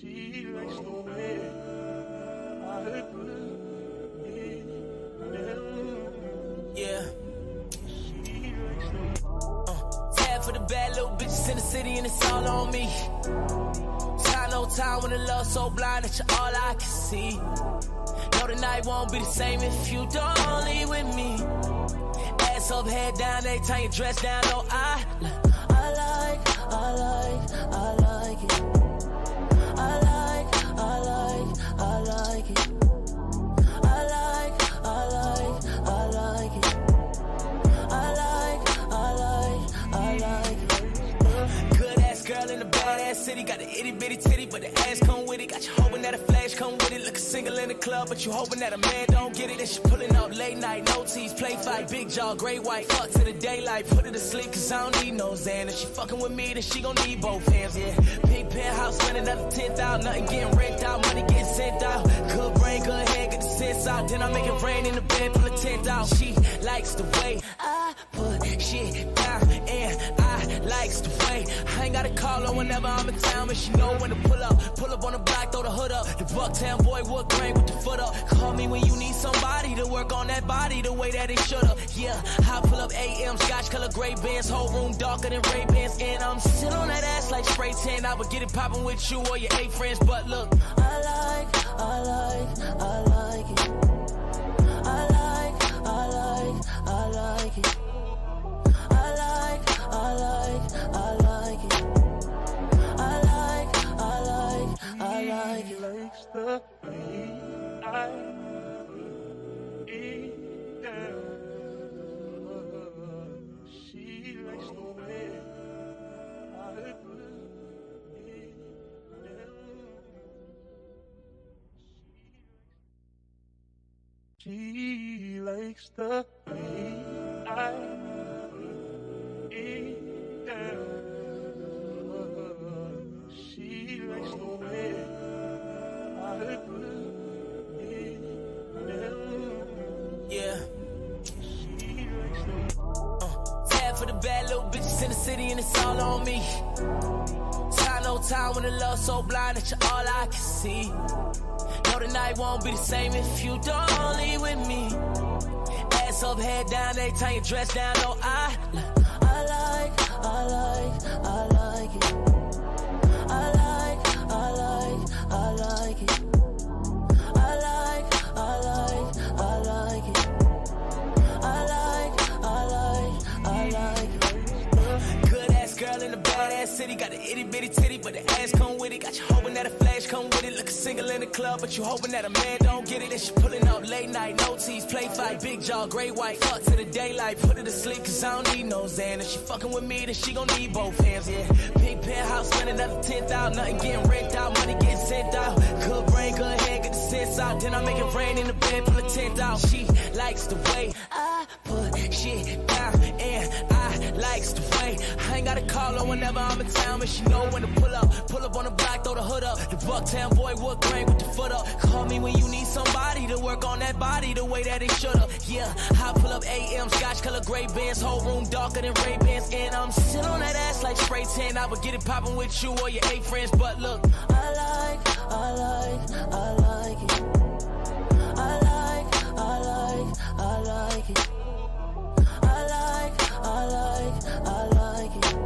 She likes the way I put it down. Yeah. She likes the Tab for the bad little bitches in the city and it's all on me. Time no time when the love so blind that you're all I can see. Know the night won't be the same if you don't leave with me. Ass up, head down, every time you dress down, no I like it. I like it. I like it. I like it. I like it. I like it. I like it. I like it. I like it. Good ass girl in the badass city, got the itty bitty titty, but the ass come with it. Got you hoping that a flash come with it. Looking single in the club, but you hoping that a man don't get it. And she pulling up late night, no tease, play fight, big jaw, gray white, fuck to the daylight, put her to sleep, cause I don't need no Xan. If she fucking with me, then she gon' need both hands, yeah. Big penthouse, spend another 10,000, nothing getting rent out, money getting sent out. Good brain, good head, get the sense out. Then I make it rain in the bed, pull a tent out. She likes the way I put shit down, and I likes the way I ain't gotta call her whenever I'm in town, but she know when to pull up on the block, throw the hood up. The Bucktown boy, wood grain with the foot up. Call me when you need somebody to work on that body the way that it should've. Yeah, I pull up AM, scotch color gray bands, whole room darker than Ray-Bans, and I'm still on that ass like spray tan. I would get it poppin' with you or your 8 friends, but look, I like it. I like it. I like it. I like it. I like it. I like it. I like it. I like it. I like it. I like it. I like it. I like it. She likes the way I put it down. She likes the way I put it down. She likes the way I put it down. She likes the way I put it down. Yeah. She likes the Tab for the bad little bitches in the city and it's all on me. Time no time when the love so blind that you're all I can see. Know the night won't be the same if you don't leave with me. Ass up, head down, every time you dress down, no I like it. I like it. I like it. I like it. I like it. I like it. I like it. I like it. I like it. I like it. I like it. I like it. Good ass girl in the badass city, got the itty bitty titty, but the ass come with it. Got you hoping that a flash come with it. Looking single in the club, but you hoping that a man don't get it. And she pulling up late night, no tease, play fight, big jaw, gray white, fuck to the daylight, put her to sleep, cause I don't need no Xan. If she fucking with me, then she gon' need both hands, yeah. Big penthouse, spend another 10,000, nothing getting rent out, money getting sent out. Good brain, good head, get the sense out. Then I make it rain in the bed, pull a tent out. She likes the way I put shit down, and I likes the way I ain't gotta call her whenever I'm in town, but she know when to pull up on the block, throw the hood up. The Bucktown boy, wood grain with the foot up. Call me when you need somebody to work on that body the way that it should've. Yeah, I pull up AM, scotch color gray bands, whole room darker than Ray-Bans, and I'm still on that ass like spray tan. I would get it poppin' with you or your 8 friends, but look, I like it. I like it. I like it. I like it. I like it. I like it. I like it. I like it. I like it.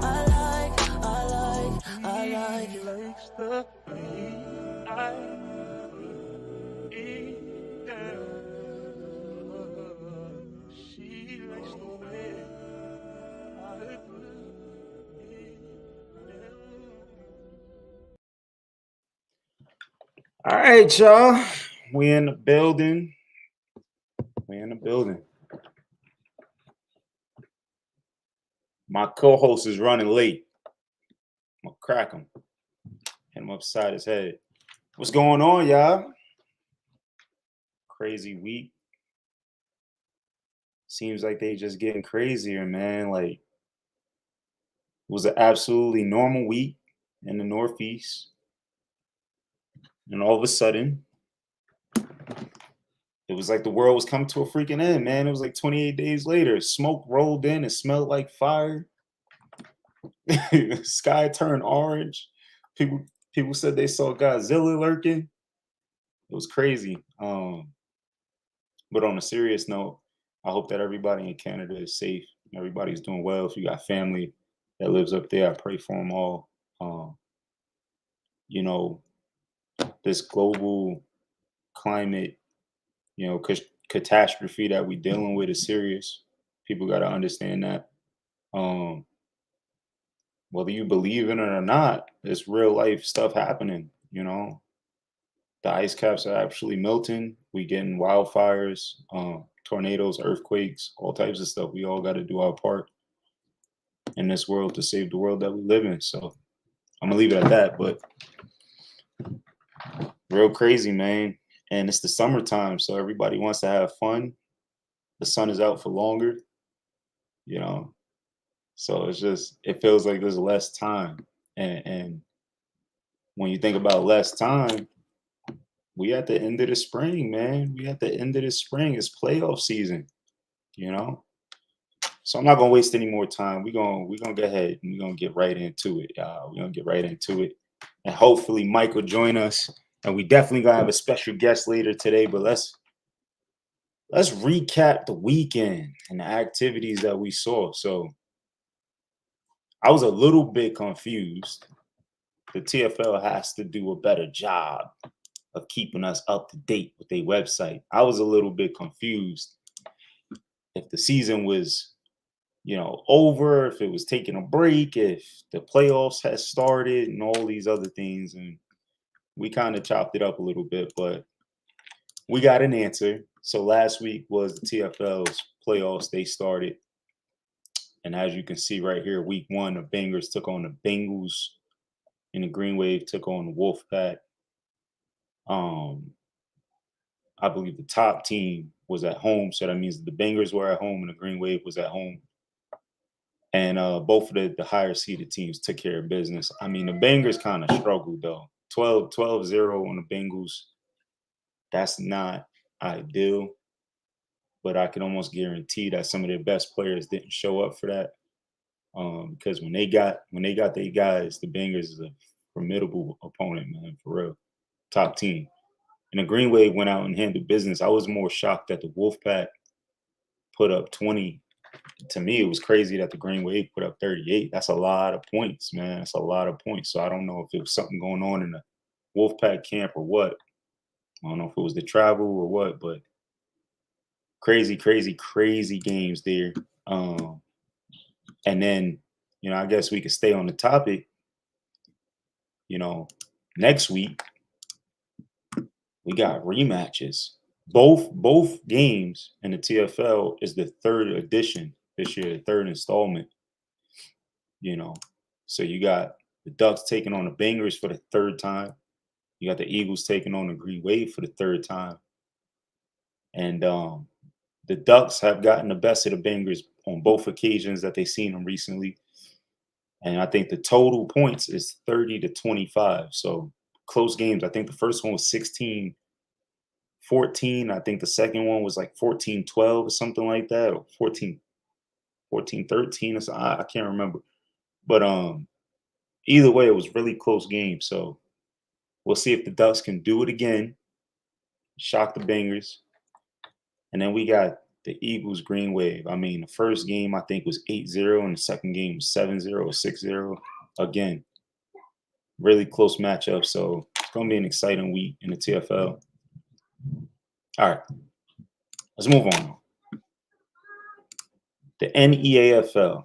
I like it. I like it. I like it. She likes the way I put it down. She likes the way I put it down. All right, y'all. We in the building. My co-host is running late. I'm gonna crack him. Hit him upside his head. What's going on, y'all? Crazy week. Seems like they just getting crazier, man. Like, it was an absolutely normal week in the Northeast. And all of a sudden, it was like the world was coming to a freaking end, man. It was like 28 days later. Smoke rolled in. It smelled like fire. Sky turned orange. People said they saw Godzilla lurking. It was crazy. But on a serious note, I hope that everybody in Canada is safe. Everybody's doing well. If you got family that lives up there, I pray for them all. You know, this global climate, catastrophe that we dealing with is serious. People got to understand that. Whether you believe in it or not, it's real life stuff happening. The ice caps are actually melting. We getting wildfires, tornadoes, earthquakes, all types of stuff. We all got to do our part in this world to save the world that we live in. So I'm gonna leave it at that. But real crazy, man. And it's the summertime, so everybody wants to have fun. The sun is out for longer, So it feels like there's less time. And when you think about less time, we at the end of the spring, man. We at the end of the spring. It's playoff season, So I'm not gonna waste any more time. We're gonna go ahead and we're gonna get right into it. We're gonna get right into it. And hopefully Mike will join us. And we definitely gonna have a special guest later today. But let's recap the weekend and the activities that we saw. So I was a little bit confused. The TFL has to do a better job of keeping us up to date with their website. I was a little bit confused if the season was, over, if it was taking a break, if the playoffs had started and all these other things. And we kind of chopped it up a little bit, but we got an answer. So last week was the TFL's playoffs. They started. And as you can see right here, week 1, the Bengals took on the Bengals, and the Green Wave took on the Wolfpack. I believe the top team was at home, so that means the Bengals were at home and the Green Wave was at home. And both of the higher seeded teams took care of business. I mean, the Bengals kind of struggled, though. 12-0 on the Bengals. That's not ideal. But I can almost guarantee that some of their best players didn't show up for that. Because when they got their guys, the Bengals is a formidable opponent, man, for real. Top team. And the Green Wave went out and handled business. I was more shocked that the Wolfpack put up 20. To me, it was crazy that the Green Wave put up 38. That's a lot of points, man. That's a lot of points. So I don't know if it was something going on in the Wolfpack camp or what. I don't know if it was the travel or what, but crazy, crazy, crazy games there. And then, I guess we could stay on the topic. Next week, we got rematches. Both games in the TFL is the 3rd edition this year, the 3rd installment. So you got the Ducks taking on the Bengals for the 3rd time. You got the Eagles taking on the Green Wave for the 3rd time. And the Ducks have gotten the best of the Bengals on both occasions that they've seen them recently. And I think the total points is 30-25. So close games. I think the first one was 16-14. I think the second one was like 14-12 or something like that, or 14-13 or something. I can't remember. But either way, it was really close game. So we'll see if the Ducks can do it again, shock the Bengals. And then we got the Eagles Green Wave. I mean, the first game I think was 8-0, and the second game was 7-0 or 6-0. Again, really close matchup. So it's going to be an exciting week in the TFL. All right, let's move on. The NEAFL.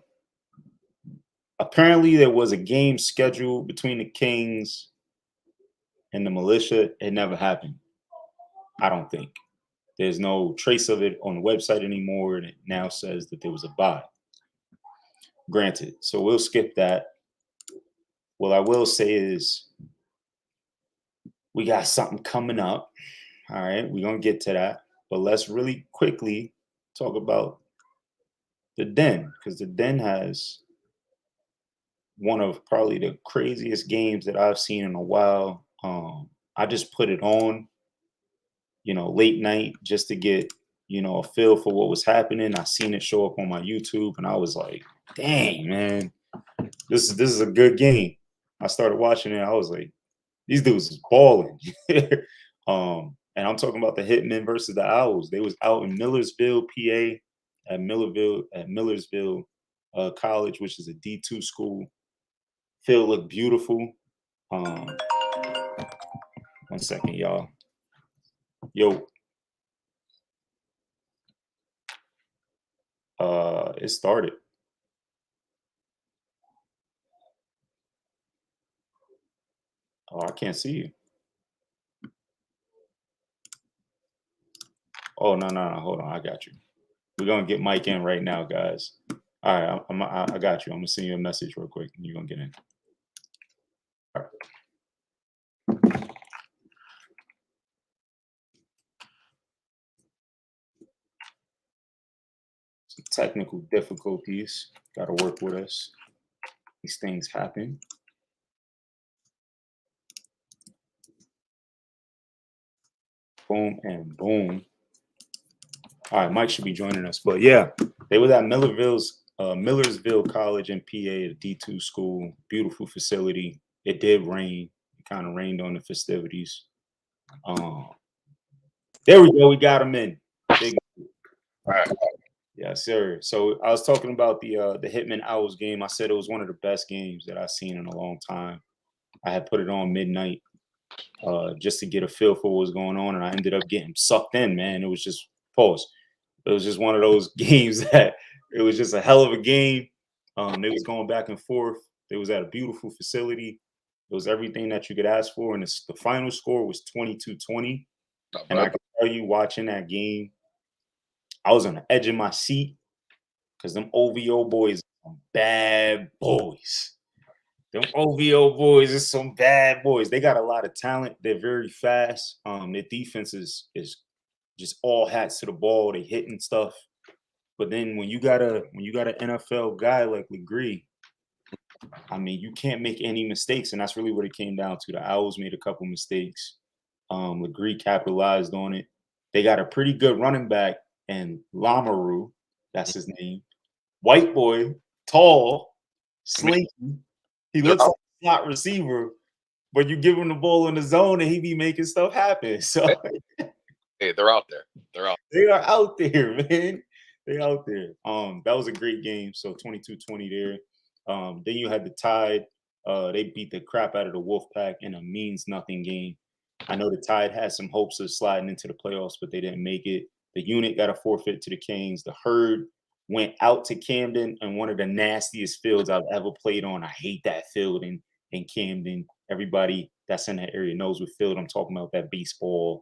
Apparently, there was a game scheduled between the Kings and the Militia. It never happened, I don't think. There's no trace of it on the website anymore, and it now says that there was a bye. Granted, so we'll skip that. What I will say is we got something coming up. All right, we're going to get to that. But let's really quickly talk about the Den, because the Den has one of probably the craziest games that I've seen in a while. I just put it on, late night just to get, a feel for what was happening. I seen it show up on my YouTube and I was like, dang, man, this is a good game. I started watching it. I was like, these dudes is balling. And I'm talking about the Hitmen versus the Owls. They was out in Millersville, PA, at Millersville College, which is a D2 school. Field looked beautiful. Um, 1 second, y'all. Yo, it started. Oh, I can't see you. Oh no, hold on, I got you. We're gonna get Mike in right now, guys. All right, I got you. I'm gonna send you a message real quick, and you're gonna get in. All right. Some technical difficulties. Got to work with us. These things happen. Boom and boom. All right, Mike should be joining us. But yeah, they was at Millersville College in PA, a D2 school. Beautiful facility. It did rain. It kind of rained on the festivities. There we go. We got him in. Big. All right. Yeah, sir. So I was talking about the Hitman Owls game. I said it was one of the best games that I've seen in a long time. I had put it on midnight just to get a feel for what was going on, and I ended up getting sucked in, man. It was just pause. It was just one of those games that it was just a hell of a game. They was going back and forth. It was at a beautiful facility. It was everything that you could ask for, and the final score was 22-20. And I can tell you, watching that game, I was on the edge of my seat because them OVO boys are some bad boys. Them OVO boys is some bad boys. They got a lot of talent. They're very fast. Their defense is just all hats to the ball. They hitting stuff. But then when you got an NFL guy like Legree, I mean, you can't make any mistakes, and that's really what it came down to. The Owls made a couple mistakes. Legree capitalized on it. They got a pretty good running back, and Lamaru, that's his name. White boy, tall, slinky. He looks like a slot receiver, but you give him the ball in the zone and he be making stuff happen. So hey, they're out there. They're out. They are out there, man. They out there. That was a great game. So 22-20 there. Then you had the Tide. They beat the crap out of the Wolfpack in a means nothing game. I know the Tide had some hopes of sliding into the playoffs, but they didn't make it. The Unit got a forfeit to the Canes. The Herd went out to Camden in one of the nastiest fields I've ever played on. I hate that field in Camden. Everybody that's in that area knows what field I'm talking about, that baseball,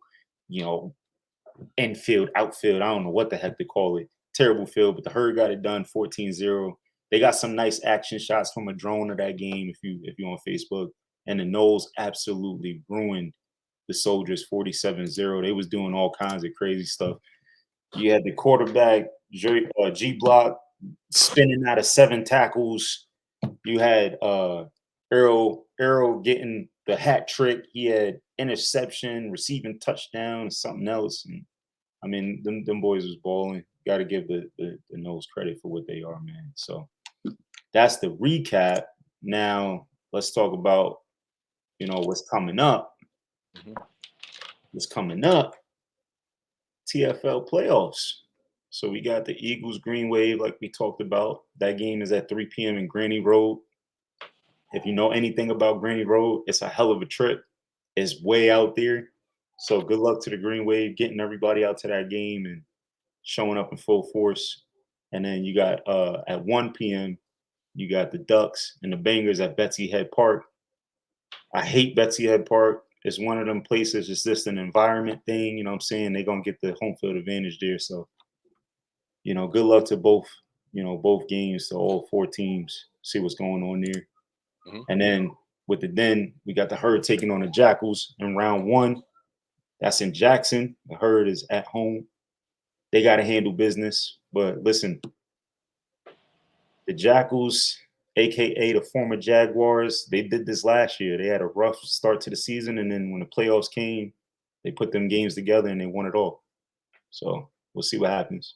infield, outfield. I don't know what the heck they call it. Terrible field, but the Herd got it done 14-0. They got some nice action shots from a drone of that game if you're on Facebook. And the Knowles absolutely ruined the Soldiers 47-0. They was doing all kinds of crazy stuff. You had the quarterback, G Block, spinning out of 7 tackles. You had Arrow getting the hat trick. He had interception, receiving touchdown, something else. And I mean, them boys was balling. Got to give the Knowles credit for what they are, man. So that's the recap. Now let's talk about what's coming up. What's coming up? TFL playoffs. So we got the Eagles Green Wave, like we talked about. That game is at 3 p.m. in Granny Road. If you know anything about Granny Road, it's a hell of a trip. It's way out there. So good luck to the Green Wave, getting everybody out to that game and showing up in full force. And then you got at 1 p.m., you got the Ducks and the Bangers at Betsy Head Park. I hate Betsy Head Park. It's one of them places, it's just an environment thing. You know what I'm saying? They're going to get the home field advantage there. So, good luck to both games, to all 4 teams. See what's going on there. And then with the Den, we got the Herd taking on the Jackals in round 1. That's in Jackson. The Herd is at home. They got to handle business. But listen, the Jackals, a.k.a. the former Jaguars, they did this last year. They had a rough start to the season, and then when the playoffs came, they put them games together and they won it all. So we'll see what happens.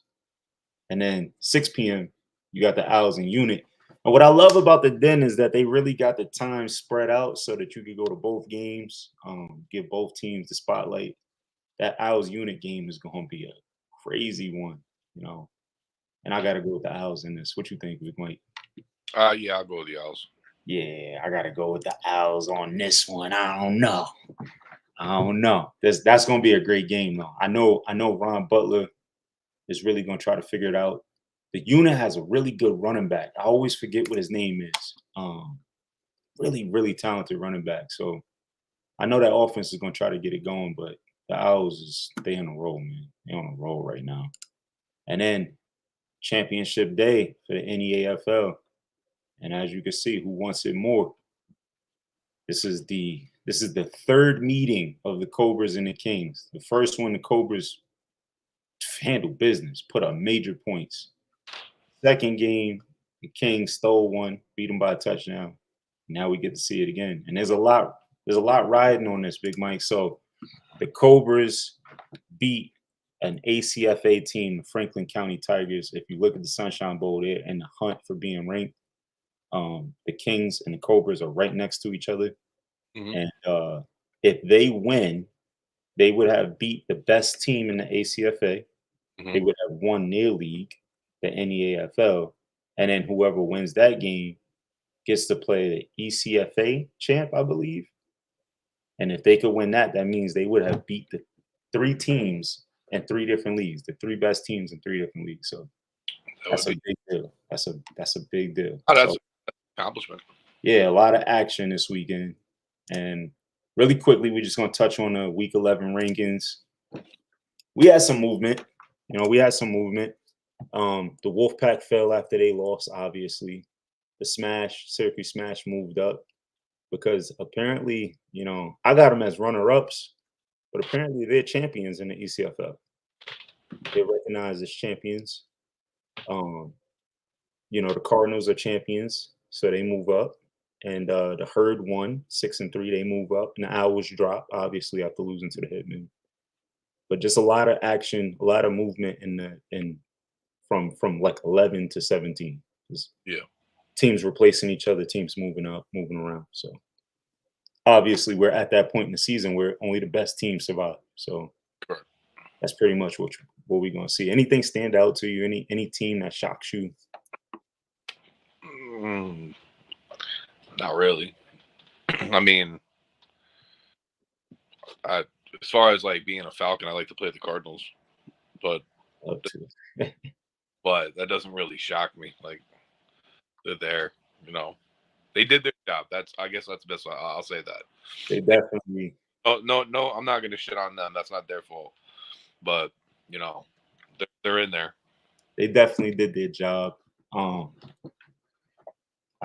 And then 6 p.m., you got the Owls and Unit. And what I love about the Den is that they really got the time spread out so that you could go to both games, give both teams the spotlight. That Owls unit game is going to be a crazy one, you know. And I got to go with the Owls in this. What you think, Big Mike? Yeah, I'll go with the Owls. Yeah, I got to go with the Owls on this one. I don't know. That's going to be a great game, though. I know Ron Butler is really going to try to figure it out. The unit has a really good running back. I always forget what his name is. Really, really talented running back. So I know that offense is going to try to get it going, but the Owls they on a roll, man. They're on a roll right now. And then championship day for the NEAFL. And as you can see, who wants it more? This is the third meeting of the Cobras and the Kings. The first one, the Cobras handled business, put up major points. Second game, the Kings stole one, beat them by a touchdown. Now we get to see it again. And there's a lot riding on this, Big Mike. So the Cobras beat an ACFA team, the Franklin County Tigers. If you look at the Sunshine Bowl, they're in the hunt for being ranked. The Kings and the Cobras are right next to each other. Mhm. And if they win, they would have beat the best team in the ACFA. Mhm. They would have won their league, the NEAFL. And then whoever wins that game gets to play the ECFA champ, I believe. And if they could win that, that means they would have beat the three teams in three different leagues, the three best teams in three different leagues. So That that's would a be, big deal. That's a big deal. that's So an accomplishment. yeah, a lot of action this weekend. And really quickly, we're just gonna touch on the week 11 rankings. We had some movement. We had some movement. The Wolfpack fell after they lost, obviously. The Syracuse Smash moved up because apparently, I got them as runner-ups, but apparently they're champions in the ECFL. They're recognized as champions. The Cardinals are champions, so they move up. And the Herd won 6-3. They move up, and the Owls drop, obviously, after losing to the Hitmen. But just a lot of action, a lot of movement from like 11 to 17. Yeah. Teams replacing each other, teams moving up, moving around. So obviously we're at that point in the season where only the best teams survive. So Correct. that's pretty much what we're gonna see. Anything stand out to you? Any team that shocks you? Not really. I mean, as far as like being a Falcon, I like to play the Cardinals, but Up to but that doesn't really shock me. Like they're there, they did their job. I guess that's the best. I'll say that. they definitely. Oh no, I'm not gonna shit on them. That's not their fault. But they're in there. They definitely did their job. I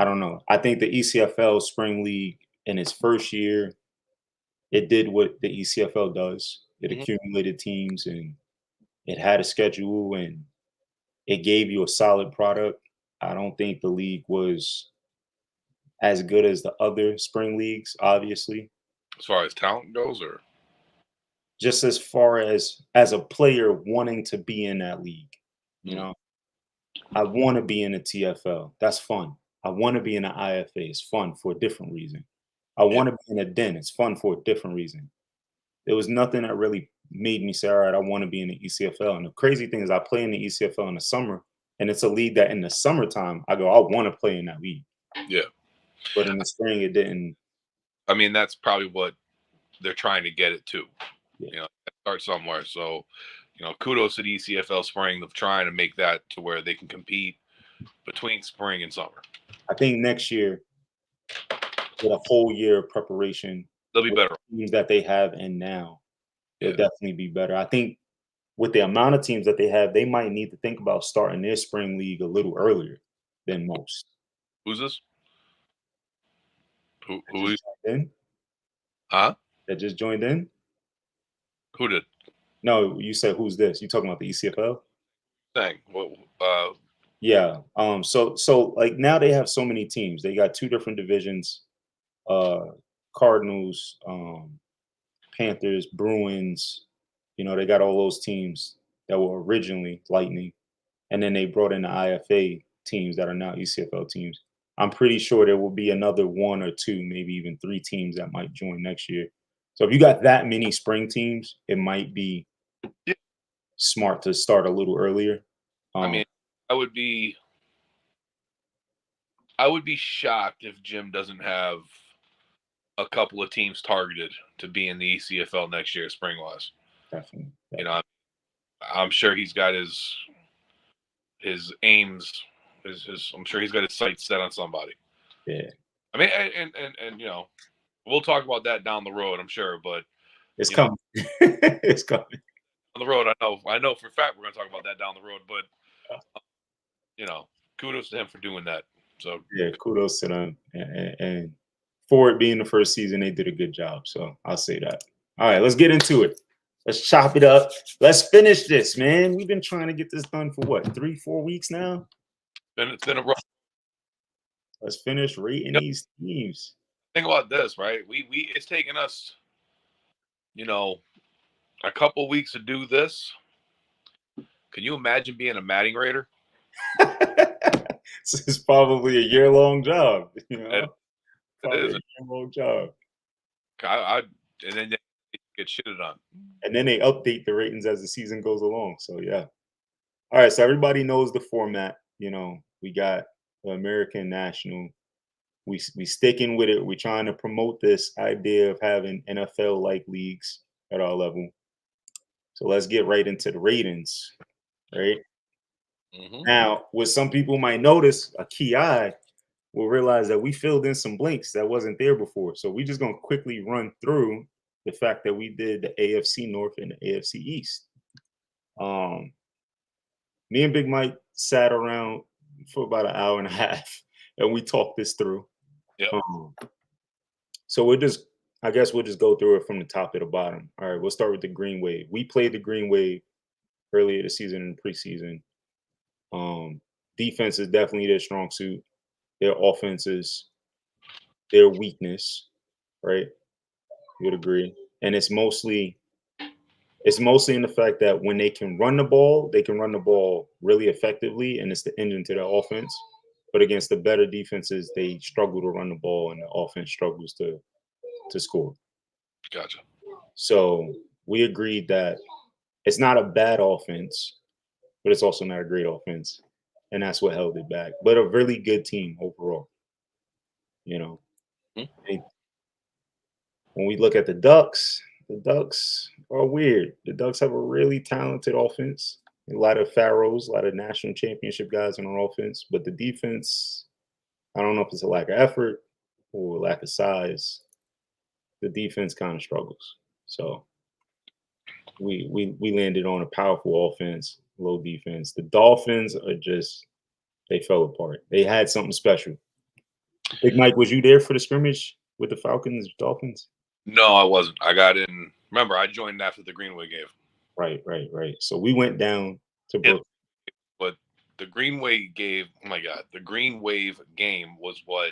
don't know. I think the ECFL Spring League in its first year, it did what the ECFL does. It accumulated teams and it had a schedule and it gave you a solid product. I don't think the league was as good as the other spring leagues, obviously. As far as talent goes, or just as far as a player wanting to be in that league, I want to be in a TFL. That's fun. I want to be in an IFA. It's fun for a different reason. I want to be in a Den. It's fun for a different reason. There was nothing that really made me say, all right, I want to be in the ECFL. And the crazy thing is I play in the ECFL in the summer, and it's a league that in the summertime, I go, I want to play in that league. Yeah. But in the spring, it didn't. I mean, that's probably what they're trying to get it to. Yeah. Start somewhere. So, kudos to the ECFL spring of trying to make that to where they can compete between spring and summer. I think next year, with a whole year of preparation, they'll be better. Teams that they have in now, they'll definitely be better. I think with the amount of teams that they have, they might need to think about starting their spring league a little earlier than most. Who's this? Who is in? Huh? That just joined in? Who did? No, you said who's this? You talking about the ECFL? Dang. What? Yeah. So like now they have so many teams. They got two different divisions. Cardinals, Panthers, Bruins. They got all those teams that were originally Lightning, and then they brought in the IFA teams that are now ECFL teams. I'm pretty sure there will be another 1 or 2, maybe even 3 teams that might join next year. So if you got that many spring teams, it might be Yeah. smart to start a little earlier. I mean, I would be shocked if Jim doesn't have a couple of teams targeted to be in the ECFL next year, spring wise. Definitely. You know, I'm sure he's got his aims. I'm sure he's got his sights set on somebody. Yeah. I mean, and you know, we'll talk about that down the road, I'm sure, but it's coming. It's coming. On the road, I know for a fact we're going to talk about that down the road, but you know, kudos to him for doing that. So yeah, kudos to them, and for it being the first season, they did a good job. So I'll say that. All right, let's get into it. Let's chop it up. Let's finish this, man. We've been trying to get this done for what, 3-4 weeks now? It's been a rough. Let's finish rating these teams. Think about this, right? We it's taken us, you know, a couple weeks to do this. Can you imagine being a Matting Raider? This is probably a year-long job. You know, it is a year-long job. And then they get shitted on. And then they update the ratings as the season goes along. So yeah. All right. So everybody knows the format. You know, we got the American National. We sticking with it. We're trying to promote this idea of having NFL-like leagues at our level. So let's get right into the ratings, right? Mm-hmm. Now, what some people might notice, a key eye will realize that we filled in some blanks that wasn't there before. So we're just going to quickly run through the fact that we did the AFC North and the AFC East. Me and Big Mike sat around for about an hour and a half, and we talked this through. Yeah. So I guess we'll just go through it from the top to the bottom. All right, we'll start with the Green Wave. We played the Green Wave earlier this season in preseason. Defense is definitely their strong suit. Their offense is their weakness, right? You would agree. And it's mostly in the fact that when they can run the ball really effectively, and it's the engine to their offense. But against the better defenses, they struggle to run the ball, and the offense struggles to score. Gotcha. So we agreed that it's not a bad offense, but it's also not a great offense. And that's what held it back. But a really good team overall. You know, when we look at the Ducks are weird. The Ducks have a really talented offense. A lot of pharaohs, a lot of national championship guys on our offense. But the defense, I don't know if it's a lack of effort or a lack of size. The defense kind of struggles. So we landed on a powerful offense, low defense. The Dolphins are just, they fell apart. They had something special. Big Mike, was you there for the scrimmage with the Falcons, Dolphins? No, I wasn't. I got in. Remember, I joined after the Greenway game. Right. So we went down to Brooklyn. But the Greenway game, oh my God, the Green Wave game was what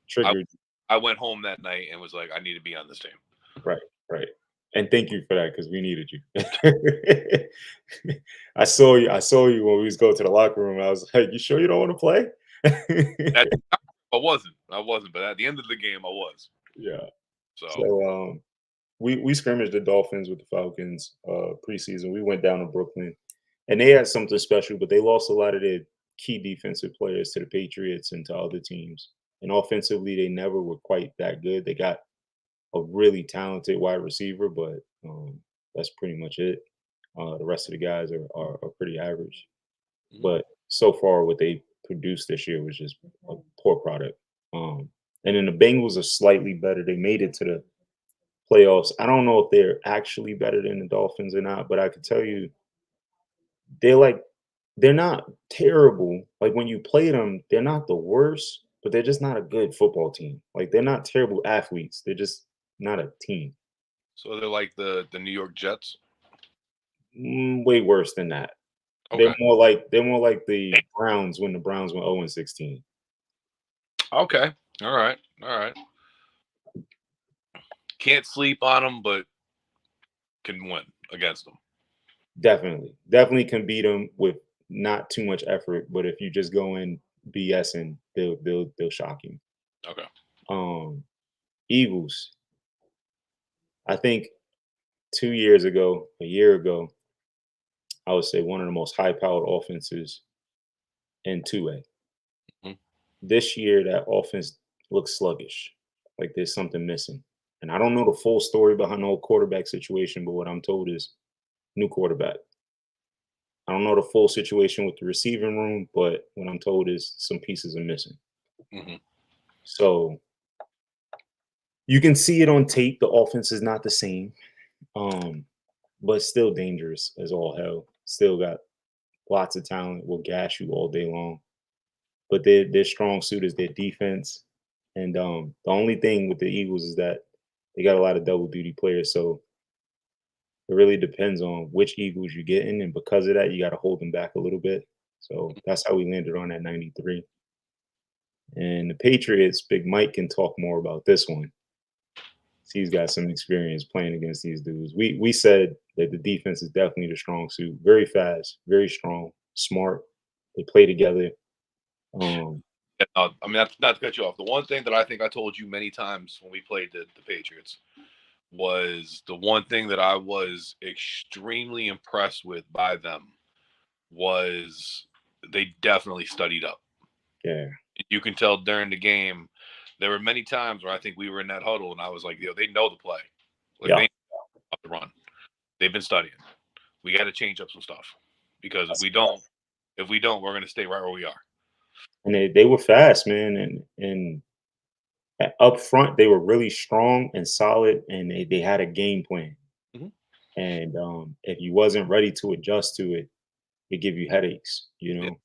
triggered. I went home that night and was like, I need to be on this team. Right. And thank you for that, because we needed you. I saw you when we was going to the locker room. I was like, you sure you don't want to play? I wasn't, but at the end of the game, I was. Yeah. So we scrimmaged the Dolphins with the Falcons preseason. We went down to Brooklyn, and they had something special, but they lost a lot of their key defensive players to the Patriots and to other teams. And offensively, they never were quite that good. They got a really talented wide receiver, but that's pretty much it. The rest of the guys are pretty average. Mm-hmm. But so far, what they produced this year was just a poor product. And then the Bengals are slightly better. They made it to the playoffs. I don't know if they're actually better than the Dolphins or not, but I can tell you they're not terrible. Like when you play them, they're not the worst, but they're just not a good football team. Like they're not terrible athletes. They're just not a team. So they're like the New York Jets? Way worse than that. Okay. They're more like the Browns when the Browns went 0-16. Okay. All right. Can't sleep on them, but can win against them. Definitely can beat them with not too much effort. But if you just go in BS and they'll shock you. Okay. Eagles. I think 2 years ago, a year ago, I would say one of the most high-powered offenses in 2A. Mhm. This year, that offense looks sluggish. Like there's something missing. And I don't know the full story behind the whole quarterback situation, but what I'm told is new quarterback. I don't know the full situation with the receiving room, but what I'm told is some pieces are missing. Mhm. So you can see it on tape. The offense is not the same, but still dangerous as all hell. Still got lots of talent. Will gash you all day long. But their strong suit is their defense. And the only thing with the Eagles is that they got a lot of double duty players. So it really depends on which Eagles you get in. And because of that, you got to hold them back a little bit. So that's how we landed on that 93. And the Patriots, Big Mike can talk more about this one. He's got some experience playing against these dudes. We said that the defense is definitely the strong suit. Very fast, very strong, smart. They play together. Yeah, no, I mean, not to cut you off. The one thing that I think I told you many times when we played the Patriots was the one thing that I was extremely impressed with by them was they definitely studied up. Yeah, You can tell during the game, there were many times where I think we were in that huddle and I was like, yo, they know the play. Like yeah. they know the run. They've been studying. We got to change up some stuff because if we don't, we're going to stay right where we are. And they were fast, man, and up front they were really strong and solid, and they had a game plan. Mhm. And if you wasn't ready to adjust to it, it give you headaches, you Yeah. know.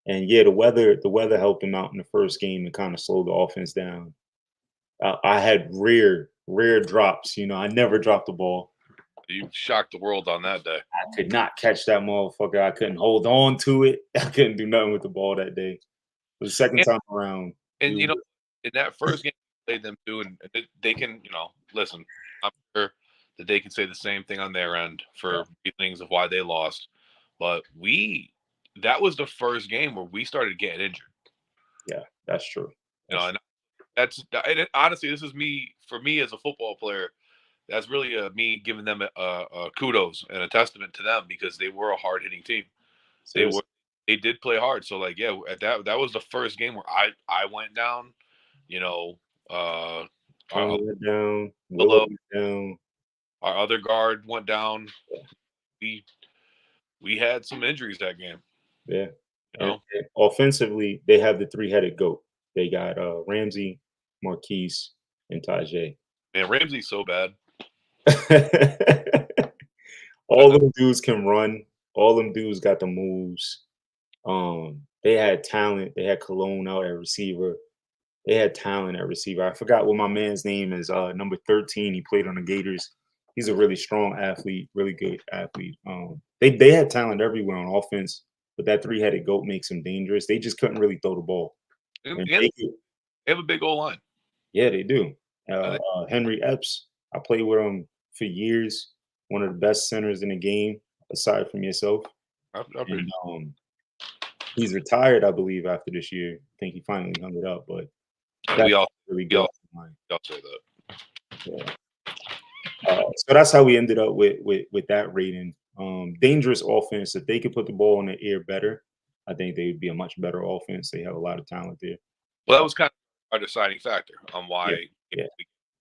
And yeah, the weather helped them out in the first game and kind of slowed the offense down. I had rare drops, you know. I never dropped the ball. You shocked the world on that day. I could not catch that motherfucker. I couldn't hold on to it. I couldn't do nothing with the ball that day. The second And, time around, we and were, in that first game, we played them too, and they can, listen, I'm sure that they can say the same thing on their end for reasons of why they lost. But that was the first game where we started getting injured. yeah, that's true. That's And honestly, this is for me as a football player. That's really me giving them a kudos and a testament to them because they were a hard hitting team. They were seriously. they did play hard. So like yeah, at that was the first game where I went down. You know, uh, our Tony went down. Will Willow, went down. our other guard went down. We we had some injuries that game. Yeah. You know, And offensively, they have the three-headed goat. They got Ramsey, Marquise, and Tajay. man, Ramsey's so bad. All them dudes can run. All them dudes got the moves. They had talent. They had Cologne out at receiver. They had talent at receiver. I forgot what my man's name is. Number 13. He played on the Gators. He's a really strong athlete, really good athlete. They had talent everywhere on offense, but that three-headed goat makes him dangerous. They just couldn't really throw the ball. And And Baker, they have a big old line. yeah, they do. I think Henry Epps, I played with him for years. One of the best centers in the game, aside from yourself. I And appreciate he's retired, I believe, after this year. I think he finally hung it up, but it. that's really We good. all say that. Yeah. So that's how we ended up with that rating. Dangerous offense. If they could put the ball in the air better, I think they would be a much better offense. They have a lot of talent there. Well, that was kind of our deciding factor on Yeah, why yeah,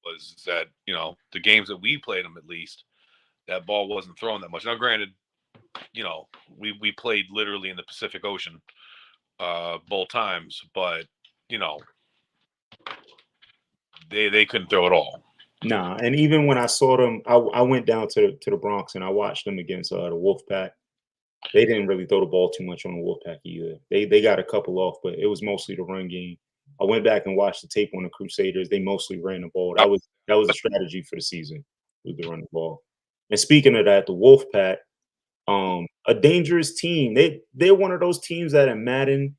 was that the games that we played them at least that ball wasn't thrown that much. Now, granted, we played literally in the Pacific Ocean both times, but you know they couldn't throw it all. nah. And even when I saw them, I went down to the Bronx and I watched them against the Wolfpack. They didn't really throw the ball too much on the Wolfpack either. They got a couple off, but it was mostly the run game. I went back and watched the tape on the Crusaders. They mostly ran the ball. That was a strategy for the season, was to run the ball. And speaking of that, the Wolfpack, a dangerous team. They're one of those teams that in Madden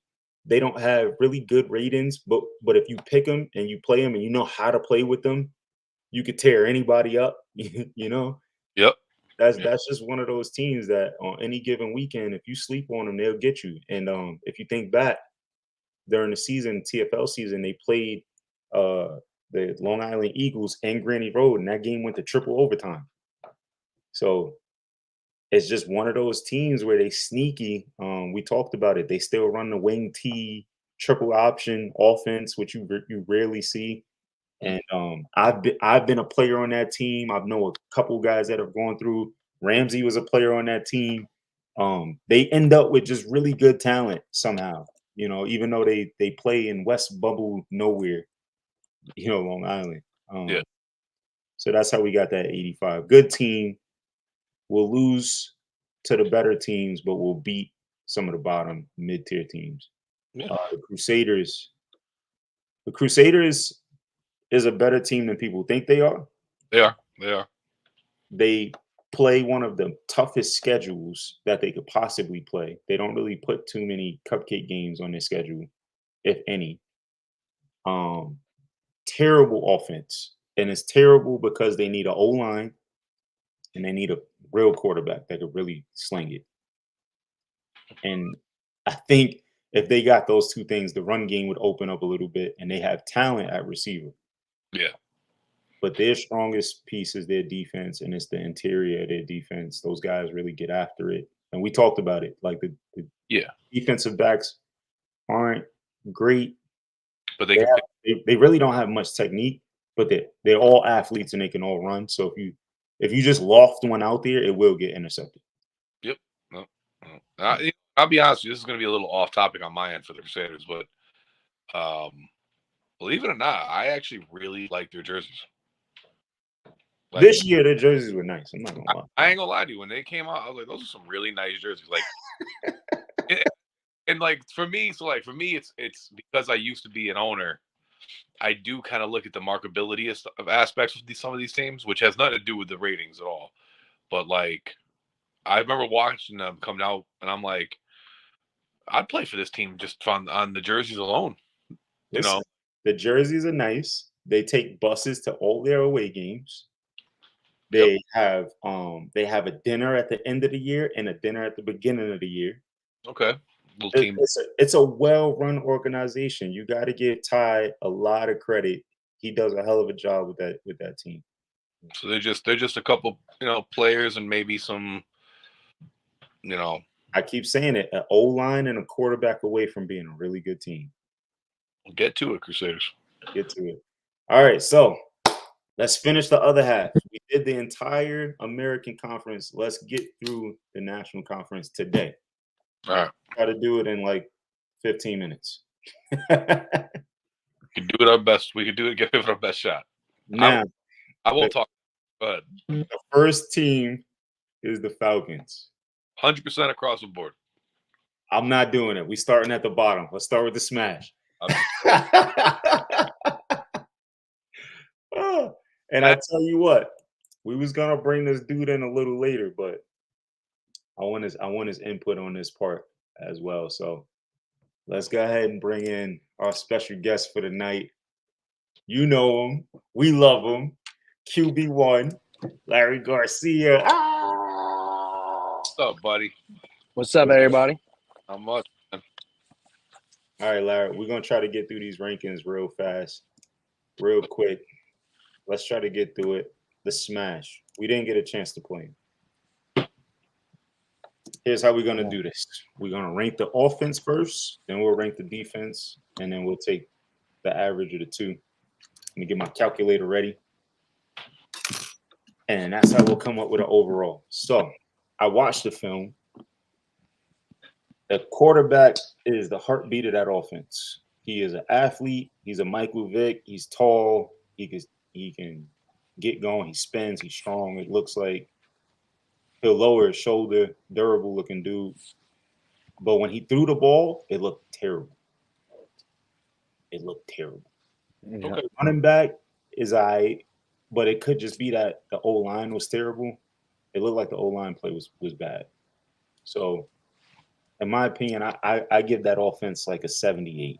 they don't have really good ratings, but if you pick them and you play them and you know how to play with them, you could tear anybody up. You know, Yep. that's just one of those teams that on any given weekend, if you sleep on them, they'll get you. And if you think back, during the season, TFL season, they played the Long Island Eagles and Granny Road, and that game went to triple overtime. So it's just one of those teams where they sneaky. We talked about it. They still run the wing T triple option offense, which you rarely see. And I've been a player on that team. I've known a couple guys that have gone through. Ramsey was a player on that team. They end up with just really good talent somehow. You know, even though they play in West Bubble nowhere, you know, Long Island. Yeah. So that's how we got that 85. Good team. We'll lose to the better teams, but we'll beat some of the bottom mid-tier teams. Yeah. The Crusaders. The Crusaders is a better team than people think they are. They are. They are. They play one of the toughest schedules that they could possibly play. They don't really put too many cupcake games on their schedule, if any. Terrible offense. And it's terrible because they need an O-line and they need a real quarterback that could really sling it. And I think if they got those two things, the run game would open up a little bit, and they have talent at receiver. Yeah. But their strongest piece is their defense, and it's the interior of their defense. Those guys really get after it. And we talked about it. Like the defensive backs aren't great, but they really don't have much technique, but they're all athletes and they can all run. So if you just loft one out there, it will get intercepted. Yep. No. I'll be honest with you, this is going to be a little off topic on my end for the Crusaders, but believe it or not, I actually really like their jerseys. Like, this year, their jerseys were nice. I'm not gonna lie. I ain't gonna lie to you. When they came out, I was like, those are some really nice jerseys. Like, and like for me, it's because I used to be an owner. I do kind of look at the markability of aspects of some of these teams, which has nothing to do with the ratings at all. But like, I remember watching them come out, and I'm like, I'd play for this team just on the jerseys alone. Listen, the jerseys are nice. They take buses to all their away games. They have a dinner at the end of the year and a dinner at the beginning of the year. Okay. Little team. It's a well-run organization. You got to give Ty a lot of credit. He does a hell of a job with that team. So they're just a couple, players and maybe some, I keep saying it, an O-line and a quarterback away from being a really good team. We'll get to it, Crusaders. Get to it. All right, so let's finish the other half. We did the entire American Conference. Let's get through the National Conference today. All right. Try to do it in like 15 minutes. We could do it our best. We could do it, give it our best shot. Now, I won't talk. Go ahead. The first team is the Falcons. 100% across the board. I'm not doing it. We starting at the bottom. Let's start with the smash. And I tell you what, we was gonna bring this dude in a little later, but I want his input on this part as well. So let's go ahead and bring in our special guest for the night. You know him, we love him. QB1, Larry Garcia. What's up, buddy? What's up, everybody? How much? All right, Larry, we're gonna try to get through these rankings real fast, real quick. Let's try to get through it. The smash. We didn't get a chance to play him. Here's how we're going to do this. We're going to rank the offense first, then we'll rank the defense, and then we'll take the average of the two. Let me get my calculator ready. And that's how we'll come up with an overall. So I watched the film. The quarterback is the heartbeat of that offense. He is an athlete. He's a Michael Vick. He's tall. He can get going. He spins. He's strong. It looks like he'll lower his shoulder. Durable looking dude. But when he threw the ball, it looked terrible. Yeah. Okay. Running back is but it could just be that the O-line was terrible. It looked like the O-line play was bad. So, in my opinion, I give that offense like a 78.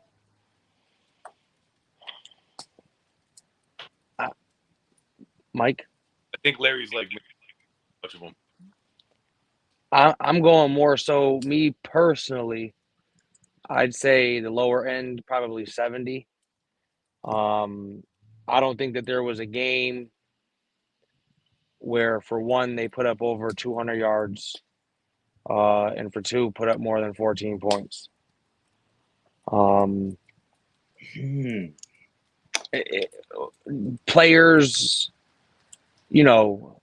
Mike? I think Larry's like much of them. I'm going more so me personally. I'd say the lower end, probably 70. I don't think that there was a game where, for one, they put up over 200 yards, and for two, put up more than 14 points. Um, Hmm. Players, you know,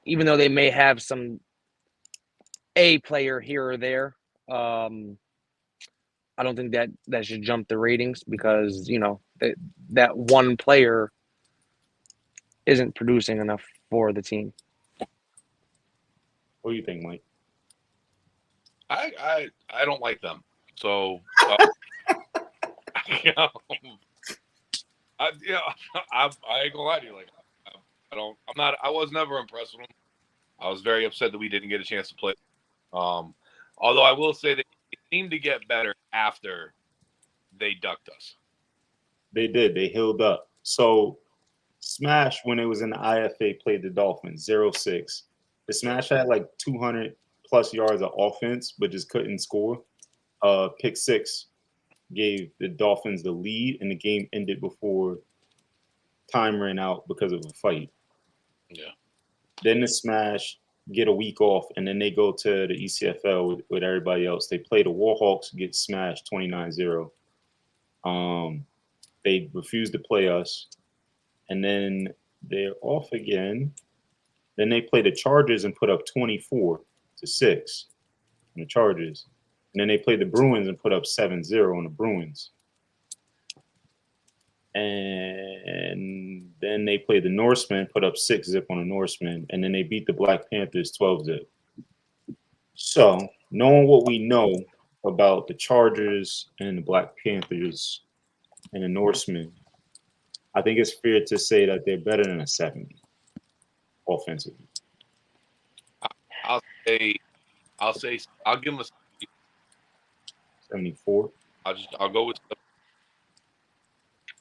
even though they may have a player here or there, I don't think that should jump the ratings because that one player isn't producing enough for the team. What do you think, Mike? I don't like them. So, you know, I ain't gonna lie to you. Like, I was never impressed with them. I was very upset that we didn't get a chance to play. Although I will say that it seemed to get better after they ducked us. They did. They healed up. So Smash, when it was in the IFA, played the Dolphins 0-6. The Smash had like 200 plus yards of offense, but just couldn't score. Pick six gave the Dolphins the lead, and the game ended before time ran out because of a fight. Yeah. Then the Smash get a week off, and then they go to the ECFL with everybody else. They play the Warhawks, get smashed 29-0. They refuse to play us, and then they're off again. Then they play the Chargers and put up 24-6 on the Chargers. And then they played the Bruins and put up 7-0 on the Bruins. And then they played the Norsemen, put up 6-0 on the Norsemen. And then they beat the Black Panthers 12-0. So, knowing what we know about the Chargers and the Black Panthers and the Norsemen, I think it's fair to say that they're better than a 70 offensively. I'll give them a 74. I'll go with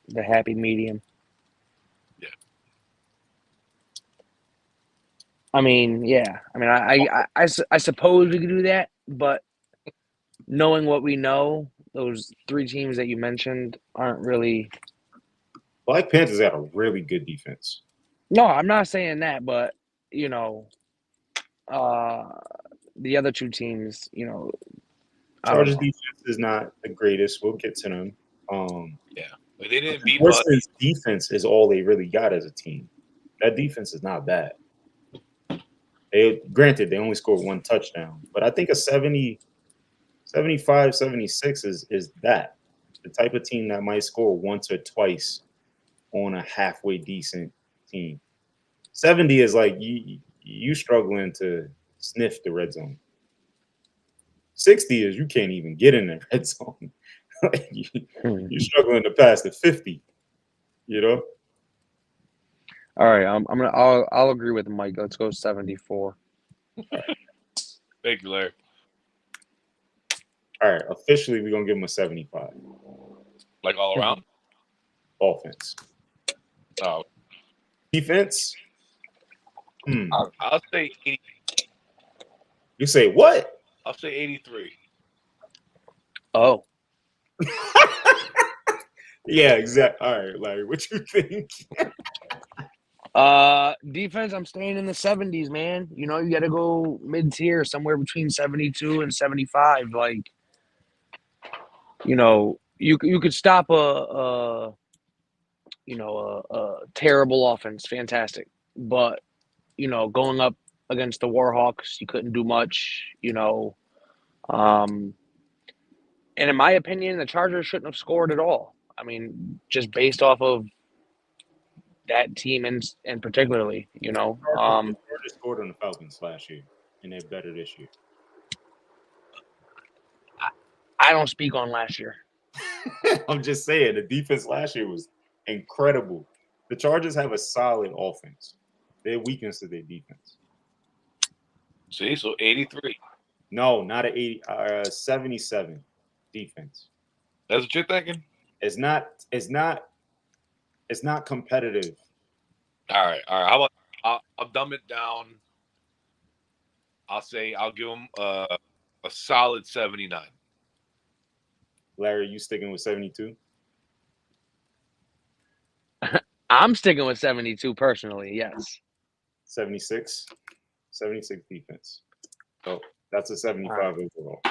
The happy medium. Yeah. I mean, yeah. I mean, I suppose we could do that, but knowing what we know, those three teams that you mentioned aren't really. Black Panthers got a really good defense. No, I'm not saying that, but the other two teams, Chargers defense is not the greatest. We'll get to them. Yeah, but they didn't beat us. Norseman's defense is all they really got as a team. That defense is not bad. Granted, they only scored one touchdown, but I think a 70, 75, 76 is that. The type of team that might score once or twice on a halfway decent team. 70 is like you struggling to sniff the red zone. 60 is you can't even get in the red zone. Like you're struggling to pass the 50. You know. All right, I'll agree with Mike. Let's go 74. Thank you, Larry. All right, officially we're gonna give him a 75. Like all around? Offense. Oh. Defense? I'll say 80. You say what? I'll say 83. Oh. Yeah, exactly. All right, Larry, what you think? Defense, I'm staying in the 70s, man. You got to go mid-tier, somewhere between 72 and 75. Like, you could stop a terrible offense, fantastic. But, going up against the Warhawks, you couldn't do much, and in my opinion, the Chargers shouldn't have scored at all. I mean, just based off of that team and particularly, Chargers scored on the Falcons last year, and they're better this year. I don't speak on last year. I'm just saying the defense last year was incredible. The Chargers have a solid offense. Their weakness is their defense. See, so 83. No, not an 80, 77 defense. That's what you're thinking? It's not competitive. All right. How about I'll dumb it down. I'll give them a solid 79. Larry, you sticking with 72? I'm sticking with 72 personally. Yes. 76? 76 defense. Oh, that's a All 75 right. overall.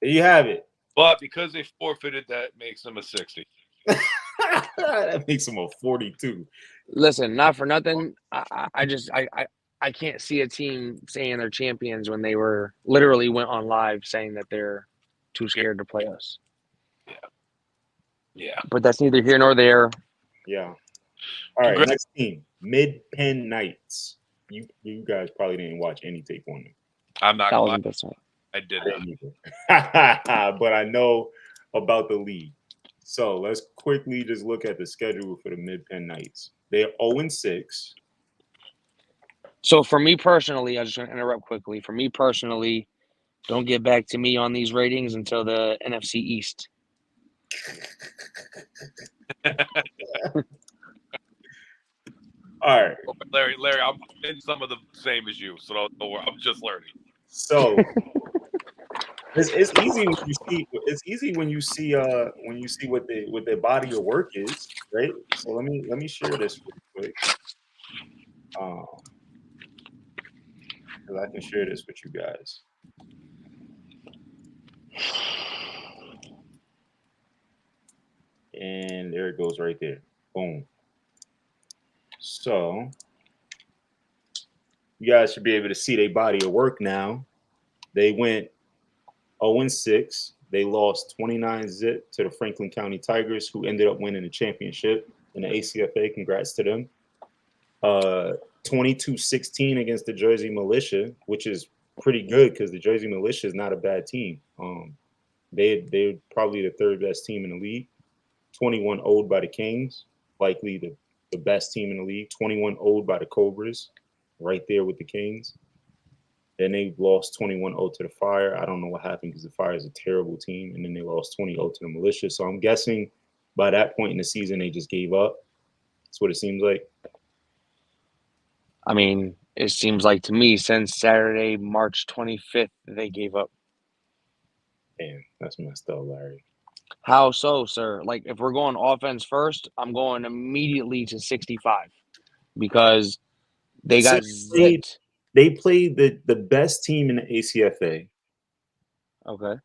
There you have it. But because they forfeited, that makes them a 60. That makes him a 42. Listen, not for nothing. I can't see a team saying they're champions when they were literally went on live saying that they're too scared to play us. Yeah. But that's neither here nor there. Yeah. All right, next team, Mid-Penn Knights. You guys probably didn't watch any tape on them. I'm not gonna lie. 1000%. I did not. But I know about the league. So let's quickly just look at the schedule for the Mid-Penn Knights. They're 0-6. So for me personally, I just want to interrupt quickly. For me personally, don't get back to me on these ratings until the NFC East. All right. Larry, I'm in some of the same as you, so don't worry. I'm just learning. So it's easy when you see. It's easy when you see what their body of work is, right? So let me share this real quick. Because I can share this with you guys. And there it goes right there. Boom. So you guys should be able to see their body of work now. They went 0-6. They lost 29-0 to the Franklin County Tigers, who ended up winning the championship in the ACFA. Congrats to them. 22-16 against the Jersey Militia, which is pretty good because the Jersey Militia is not a bad team. They're probably the third best team in the league. 21-0 by the Kings, likely the best team in the league. 21-0 by the Cobras, right there with the Kings. Then they lost 21-0 to the Fire. I don't know what happened because the Fire is a terrible team. And then they lost 20-0 to the Militia. So I'm guessing by that point in the season, they just gave up. That's what it seems like. I mean, it seems like to me since Saturday, March 25th, they gave up. Damn, that's messed up, Larry. How so, sir? Like, if we're going offense first, I'm going immediately to 65 because they got zipped. They played the best team in the ACFA. Okay.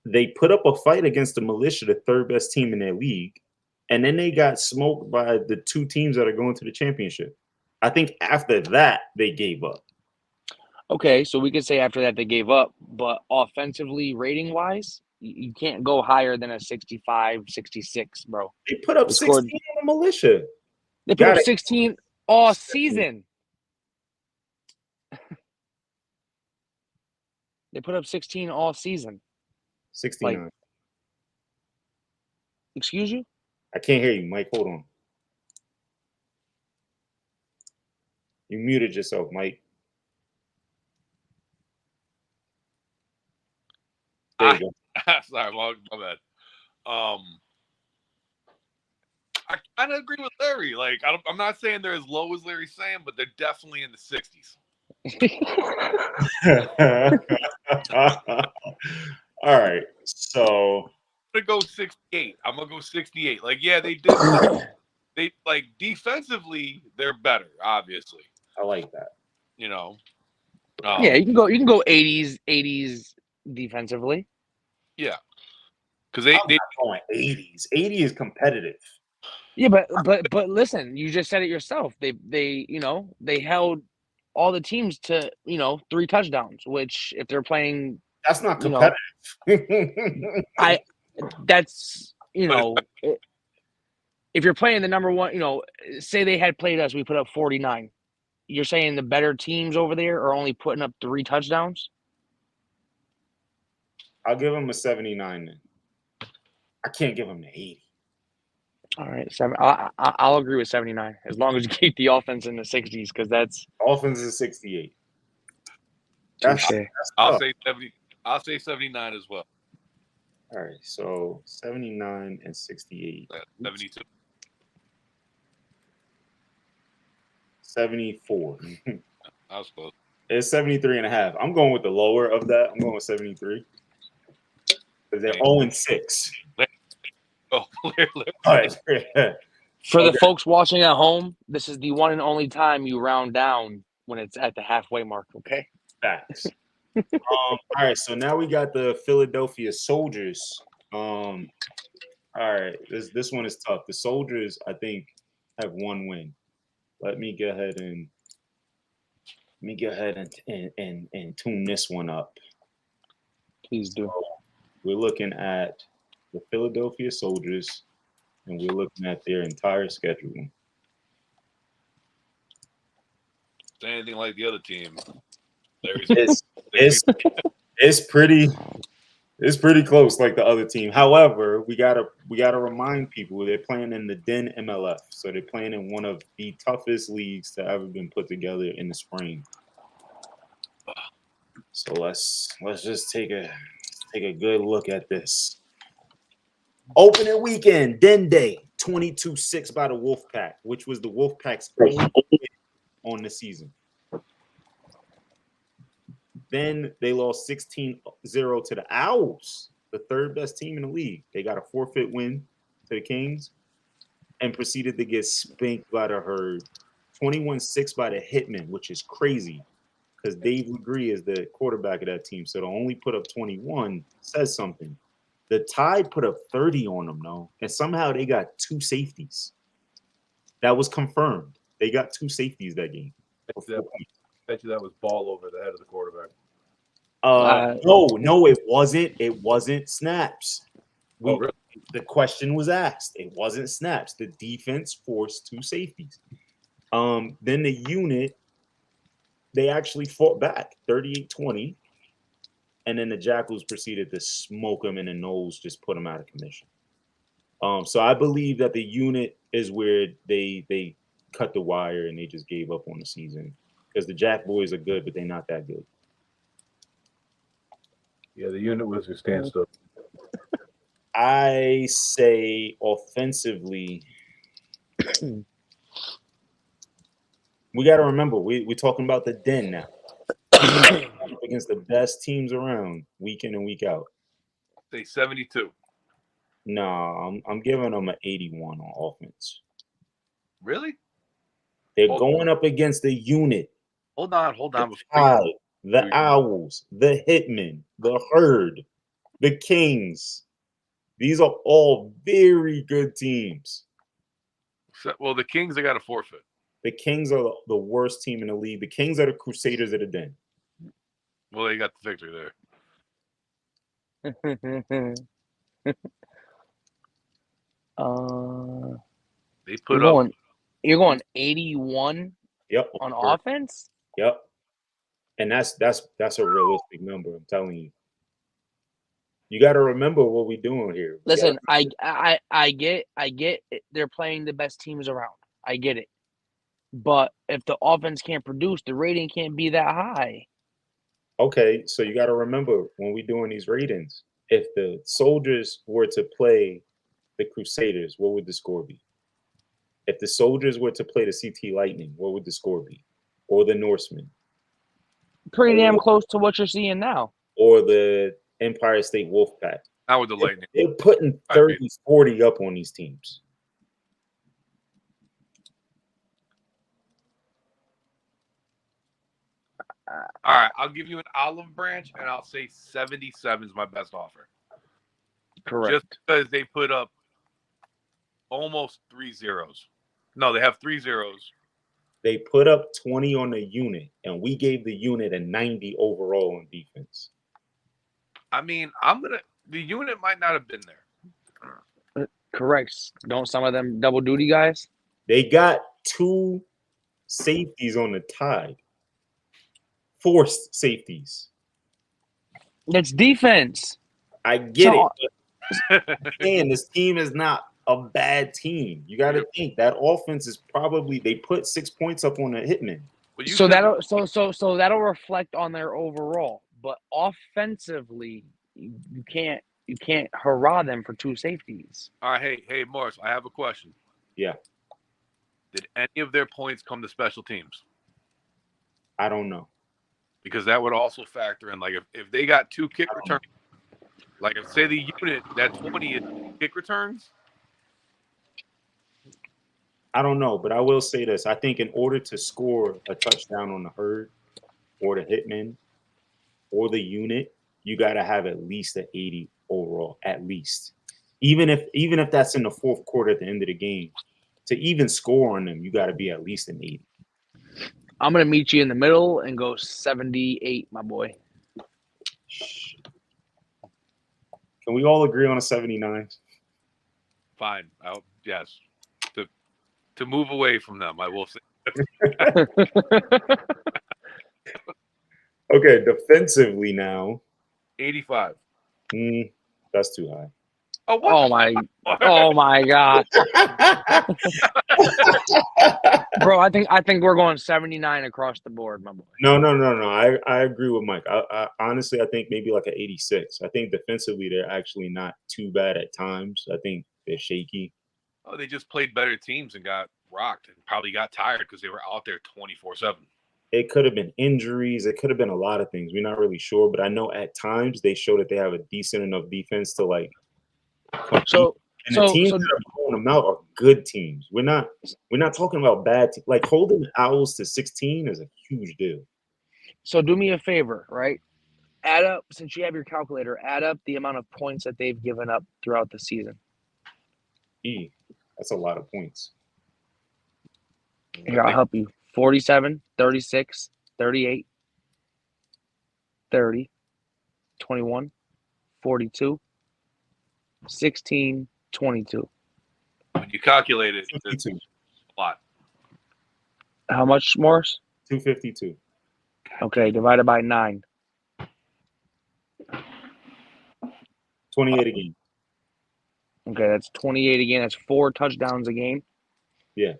They put up a fight against the Militia, the third best team in their league. And then they got smoked by the two teams that are going to the championship. I think after that, they gave up. Okay, so we could say after that they gave up, but offensively, rating-wise, you can't go higher than a 65, 66, bro. They put up 16 on the Militia. They put up 16 all season. They put up 16 all season. 69. Like, excuse you? I can't hear you, Mike. Hold on. You muted yourself, Mike. There you go. Sorry, my bad. I kind of agree with Larry. Like, I'm not saying they're as low as Larry's saying, but they're definitely in the 60s. All right, so I'm gonna go 68. I'm gonna go 68. Like, yeah, they did. They like defensively, they're better. Obviously, I like that. You know. Yeah, you can go 80s defensively. Yeah, because they going 80s. 80 is competitive. Yeah, but listen, you just said it yourself. They held all the teams to 3 touchdowns, which if they're playing, that's not competitive. That's if you're playing the number one, say they had played us, we put up 49. You're saying the better teams over there are only putting up 3 touchdowns? I'll give them a 79 then. I can't give them an 80. All right, I'll agree with 79 as long as you keep the offense in the 60s because that's offense is 68. I'll say 70. I'll say 79 as well. All right, so 79 and 68. 72. 74. I was close. It's 73 and a half. I'm going with the lower of that. I'm going with 73. Because they're 0-6. Oh, All right. For the Okay. folks watching at home, this is the one and only time you round down when it's at the halfway mark. Okay. Facts. All right, so now we got the Philadelphia Soldiers. All right, this one is tough. The Soldiers, I think, have one win. Let me go ahead and tune this one up. Please do. So we're looking at the Philadelphia Soldiers, and we're looking at their entire schedule. It's anything like the other team. It's pretty close, like the other team. However, we gotta remind people they're playing in the Den MLF, so they're playing in one of the toughest leagues to ever been put together in the spring. So let's just take a good look at this. Opening weekend, Den Day, 22-6 by the Wolfpack, which was the Wolfpack's only win on the season. Then they lost 16-0 to the Owls, the third best team in the league. They got a forfeit win to the Kings and proceeded to get spanked by the Herd. 21-6 by the Hitmen, which is crazy because Dave Legree is the quarterback of that team. So to only put up 21 says something. The Tide put up 30 on them, though, and somehow they got 2 safeties. That was confirmed. They got 2 safeties that game. Bet you that was ball over the head of the quarterback. No, it wasn't. It wasn't snaps. Really? The question was asked. It wasn't snaps. The defense forced 2 safeties. Then the unit, they actually fought back 38-20. And then the Jackals proceeded to smoke them in the nose, just put them out of commission. So I believe that the unit is where they cut the wire and they just gave up on the season. Because the Jack boys are good, but they're not that good. Yeah, the unit was a standstill. I say offensively, we got to remember, we're talking about the Den now. Against the best teams around week in and week out. Say 72. No, I'm giving them an 81 on offense. Really? They're going up against the unit. Hold on. The Tide, the Owls, the Hitmen, the Herd, the Kings. These are all very good teams. Well, the Kings, they got a forfeit. The Kings are the worst team in the league. The Kings are the Crusaders of the Den. Well, they got the victory there. They put up. You're going 81. Yep. On offense. Yep. And that's a realistic number. I'm telling you. You got to remember what we're doing here. Listen, I get it. They're playing the best teams around. I get it. But if the offense can't produce, the rating can't be that high. Okay, so you got to remember when we're doing these ratings, if the Soldiers were to play the Crusaders, what would the score be? If the Soldiers were to play the CT Lightning, what would the score be? Or the Norsemen? Pretty damn close to what you're seeing now. Or the Empire State Wolfpack. Not with the Lightning. They're putting 30, 40 up on these teams. All right, I'll give you an olive branch, and I'll say 77 is my best offer. Correct. Just because they put up almost 3 zeros. No, they have 3 zeros. They put up 20 on the unit, and we gave the unit a 90 overall on defense. I mean, the unit might not have been there. Correct. Don't some of them double duty guys? They got 2 safeties on the Tide. Forced safeties. That's defense. I get it. Man, this team is not a bad team. You got to think that offense is probably they put 6 points up on the Hitmen. So that'll reflect on their overall. But offensively, you can't hurrah them for 2 safeties. All right, hey, Morris, I have a question. Yeah. Did any of their points come to special teams? I don't know. Because that would also factor in, like, if they got 2 kick returns, Like, if say the unit that 20 is kick returns. I don't know, but I will say this. I think in order to score a touchdown on the herd or the hitman or the unit, you got to have at least an 80 overall, at least. Even if that's in the fourth quarter at the end of the game, to even score on them, you got to be at least an 80. I'm gonna meet you in the middle and go 78, my boy. Can we all agree on a 79? Fine. Yes. To move away from them, I will say. Okay, defensively now. 85. That's too high. Oh, what? Oh my God, bro! I think we're going 79 across the board, my boy. No. I agree with Mike. I honestly, I think maybe like an 86. I think defensively they're actually not too bad at times. I think they're shaky. Oh, they just played better teams and got rocked and probably got tired because they were out there 24/7. It could have been injuries. It could have been a lot of things. We're not really sure, but I know at times they show that they have a decent enough defense to like. So the teams that are pulling them out are good teams. We're not talking about bad teams. Like holding the Owls to 16 is a huge deal. So do me a favor, right? Add up, since you have your calculator, add up the amount of points that they've given up throughout the season. That's a lot of points. Here, I'll help you. 47, 36, 38, 30, 21, 42, 16, 22. When you calculate it, it's a lot. How much, Morris? 252. Okay, divided by 9. 28 a game. Okay, that's 28 again. That's 4 touchdowns a game. Yeah.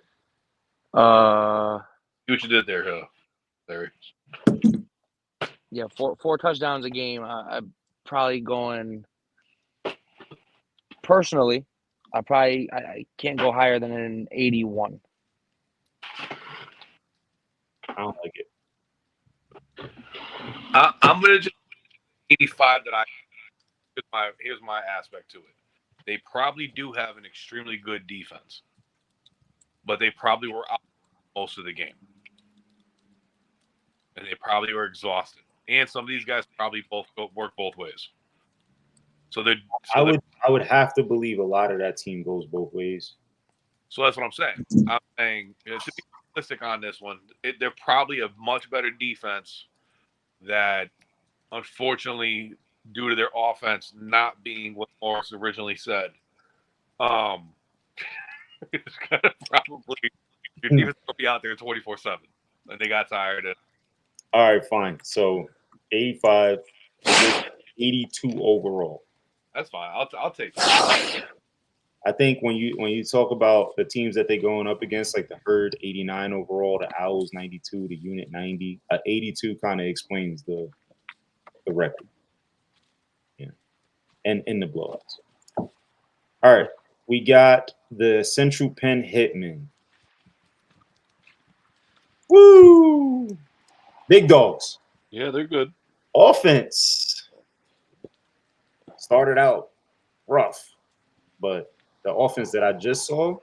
See what you did there, Larry. Yeah, four touchdowns a game. I'm probably going. Personally, I can't go higher than an 81. I don't like it. I'm gonna just 85. Here's my aspect to it. They probably do have an extremely good defense, but they probably were out most of the game, and they probably were exhausted. And some of these guys probably work both ways. I would have to believe a lot of that team goes both ways. So that's what I'm saying. I'm saying, to be realistic on this one, they're probably a much better defense that, unfortunately, due to their offense not being what Morris originally said, it's kind of probably your defense will be out there 24/7, and they got tired. All right, fine. So 85, 82 overall. That's fine. I'll take that. I think when you talk about the teams that they're going up against, like the Herd 89 overall, the Owls 92, the Unit 90, 82 kind of explains the record. Yeah, and in the blowouts. All right, we got the Central Penn Hitmen. Woo! Big dogs. Yeah, they're good. Offense started out rough, but the offense that I just saw,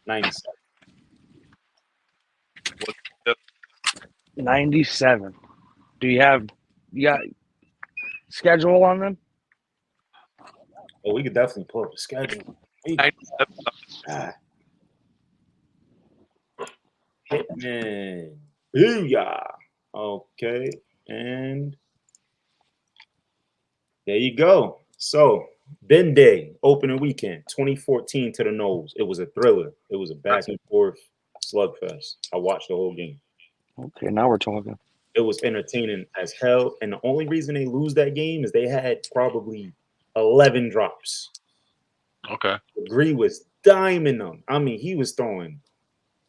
97. 97. Do you got schedule on them? Oh, we could definitely pull up the schedule. Hitman. Booyah. Okay. And there you go. So, Ben Day, opening weekend, 2014 to the nose. It was a thriller. It was a back and forth slugfest. I watched the whole game. Okay, now we're talking. It was entertaining as hell. And the only reason they lose that game is they had probably 11 drops. Okay. Gree was diming them. I mean, he was throwing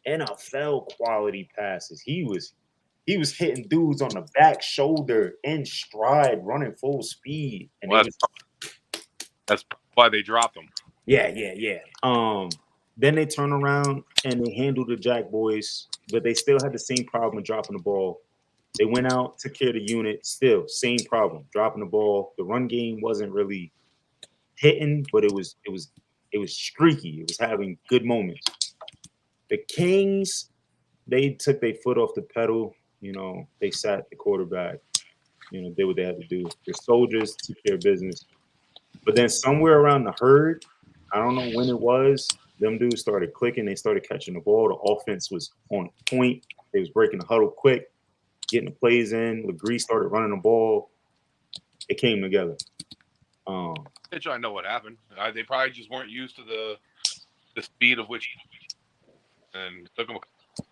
NFL quality passes. He was hitting dudes on the back shoulder in stride, running full speed. And well, that's why they dropped him. Yeah. Then they turn around and they handle the Jack boys, but they still had the same problem of dropping the ball They went out, took care of the unit. Still, same problem, dropping the ball. The run game wasn't really hitting, but it was streaky. It was having good moments. The Kings, they took their foot off the pedal. You know, they sat the quarterback. You know, did what they had to do. The soldiers took care of business. But then somewhere around the herd, I don't know when it was, them dudes started clicking. They started catching the ball. The offense was on point. They was breaking the huddle quick, getting the plays in. Legree started running the ball. It came together. I know what happened. They probably just weren't used to the speed of which, and it took them.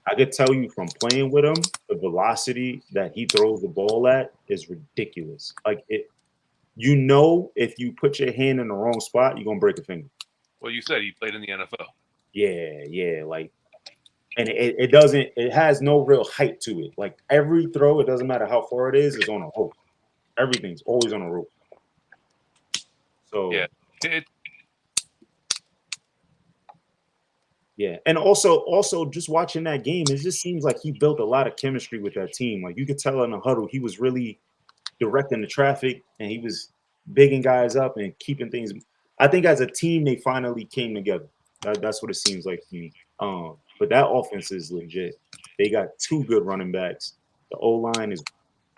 I could tell you from playing with him, the velocity that he throws the ball at is ridiculous. Like it, you know, if you put your hand in the wrong spot, you're gonna break a finger. Well, you said he played in the NFL. Yeah, like, and it doesn't. It has no real height to it. Like every throw, it doesn't matter how far it is on a rope. Everything's always on a rope. So yeah, yeah, and also just watching that game, it just seems like he built a lot of chemistry with that team. Like you could tell in the huddle, he was really directing the traffic and he was bigging guys up and keeping things. I think as a team, they finally came together. That's what it seems like to me. But that offense is legit. They got two good running backs. The O-line is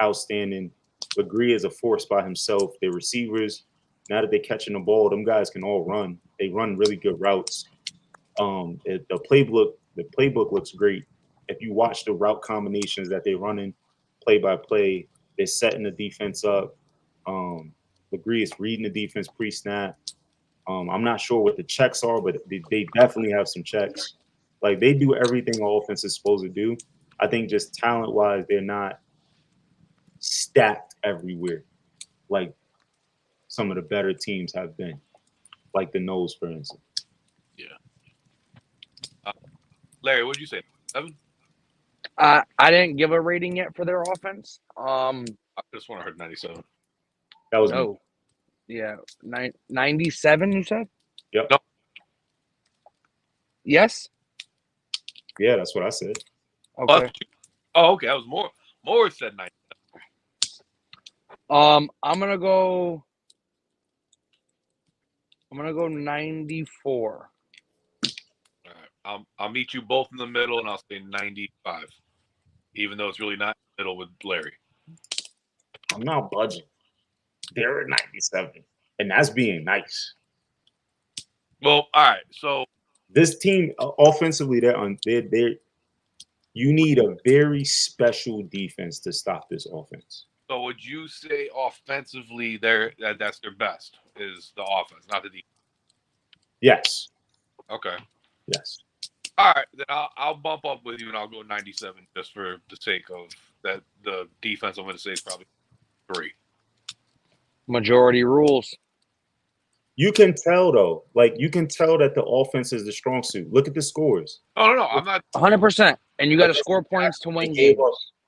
outstanding. Legree is a force by himself. Their receivers, now that they're catching the ball, them guys can all run. They run really good routes. The playbook looks great. If you watch the route combinations that they're running play by play, they're setting the defense up. Legree is reading the defense pre-snap. I'm not sure what the checks are, but they definitely have some checks. Like they do everything an offense is supposed to do. I think just talent-wise, they're not stacked everywhere like some of the better teams have been, like the Nose, for instance. Yeah. Larry, what'd you say? 7? I didn't give a rating yet for their offense. I just want to heard 97. That was no, yeah, 97. You said? Yep. No. Yes. Yeah, that's what I said. Okay. Oh, okay. That was more. More said 97. I'm gonna go 94. All right. I'll meet you both in the middle, and I'll say 95. Even though it's really not in the middle with Larry. I'm not budging. They're at 97, and that's being nice. Well, all right. So this team offensively, they're you need a very special defense to stop this offense. So would you say offensively that's their best is the offense, not the defense? Yes. Okay. Yes. All right, then I'll bump up with you and I'll go 97 just for the sake of that. The defense I'm going to say is probably 3. Majority rules. You can tell though, you can tell that the offense is the strong suit. Look at the scores. No, I'm not 100%. And you got to score points to win games.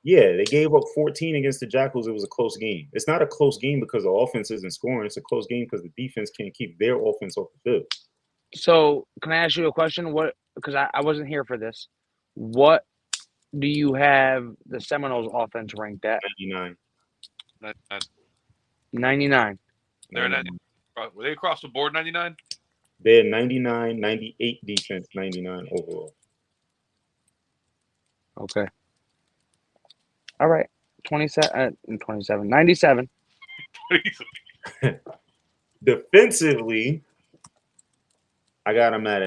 They gave up 14 against the Jackals. It was a close game. It's not a close game because the offense isn't scoring. It's a close game because the defense can't keep their offense off the field. So, can I ask you a question? Because I wasn't here for this. What do you have the Seminoles offense ranked at? 99. 99. They're 99. Were they across the board 99? They're 99, 98 defense, 99 overall. Okay. All right. 27, 97. Defensively, I got them at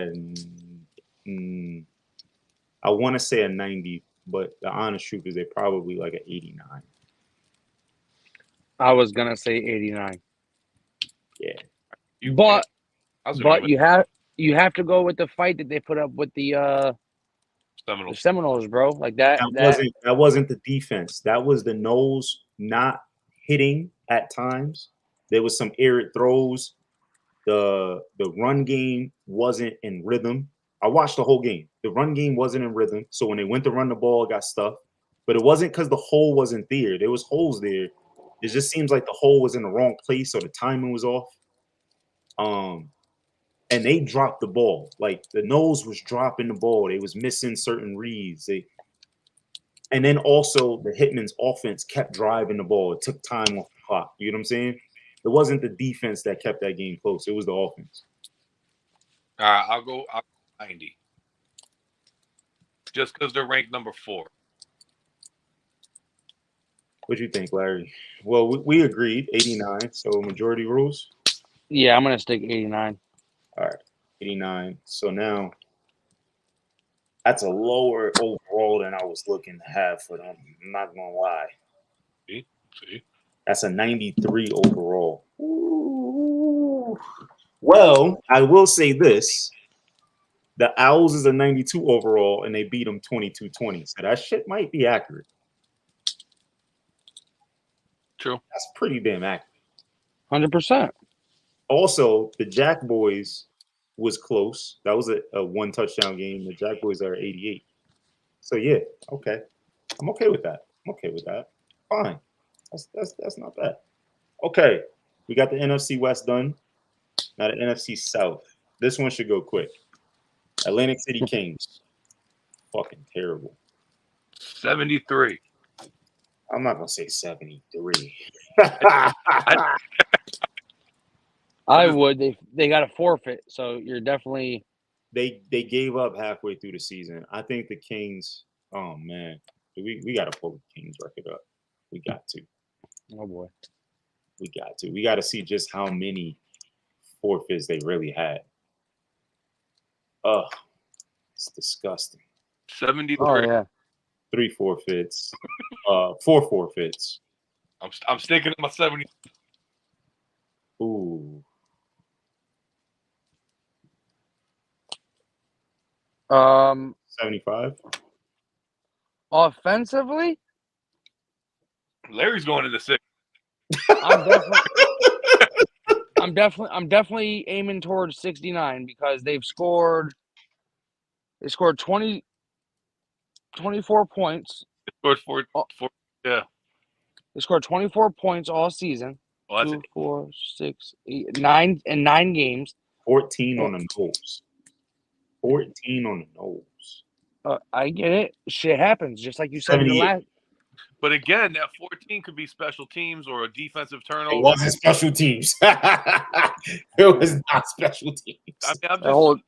I want to say a 90, but the honest truth is they're probably like an 89. I was gonna say 89. Yeah. But you have to go with the fight that they put up with the Seminoles, bro. Like that wasn't the defense. That was the Nose not hitting at times. There was some errant throws. The run game wasn't in rhythm. I watched the whole game. The run game wasn't in rhythm. So when they went to run the ball, it got stuffed. But it wasn't because the hole wasn't there. There was holes there. It just seems like the hole was in the wrong place or the timing was off. And they dropped the ball. Like the Nose was dropping the ball. They was missing certain reads. And then also the Hitman's offense kept driving the ball. It took time off the clock. You know what I'm saying? It wasn't the defense that kept that game close. It was the offense. All right, I'll go 90. Just because they're ranked number 4. What do you think, Larry? Well, we agreed 89. So majority rules. Yeah, I'm gonna stick 89. All right, 89. So now that's a lower overall than I was looking to have for them. I'm not gonna lie. See? That's a 93 overall. Ooh. Well, I will say this. The Owls is a 92 overall, and they beat them 22-20. So that shit might be accurate. True. That's pretty damn accurate. 100%. Also, the Jack Boys was close. That was a one touchdown game. The Jack Boys are 88. So yeah, okay. I'm okay with that. Fine. That's not bad. Okay. We got the NFC West done. Now the NFC South. This one should go quick. Atlantic City Kings. Fucking terrible. 73. I'm not gonna say 73. I would. They got a forfeit, so you're definitely. They gave up halfway through the season. I think the Kings. Oh man, we got to pull the Kings record up. We got to. Oh boy. We got to. We got to see just how many forfeits they really had. Ugh, it's disgusting. 73. Oh yeah. 3 forfeits. 4 forfeits. I'm sticking to my 70. Ooh. Um, 75. offensively, Larry's going to the 6. I'm definitely aiming towards 69 because they scored 24 points. Scored 4. Yeah. They scored 24 points all season. Well, that's 2, 4, 6, 8, 9 in 9 games. 14 on the nose. 14 on the nose. I get it. Shit happens, just like you said in the 78. last. But again, that 14 could be special teams or a defensive turnover. It wasn't special teams. It was not special teams. I mean, I'm just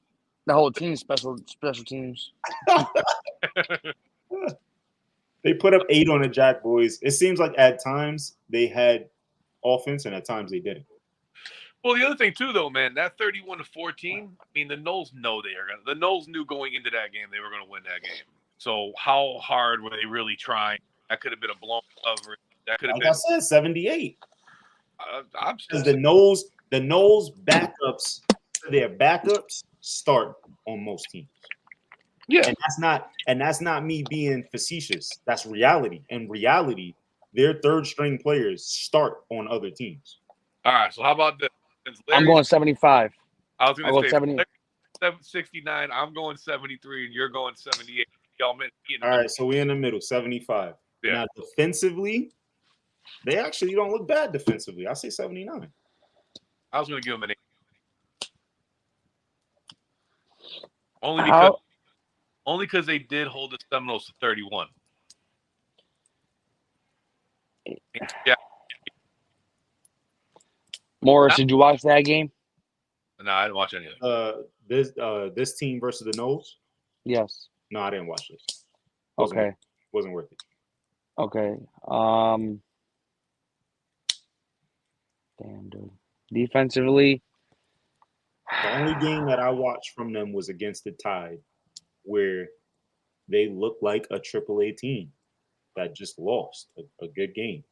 The whole team special teams. They put up 8 on the Jack Boys. It seems like at times they had offense and at times they didn't. Well, the other thing too, though, man, that 31-14. I mean, the Knowles know they are gonna. The Knowles knew going into that game they were gonna win that game. So how hard were they really trying? That could have been a blown cover. That could have been. I said 78. I'm Because the Knowles backups, their backups start on most teams. Yeah, and that's not me being facetious. That's reality. In reality, their third string players start on other teams. All right. So how about this? I'm going 75. I was going to say 70. 69. I'm going 73, and you're going 78. Y'all meant. All right, so we're in the middle, 75. Yeah. Now defensively, they actually don't look bad defensively. I say 79. I was going to give them an 8. Only because they did hold the Seminoles to 31. Yeah. Morris, did you watch that game? No, I didn't watch any of it. This team versus the Knowles? Yes. No, I didn't watch this. Okay. Wasn't worth it. Okay. Damn, dude. Defensively, The only game that I watched from them was against the Tide, where they looked like a AAA team that just lost a good game.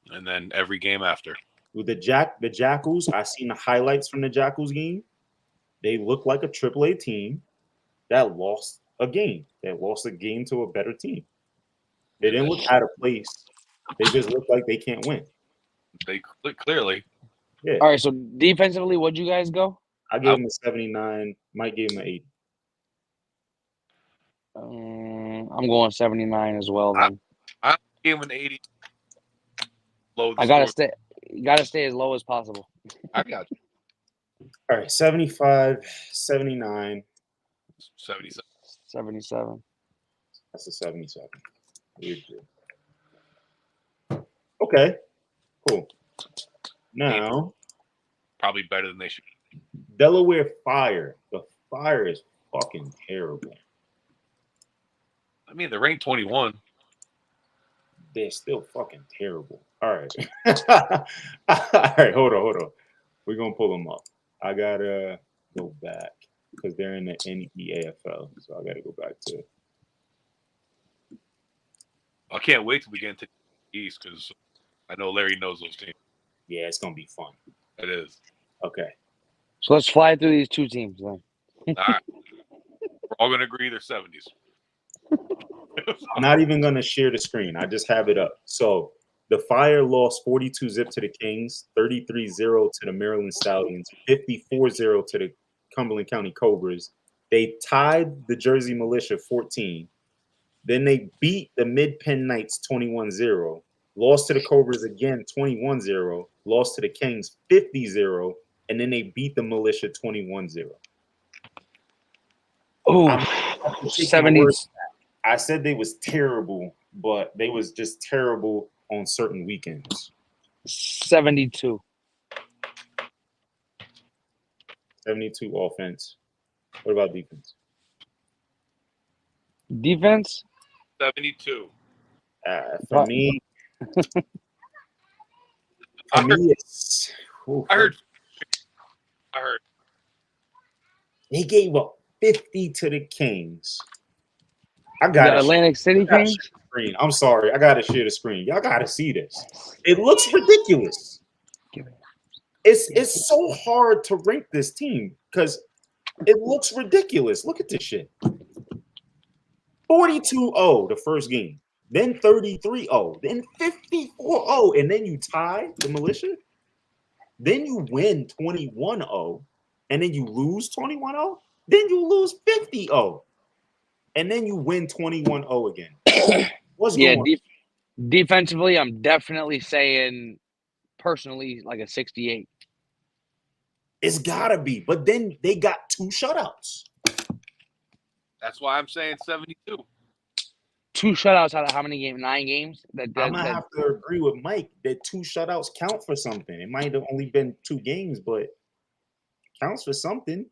And then every game after. With the Jackals, I seen the highlights from the Jackals game. They look like a AAA team that lost a game. They lost a game to a better team. They didn't look out of place. They just look like they can't win. They clearly. Yeah. all right. So defensively, what'd you guys go? I gave them a 79. Might give them an 80. I'm going 79 as well. Then I gave them an 80. I gotta stay. You gotta stay as low as possible. I got you. All right, 75, 79. 77. 77. All That's a 77. Weird. Okay, cool. Now, Probably better than they should. Delaware Fire. The Fire is fucking terrible. I mean, they're ranked 21. They're still fucking terrible. All right. All right, hold on. We're going to pull them up. I got to go back because they're in the NEAFL. So I got to go back to. I can't wait till we get into the East because I know Larry knows those teams. Yeah, it's going to be fun. It is. Okay. So let's fly through these two teams then. All right. We're all going to agree they're 70s. Not even going to share the screen. I just have it up. So the Fire lost 42-0 to the Kings, 33-0 to the Maryland Stallions, 54-0 to the Cumberland County Cobras. They tied the Jersey Militia 14. Then they beat the Mid-Penn Knights 21-0, lost to the Cobras again 21-0, lost to the Kings 50-0, and then they beat the Militia 21-0. Oh, 70. I said they was terrible, but they was just terrible on certain weekends. 72. 72 offense. What about defense? Defense? 72. For me, it's. I heard. They gave up 50 to the Kings. I got the Atlantic City Kings. I'm sorry, I gotta share the screen. Y'all gotta see this. It looks ridiculous. It's so hard to rank this team because it looks ridiculous. Look at this shit. 42-0 the first game, then 33-0, then 54-0, and then you tie the Militia. Then you win 21-0, and then you lose 21-0. Then you lose 50-0. And then you win 21-0 again. What's going on? Defensively, I'm definitely saying, personally, like a 68. It's got to be. But then they got 2 shutouts. That's why I'm saying 72. 2 shutouts out of how many games? 9 games? I'm going to have to agree with Mike that 2 shutouts count for something. It might have only been 2 games, but it counts for something.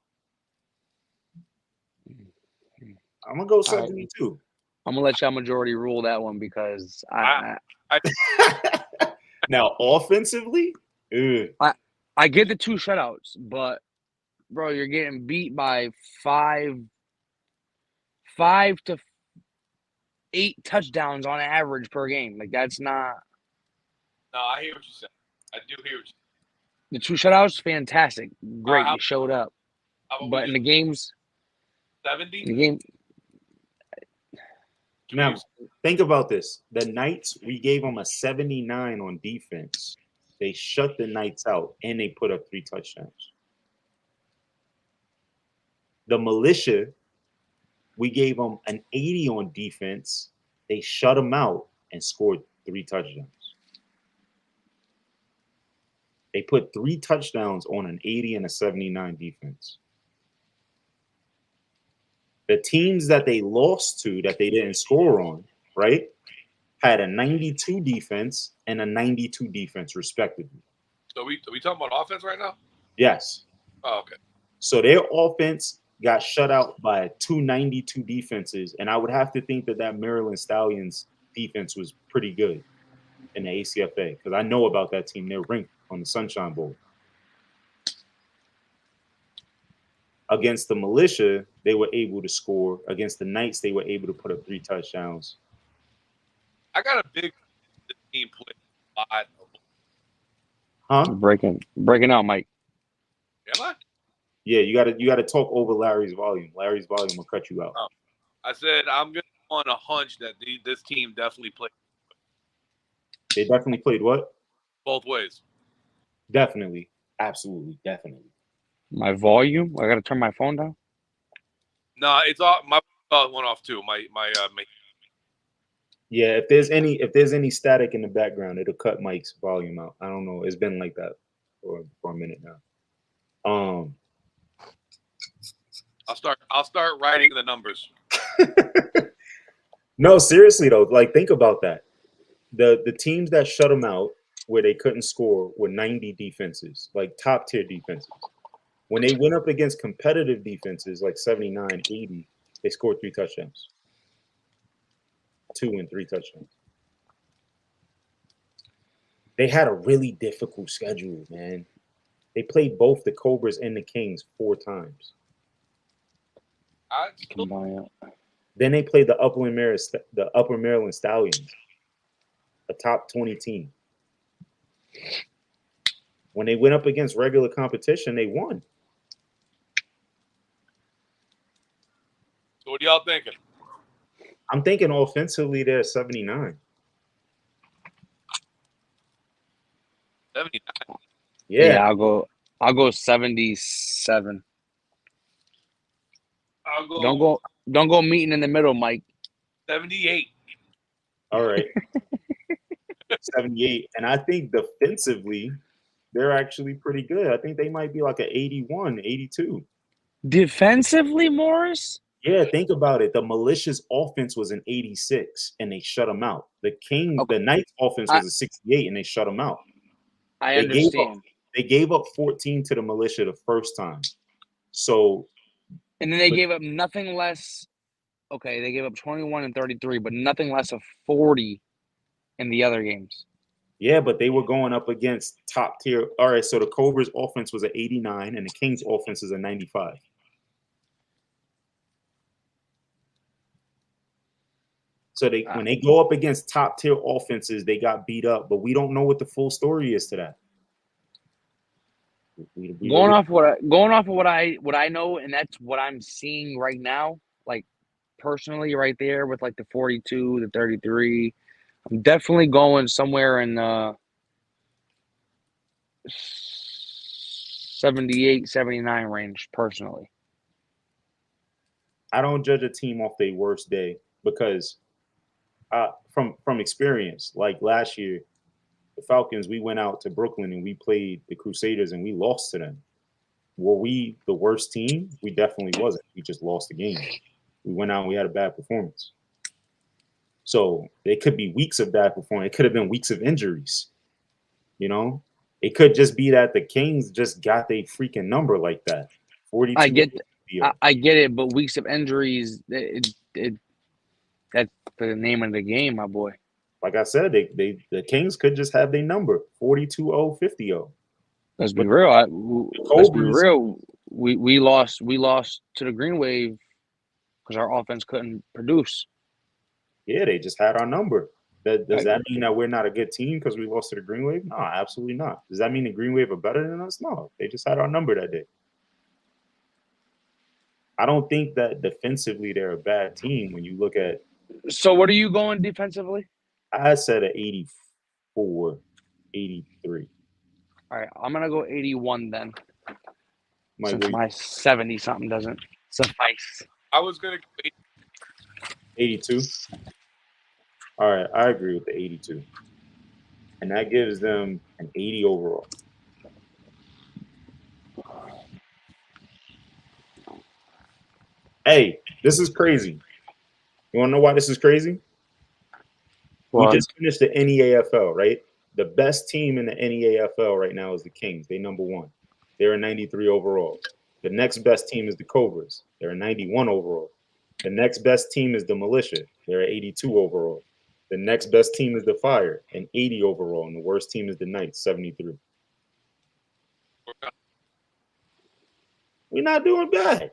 I'm going to go 72. Right. I'm going to let y'all majority rule that one because I Now, offensively, I get the 2 shutouts, but, bro, you're getting beat by 5 to 8 touchdowns on average per game. Like, that's not. No, I hear what you're saying. I do hear what The you're saying. 2 shutouts, fantastic. Great, you showed up. But in the games. 70? In the game. Now, think about this. The Knights, we gave them a 79 on defense. They shut the Knights out, and they put up 3 touchdowns. The Militia, we gave them an 80 on defense. They shut them out and scored 3 touchdowns. They put 3 touchdowns on an 80 and a 79 defense. The teams that they lost to, that they didn't score on, right, had a 92 defense and a 92 defense, respectively. So are we talking about offense right now? Yes. Oh, okay. So their offense got shut out by 292 defenses, and I would have to think that Maryland Stallions defense was pretty good in the ACFA because I know about that team. They're ranked on the Sunshine Bowl. Against the Militia, they were able to score. Against the Knights, they were able to put up 3 touchdowns. I got a big team play a lot. Huh? Breaking out, Mike. Am I? Yeah, you gotta talk over Larry's volume. Larry's volume will cut you out. Oh. I said I'm gonna on a hunch that this team definitely played. They definitely played what? Both ways. Definitely, absolutely, definitely. My volume? I gotta turn my phone down. No, it's all my went off too. My Yeah, if there's any static in the background, it'll cut Mike's volume out. I don't know. It's been like that for a minute now. I'll start writing the numbers. No, seriously though, like think about that. The teams that shut them out where they couldn't score were 90 defenses, like top tier defenses. When they went up against competitive defenses like 79, 80, they scored 3 touchdowns. 2 and 3 touchdowns. They had a really difficult schedule, man. They played both the Cobras and the Kings 4 times. Combine it. Then they played the Upper Maryland Stallions, a top 20 team. When they went up against regular competition, they won. So what are y'all thinking? I'm thinking offensively they're 79. 79. Yeah. I'll go 77. I'll go Don't go meeting in the middle, Mike. 78. All right. 78. And I think defensively, they're actually pretty good. I think they might be like an 81, 82. Defensively, Morris? Yeah, think about it. The Militia's offense was an 86, and they shut them out. The Knights' offense was a 68, and they shut them out. I understand. They gave up 14 to the Militia the first time. So, and then they gave up nothing less. Okay, they gave up 21 and 33, but nothing less of 40 in the other games. Yeah, but they were going up against top tier. All right, so the Cobras' offense was an 89, and the Kings' offense is a 95. So when they go up against top tier offenses, they got beat up. But we don't know what the full story is to that. Going off of what I know, and that's what I'm seeing right now. Like personally, right there with like the 42, the 33, I'm definitely going somewhere in 78, 79 range. Personally, I don't judge a team off their worst day because from experience, like last year, the Falcons, we went out to Brooklyn and we played the Crusaders and we lost to them. Were we the worst team? We definitely wasn't. We just lost the game. We went out and we had a bad performance. So it could be weeks of bad performance. It could have been weeks of injuries. You know, it could just be that the Kings just got their freaking number like that. 42. I get it, but weeks of injuries, that's the name of the game, my boy. Like I said, the Kings could just have their number 42-0, 50-0. Let's be real. Let's be real. We lost to the Green Wave because our offense couldn't produce. Yeah, they just had our number. Does that mean that we're not a good team because we lost to the Green Wave? No, absolutely not. Does that mean the Green Wave are better than us? No, they just had our number that day. I don't think that defensively they're a bad team when you look at. So what are you going defensively? I said an 84, 83. All right, I'm going to go 81 then. Since my 70-something doesn't suffice. I was going to go 82. All right, I agree with the 82. And that gives them an 80 overall. Hey, this is crazy. You want to know why this is crazy? What? We just finished the NEAFL, right? The best team in the NEAFL right now is the Kings. They number 1. They're a 93 overall. The next best team is the Cobras. They're a 91 overall. The next best team is the Militia. They're an 82 overall. The next best team is the Fire, an 80 overall. And the worst team is the Knights, 73. We're not doing bad.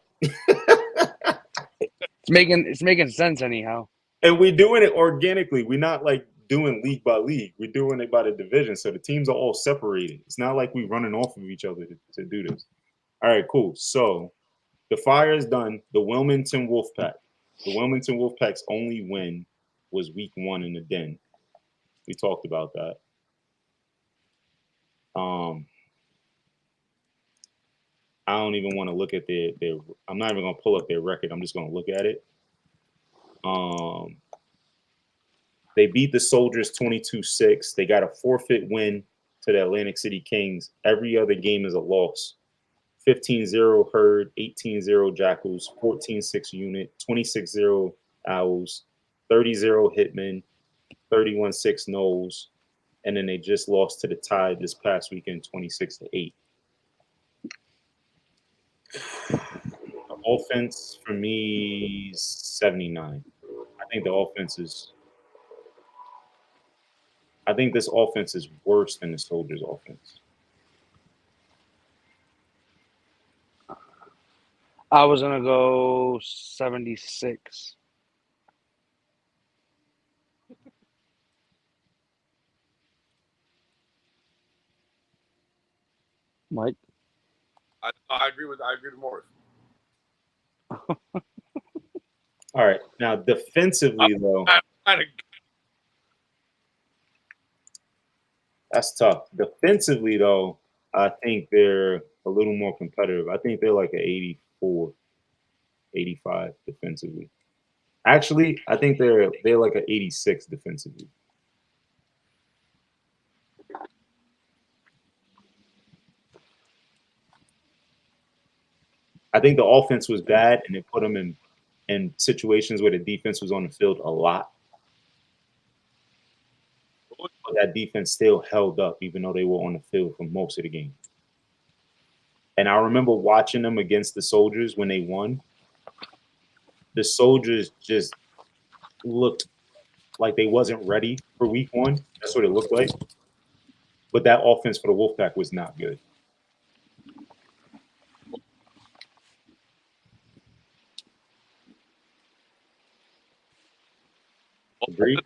It's making sense anyhow. And we're doing it organically. We're not like doing league by league. We're doing it by the division. So the teams are all separated. It's not like we're running off of each other to do this. All right, cool. So the Fire is done. The Wilmington Wolfpack. The Wilmington Wolfpack's only win was week 1 in the Den. We talked about that. I don't even want to look at their I'm not even going to pull up their record. I'm just going to look at it. They beat the Soldiers 22-6. They got a forfeit win to the Atlantic City Kings. Every other game is a loss. 15-0 Herd, 18-0 Jackals, 14-6 Unit, 26-0 Owls, 30-0 Hitmen, 31-6 Knowles, and then they just lost to the Tide this past weekend, 26-8. The offense for me is 79. I think the offense is. I think this offense is worse than the Soldiers' offense. I was gonna go 76. Mike. I agree with Morris. All right, now defensively though, that's tough. Defensively though, I think they're a little more competitive. I think they're like an 84, 85 defensively. Actually, I think they're like an 86 defensively. I think the offense was bad, and it put them in situations where the defense was on the field a lot. But that defense still held up, even though they were on the field for most of the game. And I remember watching them against the Soldiers when they won. The Soldiers just looked like they wasn't ready for week one. That's what it looked like. But that offense for the Wolfpack was not good. Agreed?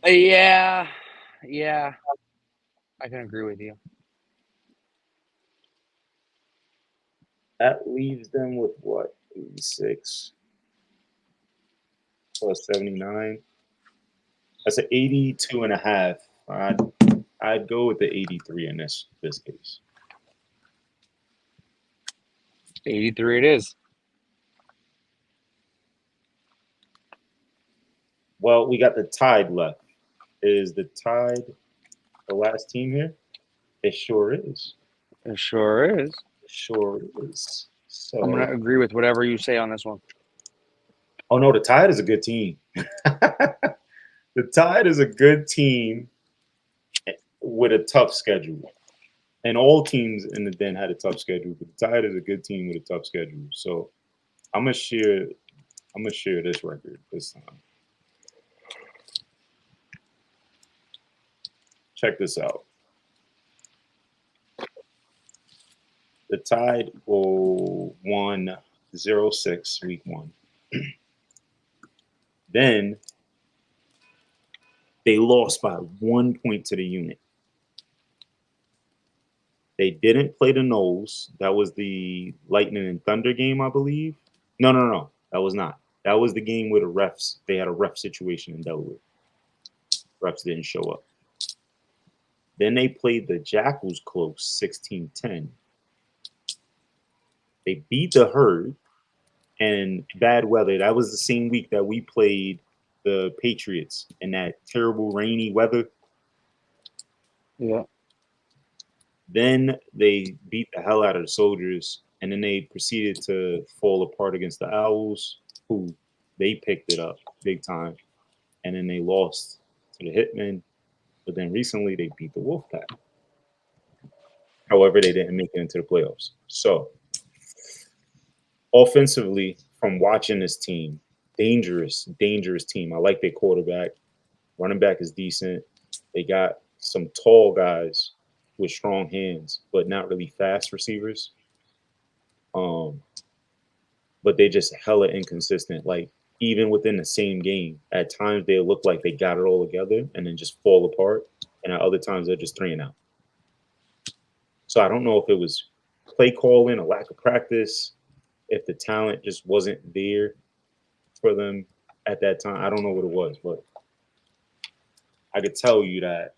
Yeah, I can agree with you. That leaves them with what? 86 plus 79. That's an 82 and a half. I'd go with the 83 in this case. 83 it is. Well, we got the Tide left. Is the Tide the last team here? It sure is. It sure is. It sure is. So I'm gonna agree with whatever you say on this one. Oh no, the Tide is a good team. The Tide is a good team with a tough schedule. And all teams in the Den had a tough schedule, but the Tide is a good team with a tough schedule. So I'm gonna share this record this time. Check this out. The Tide won 0-6 week one. Then they lost by 1 point to the unit. They didn't play the Knowles. That was the Lightning and Thunder game, I believe. No. That was not. That was the game where the refs, they had a ref situation in Delaware. Refs didn't show up. Then they played the Jackals close, 16-10. They beat the Herd and bad weather. That was the same week that we played the Patriots in that terrible rainy weather. Yeah. Then they beat the hell out of the Soldiers, and then they proceeded to fall apart against the Owls, who they picked it up big time. And then they lost to the Hitmen, but then recently they beat the Wolfpack. However, they didn't make it into the playoffs. So, offensively, from watching this team, dangerous team. I like their quarterback. Running back is decent. They got some tall guys with strong hands, but not really fast receivers. But they just hella inconsistent. Like even within the same game, at times they look like they got it all together and then just fall apart, and at other times they're just 3 and out. So I don't know if it was play calling, a lack of practice, if the talent just wasn't there for them at that time. I don't know what it was, but I could tell you that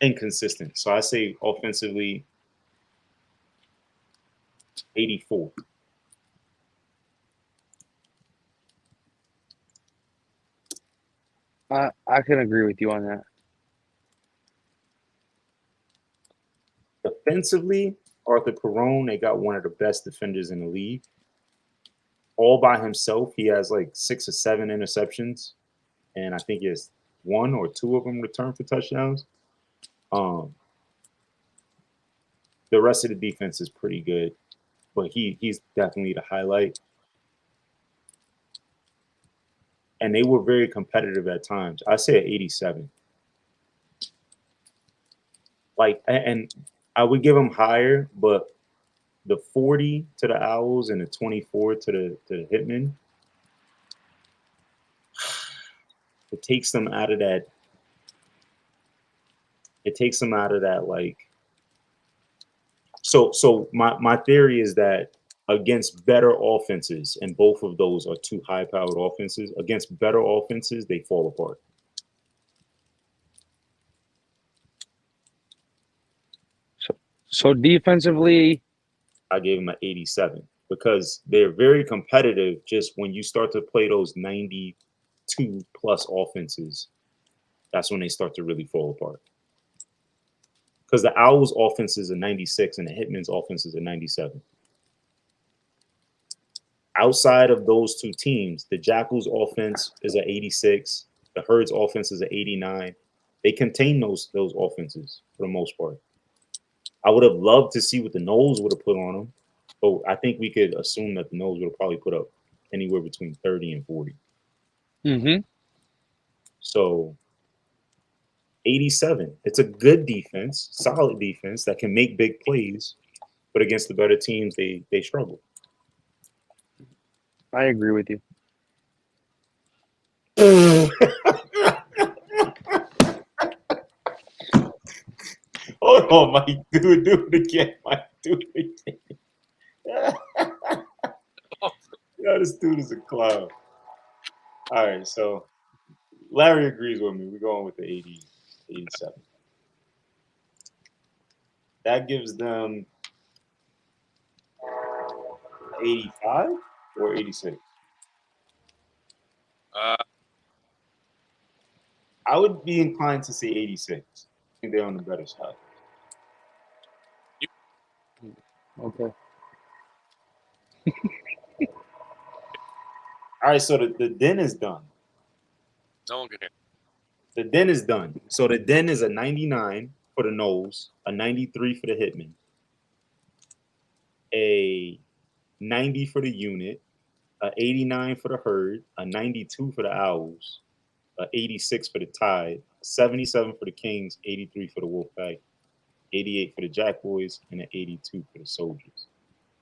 inconsistent. So I say offensively 84. I can agree with you on that. Defensively, Arthur Perone, they got one of the best defenders in the league. all by himself, he has like 6 or 7 interceptions, and I think he has 1 or 2 of them returned for touchdowns. Um, the rest of the defense is pretty good, but he's definitely the highlight. And they were very competitive at times. I say 87. Like, and I would give them higher, but the 40 to the Owls and the 24 to the Hitmen, it takes them out of that. It takes them out of that, like. So my theory is that against better offenses, and both of those are 2 high-powered offenses, against better offenses, they fall apart. So defensively, I gave them an 87 because they're very competitive. Just when you start to play those 92 plus offenses, that's when they start to really fall apart. Because the Owls' offense is a 96 and the Hitmen's offense is a 97. Outside of those 2 teams, the Jackals' offense is an 86. The Herds' offense is an 89. They contain those offenses for the most part. I would have loved to see what the Knowles would have put on them, but I think we could assume that the Knowles would have probably put up anywhere between 30 and 40. mm-hmm. So 87. It's a good defense, solid defense that can make big plays, but against the better teams, they struggle. I agree with you. Hold on, Mike. Do it again, Mike. Do it again. Yeah, this dude is a clown. All right, so Larry agrees with me. We're going with the 80, 87. That gives them 85 or 86? I would be inclined to say 86. I think they're on the better side. Okay. All right, so the den is done. No one can hear. The den is done. So the den is a 99 for the Knowles, a 93 for the Hitmen, a 90 for the Unit, a 89 for the Herd, a 92 for the Owls, a 86 for the Tide, 77 for the Kings, 83 for the Wolfpack, 88 for the Jack Boys, and an 82 for the Soldiers.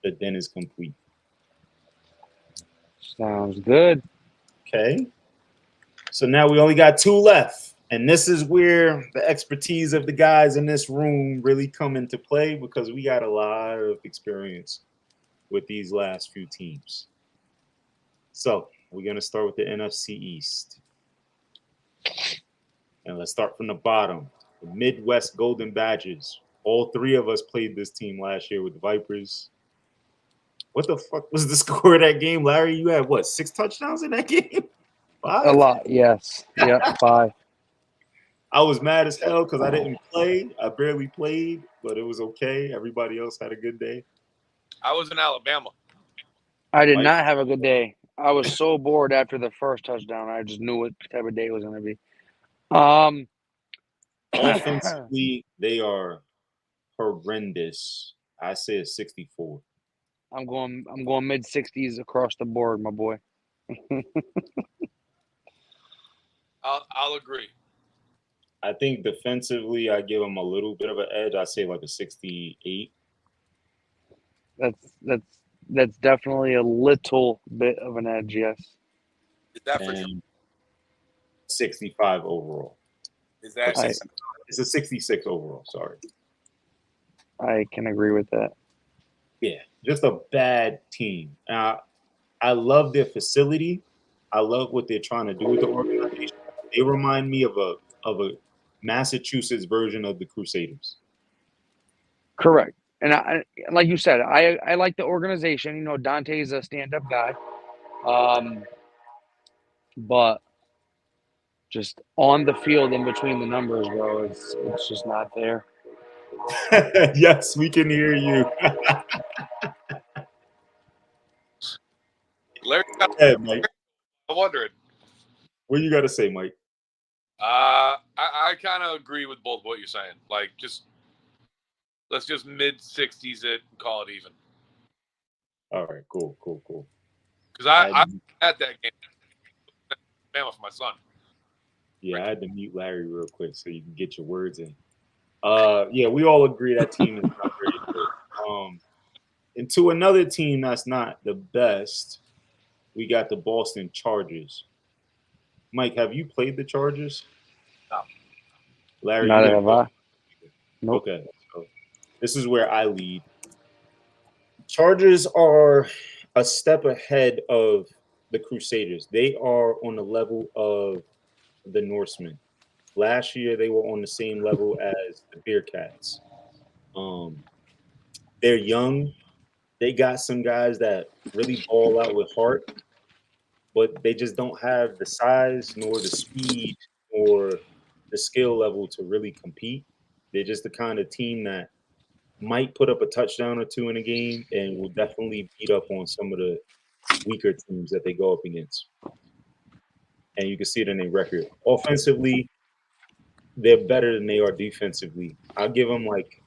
The den is complete. Sounds good. Okay. So now we only got 2 left. And this is where the expertise of the guys in this room really come into play because we got a lot of experience with these last few teams. So we're going to start with the NFC East. And let's start from the bottom. The Midwest Golden Badgers. All 3 of us played this team last year with the Vipers. What the fuck was the score of that game, Larry? You had what, 6 touchdowns in that game? 5? A lot, yes. Yep, 5. I was mad as hell because I didn't play. I barely played, but it was okay. Everybody else had a good day. I was in Alabama. I did Mike? not have a good day. I was so bored after the first touchdown. I just knew what type of day it was going to be. Offensively, they are horrendous. I say a 64. I'm going mid-60s across the board, my boy. I'll agree. I think defensively, I give them a little bit of an edge. I say like a 68. That's definitely a little bit of an edge, yes. Is that for sure? And 65 overall. Is that It's a 66 overall. Sorry. I can agree with that. Yeah, just a bad team. I love their facility. I love what they're trying to do with the organization. They remind me of a Massachusetts version of the Crusaders. Correct. And I, like you said, I like the organization. You know, Dante's a stand-up guy. But just on the field in between the numbers, bro, it's just not there. Yes, we can hear you. Larry got Yeah, Mike. I'm wondering. What you got to say, Mike? I kind of agree with both what you're saying. Like, let's just mid-60s it and call it even. All right, cool. Because I had that game Bama for my son. Yeah, I had to mute Larry real quick so you can get your words in. Yeah, we all agree that team is not very good. And to another team that's not the best, we got the Boston Chargers. Mike, have you played the Chargers? No. Larry, you Neither didn't have play? I. Nope. Okay, so this is where I lead. Chargers are a step ahead of the Crusaders. They are on the level of the Norsemen. Last year, they were on the same level as the Bearcats. They're young. They got some guys that really ball out with heart, but they just don't have the size nor the speed or the skill level to really compete. They're just the kind of team that might put up a touchdown or two in a game and will definitely beat up on some of the weaker teams that they go up against. And you can see it in their record. Offensively, they're better than they are defensively. I'll give them like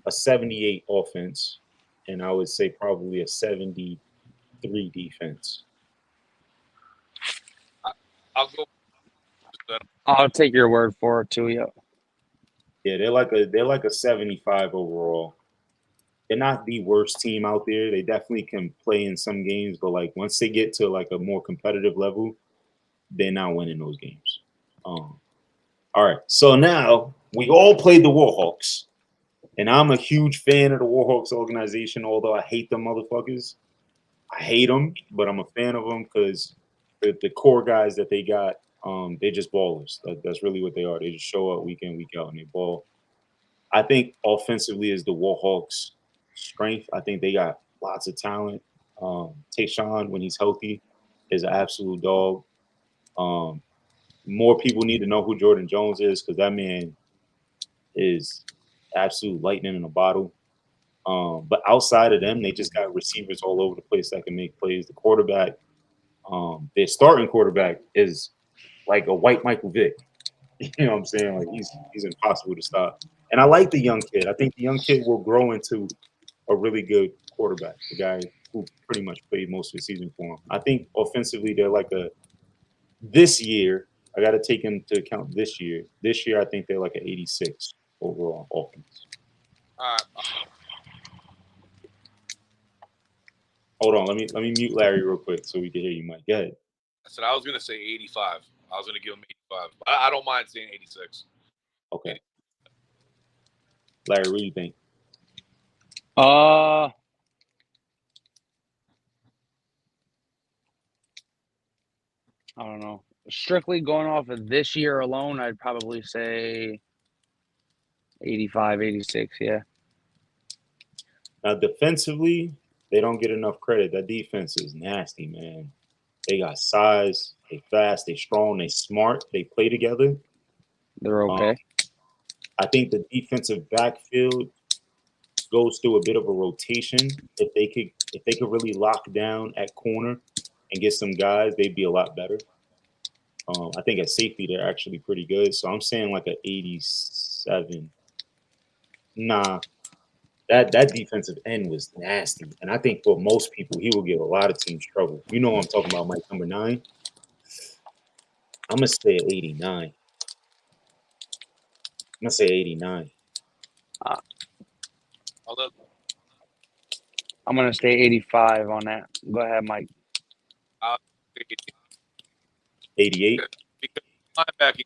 a 78 offense, and I would say probably a 73 defense. I'll go. I'll take your word for it too. Yeah. Yeah, they're like a 75 overall. They're not the worst team out there. They definitely can play in some games, but like once they get to like a more competitive level, they're not winning those games. All right, so now we all played the Warhawks, and I'm a huge fan of the Warhawks organization. Although I hate them motherfuckers, I hate them, but I'm a fan of them because the core guys that they got, they're just ballers. That's really what they are. They just show up week in, week out, and they ball. I think offensively is the Warhawks' strength. I think they got lots of talent. Tayshaun, when he's healthy, is an absolute dog. More people need to know who Jordan Jones is because that man is absolute lightning in a bottle. But outside of them, they just got receivers all over the place that can make plays. The quarterback, their starting quarterback is like a white Michael Vick. You know what I'm saying? Like he's impossible to stop. And I like the young kid. I think the young kid will grow into a really good quarterback. The guy who pretty much played most of the season for him. I think offensively they're like this year. I got to take into account this year. This year I think they're like an 86 overall offense. All right. Hold on, let me mute Larry real quick so we can hear you, Mike. Go ahead. I said I was going to say 85. I was going to give him 85. I don't mind saying 86. Okay. Larry, what do you think? I don't know. Strictly going off of this year alone, I'd probably say 85, 86, yeah. Now defensively, they don't get enough credit. That defense is nasty, man. They got size, they fast, they strong, they smart, they play together. They're okay. I think the defensive backfield goes through a bit of a rotation. If they could really lock down at corner and get some guys, they'd be a lot better. I think at safety they're actually pretty good. So I'm saying like an 87. Nah, that defensive end was nasty, and I think for most people he will give a lot of teams trouble. You know what I'm talking about, Mike, number 9. I'm gonna say 89. I'm gonna say 89. I'm going to stay 85 on that. Go ahead, Mike. 88. Because linebacking,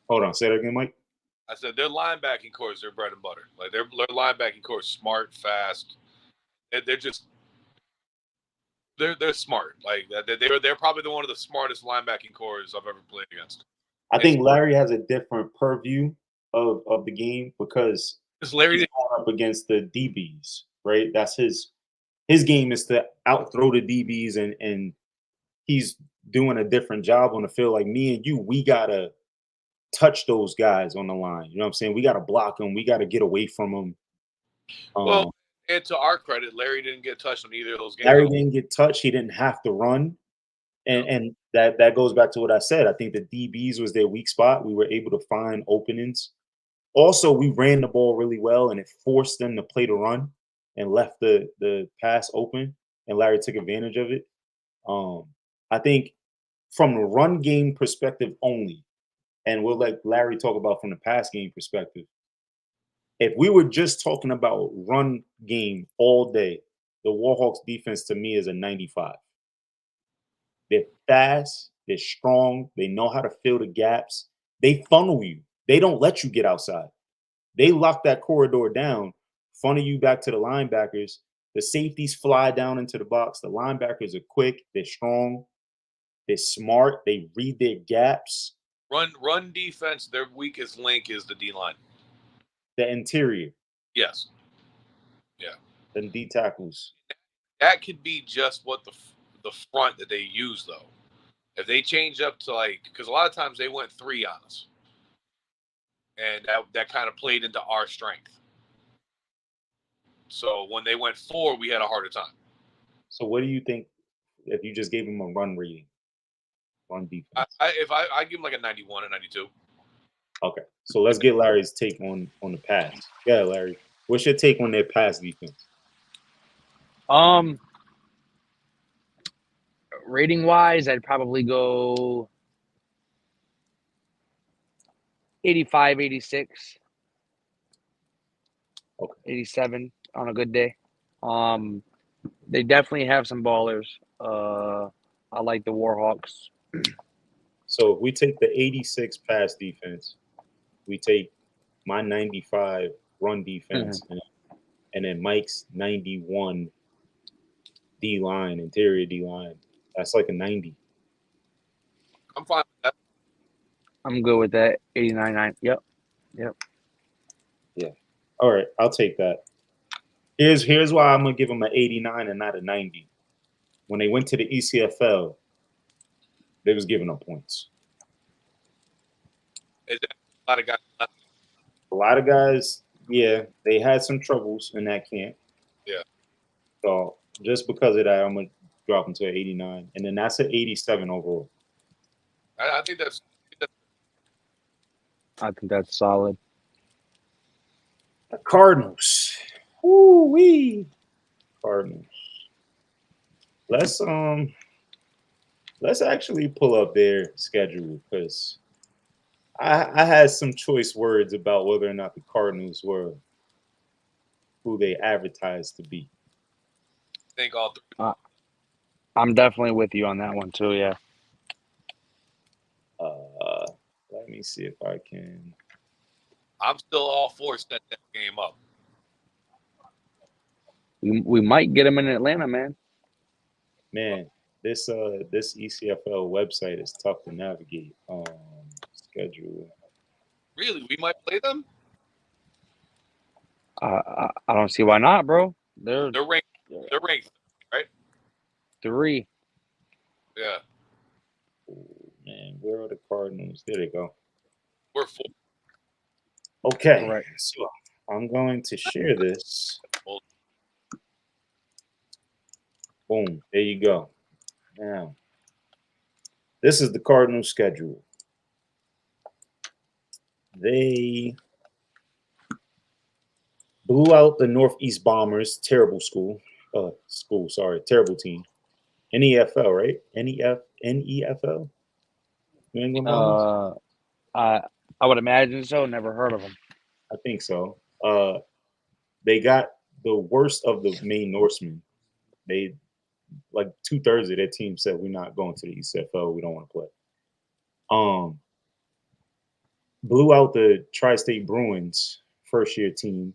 Hold on, say that again, Mike. I said their linebacking core is their bread and butter. Like their linebacking core is smart, fast. They're just they're smart. Like they're probably one of the smartest linebacking cores I've ever played against. I think Larry has a different purview of the game because Larry's he's going up against the DBs, right? That's his game is to outthrow the DBs, and he's doing a different job on the field. Like me and you, we gotta touch those guys on the line. You know what I'm saying? We gotta block them. We gotta get away from them. well, And to our credit, Larry didn't get touched on either of those games. Larry didn't get touched. He didn't have to run. And that goes back to what I said. I think the DBs was their weak spot. We were able to find openings. Also, we ran the ball really well, and it forced them to play the run and left the pass open, and Larry took advantage of it. I think from the run game perspective only, and we'll let Larry talk about from the pass game perspective. If we were just talking about run game all day, the Warhawks defense to me is a 95. They're fast, they're strong, they know how to fill the gaps. They funnel you. They don't let you get outside. They lock that corridor down, funnel you back to the linebackers. The safeties fly down into the box. The linebackers are quick, they're strong, they're smart, they read their gaps. Run defense, their weakest link is the D-line. The interior. Yes. Yeah. And D tackles. That could be just what the front that they use, though. If they change up to because a lot of times they went 3 on us. And that kind of played into our strength. So when they went 4, we had a harder time. So what do you think if you just gave them a run rating? Run defense. I give them like a 91 or 92. Okay. So let's get Larry's take on the pass. Yeah, Larry. What's your take on their pass defense? Rating wise, I'd probably go 85, 86. Okay. 87 on a good day. They definitely have some ballers. I like the Warhawks. So if we take the 86 pass defense, we take my 95 run defense, and then Mike's 91 D-line, interior D-line. That's like a 90. I'm fine with that. I'm good with that. 89, 9. Yep. Yeah. All right, I'll take that. Here's why I'm gonna give them an 89 and not a 90. When they went to the ECFL, they was giving up points. A lot of guys left. A lot of guys, yeah, they had some troubles in that camp. Yeah. So just because of that, I'm gonna drop them to an 89, and then that's an 87 overall. I think that's solid. The Cardinals. Woo-wee. Cardinals. Let's actually pull up their schedule because I had some choice words about whether or not the Cardinals were who they advertised to be. I think all 3. I'm definitely with you on that one too. Yeah. Let me see if I can. I'm still all for setting that game up. We might get them in Atlanta, man. Man, this ECFL website is tough to navigate. Schedule. Really, we might play them. I don't see why not, bro. They're ranked. They're ranked, right? 3. Yeah. Oh, man, where are the Cardinals? There they go. We're 4. Okay, Correct. so I'm going to share this. Boom, there you go. Now, this is the Cardinals schedule. They blew out the Northeast Bombers, terrible terrible team. NEFL, right? NEFL? New England Bombers? I would imagine so. Never heard of them. I think so. They got the worst of the main Norsemen. They like 2/3 of their team said we're not going to the ECFL. We don't want to play. Blew out the Tri-State Bruins first-year team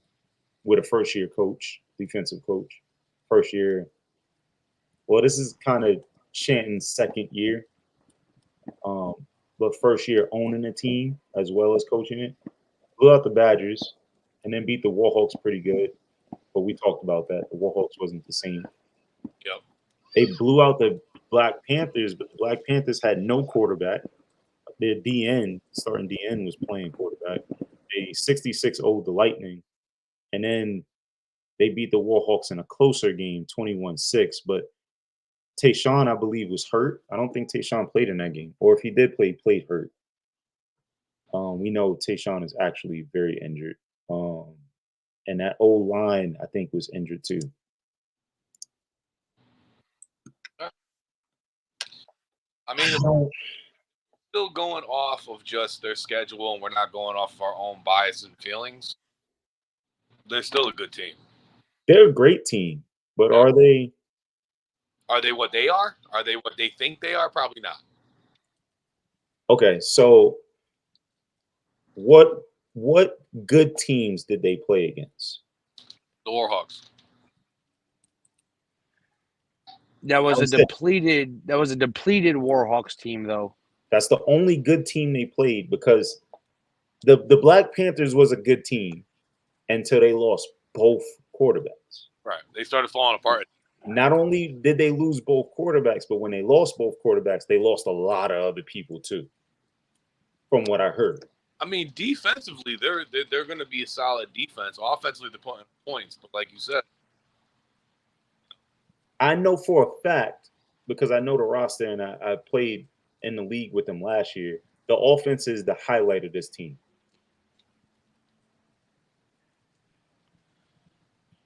with a first-year coach, defensive coach. First year. Well, this is kind of Shanton's second year. But first year owning a team as well as coaching it. Blew out the Badgers and then beat the Warhawks pretty good. But we talked about that. The Warhawks wasn't the same. Yep. They blew out the Black Panthers, but the Black Panthers had no quarterback. Their starting DN was playing quarterback. They 66-0 the Lightning. And then They beat the Warhawks in a closer game, 21-6. But Tayshaun, I believe, was hurt. I don't think Tayshaun played in that game. Or if he did play, he played hurt. We know Tayshaun is actually very injured. And that old line, I think, was injured too. I mean, still going off of just their schedule, and we're not going off of our own bias and feelings. They're still a good team. They're a great team, but are they? Are they what they are? Are they what they think they are? Probably not. Okay, so what good teams did they play against? The Warhawks. That was a depleted Warhawks team, though. That's the only good team they played, because the Black Panthers was a good team until they lost both quarterbacks. Right. They started falling apart. Not only did they lose both quarterbacks, but when they lost both quarterbacks, they lost a lot of other people too, from what I heard. I mean, defensively, they're going to be a solid defense. Offensively, they're putting points, but like you said, I know for a fact, because I know the roster and I played in the league with them last year, the offense is the highlight of this team.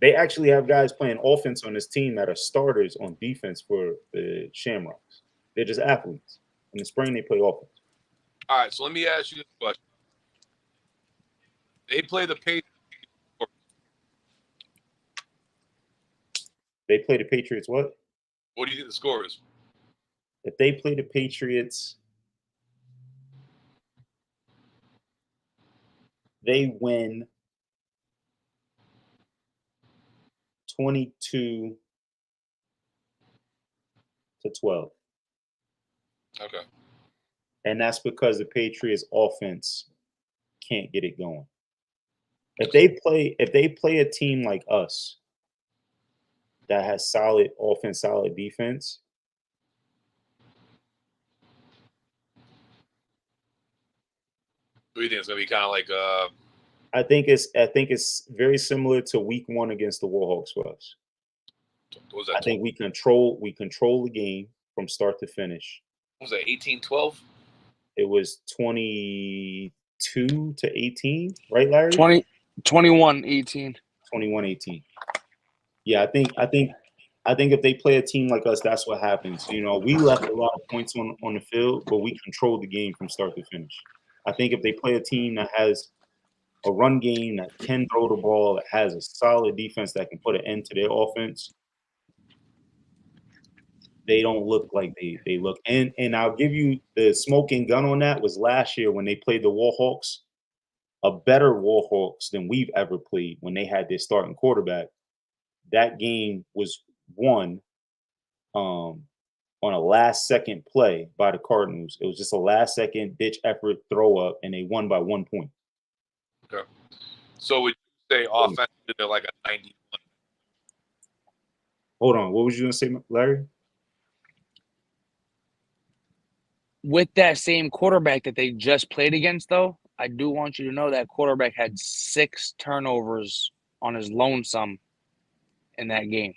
They actually have guys playing offense on this team that are starters on defense for the Shamrocks. They're just athletes. In the spring, they play offense. All right, so let me ask you this question. They play the Patriots. They play the Patriots what? What do you think the score is? If they play the Patriots, they win 22-12. Okay. And that's because the Patriots offense can't get it going. If they play a team like us that has solid offense, solid defense, What do you think? It's gonna be kind of like I think it's very similar to week 1 against the Warhawks for us. what was that? I think we control the game from start to finish. What was that 18-12? It was 22-18, right, Larry? 21-18. 21-18. Yeah, I think if they play a team like us, that's what happens. You know, we left a lot of points on the field, but we controlled the game from start to finish. I think if they play a team that has a run game, that can throw the ball, that has a solid defense that can put an end to their offense, they don't look like they look. And I'll give you the smoking gun on that was last year when they played the Warhawks, a better Warhawks than we've ever played when they had their starting quarterback. That game was won on a last-second play by the Cardinals. It was just a last-second ditch effort throw up, and they won by 1 point. Okay. So would you say offensively they're like a 91? Hold on. What was you going to say, Larry? With that same quarterback that they just played against, though, I do want you to know that quarterback had 6 turnovers on his lonesome in that game.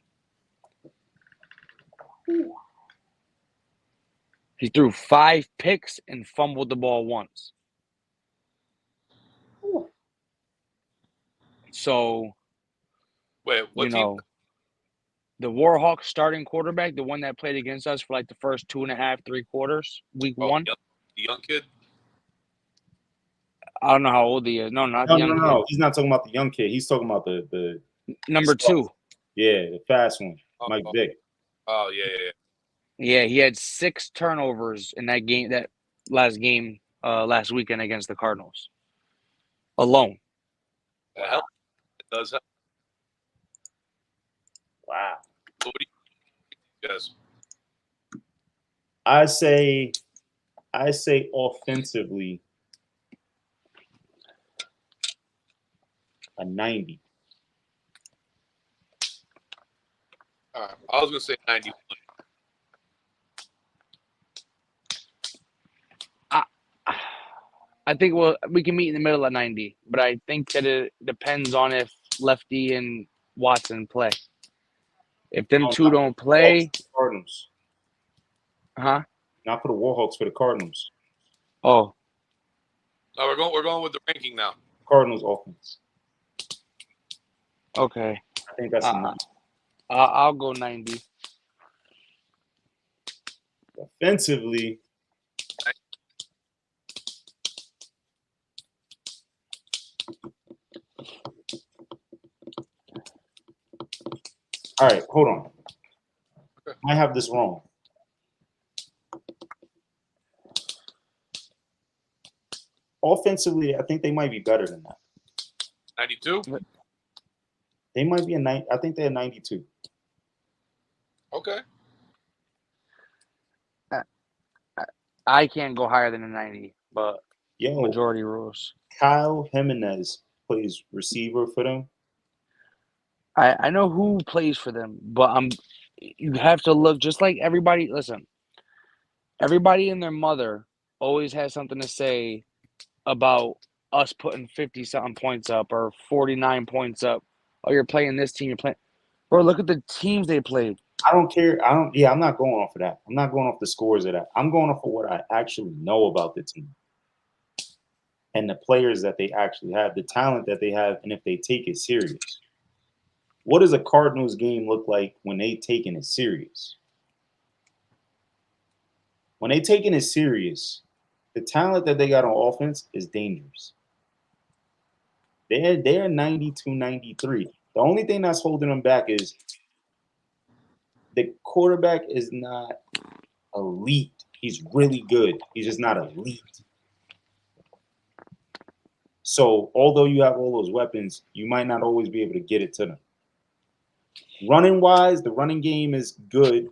He threw 5 picks and fumbled the ball once. So, Wait, what team? The Warhawks starting quarterback, the one that played against us for like the first 2.5, 3 quarters, week 1. The young kid? I don't know how old he is. No, not the young kid. No. He's not talking about the young kid. He's talking about the number 2. Yeah, the fast one, Mike Vick. Oh, yeah. Yeah, he had 6 turnovers in that game, that last game last weekend against the Cardinals. Alone. That helps. It does help. Wow. So what do you guys? I say offensively a 90. All right. I was going to say 91. I think we can meet in the middle at 90, but I think that it depends on if Lefty and Watson play. If them No, two not don't for the Warhawks, play, for the Cardinals. huh? Not for the Warhawks, for the Cardinals. Oh, No, we're going with the ranking now. Cardinals offense. okay. I think that's enough. I'll go 90. Offensively, all right, hold on. Okay. I have this wrong. Offensively, I think they might be better than that. 92. They might be a 90. I think they're 92. Okay. I can't go higher than a 90, but Yo, majority rules. Kyle Jimenez plays receiver for them. I know who plays for them, but you have to look just like everybody. Listen, everybody and their mother always has something to say about us putting 50-something points up or 49 points up. Oh, you're playing this team. You're playing. Bro, look at the teams they played. I don't care. I'm not going off of that. I'm not going off the scores of that. I'm going off of what I actually know about the team and the players that they actually have, the talent that they have, and if they take it serious. What does a Cardinals game look like when they taking it serious? When they taking it serious, the talent that they got on offense is dangerous. They're 92, 93. The only thing that's holding them back is the quarterback is not elite. He's really good. He's just not elite. So although you have all those weapons, you might not always be able to get it to them. Running wise, the running game is good.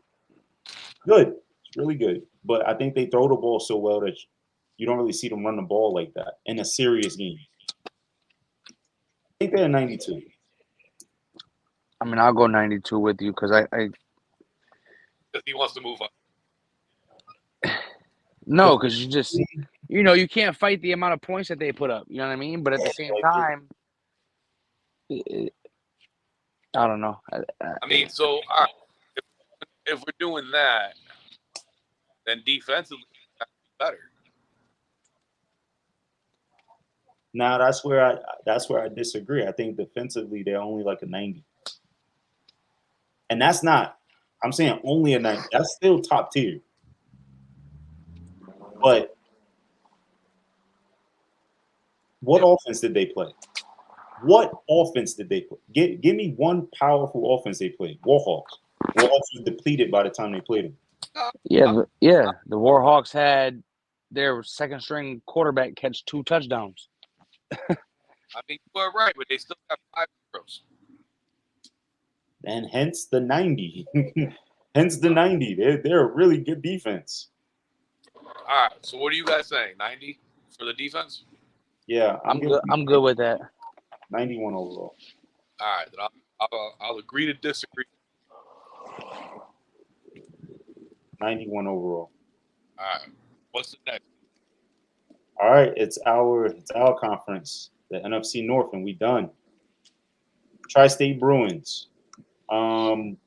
Good. It's really good. But I think they throw the ball so well that you don't really see them run the ball like that in a serious game. I think they're 92. I mean, I'll go 92 with you because I Because he wants to move up. no, because you can't fight the amount of points that they put up. You know what I mean? But at the same time, I don't know. I mean, so if we're doing that, then defensively, that's better. Now that's where I disagree. I think defensively they're only like a 90. And that's not, I'm saying only a 90. That's still top tier. But what offense did they play? What offense did they play? Give me one powerful offense they played. Warhawks. Warhawks was depleted by the time they played them. The Warhawks had their second string quarterback catch 2 touchdowns. I mean, you are right, but they still have 5 zeros. And hence the 90. Hence the 90. They're a really good defense. All right. So what are you guys saying? 90 for the defense? Yeah, I'm good with that. 91 overall. All right. Then I'll agree to disagree. 91 overall. All right. What's the next? All right, it's our conference, the NFC North, and we done. Tri-State Bruins. Offense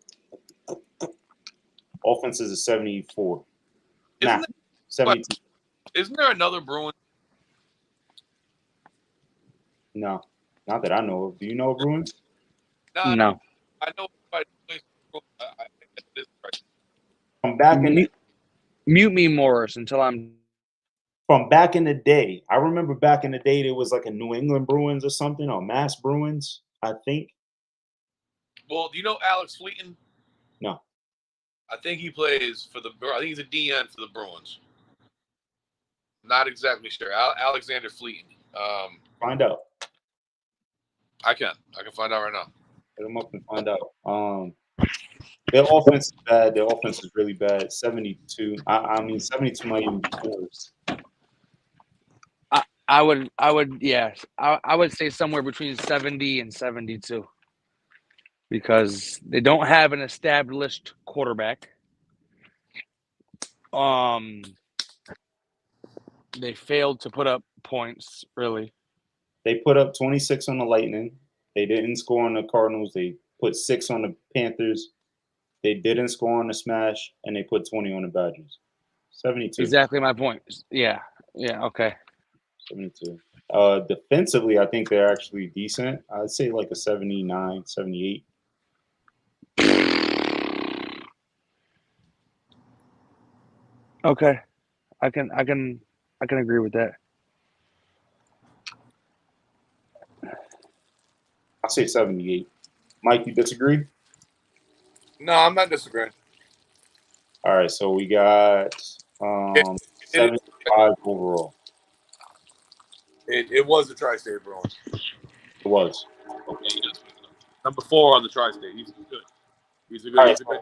is a 74. Nah, 72. Isn't there another Bruin? No, not that I know of. Do you know of Bruins? No. I know. I think that is right. From back in Mute me, Morris, until I'm. From back in the day, I remember back in the day there was like a New England Bruins or something, or Mass Bruins, I think. Well, do you know Alex Fleeton? No. I think he plays for I think he's a DN for the Bruins. Not exactly sure. Alexander Fleeton. Find out. I can find out right now. Hit them up and find out. Their offense is bad. Their offense is really bad. 72. I mean, 72 might even be worse. I would say somewhere between 70 and 72 because they don't have an established quarterback. They failed to put up points, really. They put up 26 on the Lightning. They didn't score on the Cardinals. They put 6 on the Panthers. They didn't score on the Smash, and they put 20 on the Badgers. 72. Exactly my point. Yeah. Yeah. Okay. 72. Defensively, I think they're actually decent. I'd say like a 79, 78. Okay. I can agree with that. I'll say 78. Mike, you disagree? No, I'm not disagreeing. All right, so we got It- 75 overall. It was the Tri-State Bruins. It was. Okay, number 4 on the Tri-State. He's good. He's a good. All right, He's a good.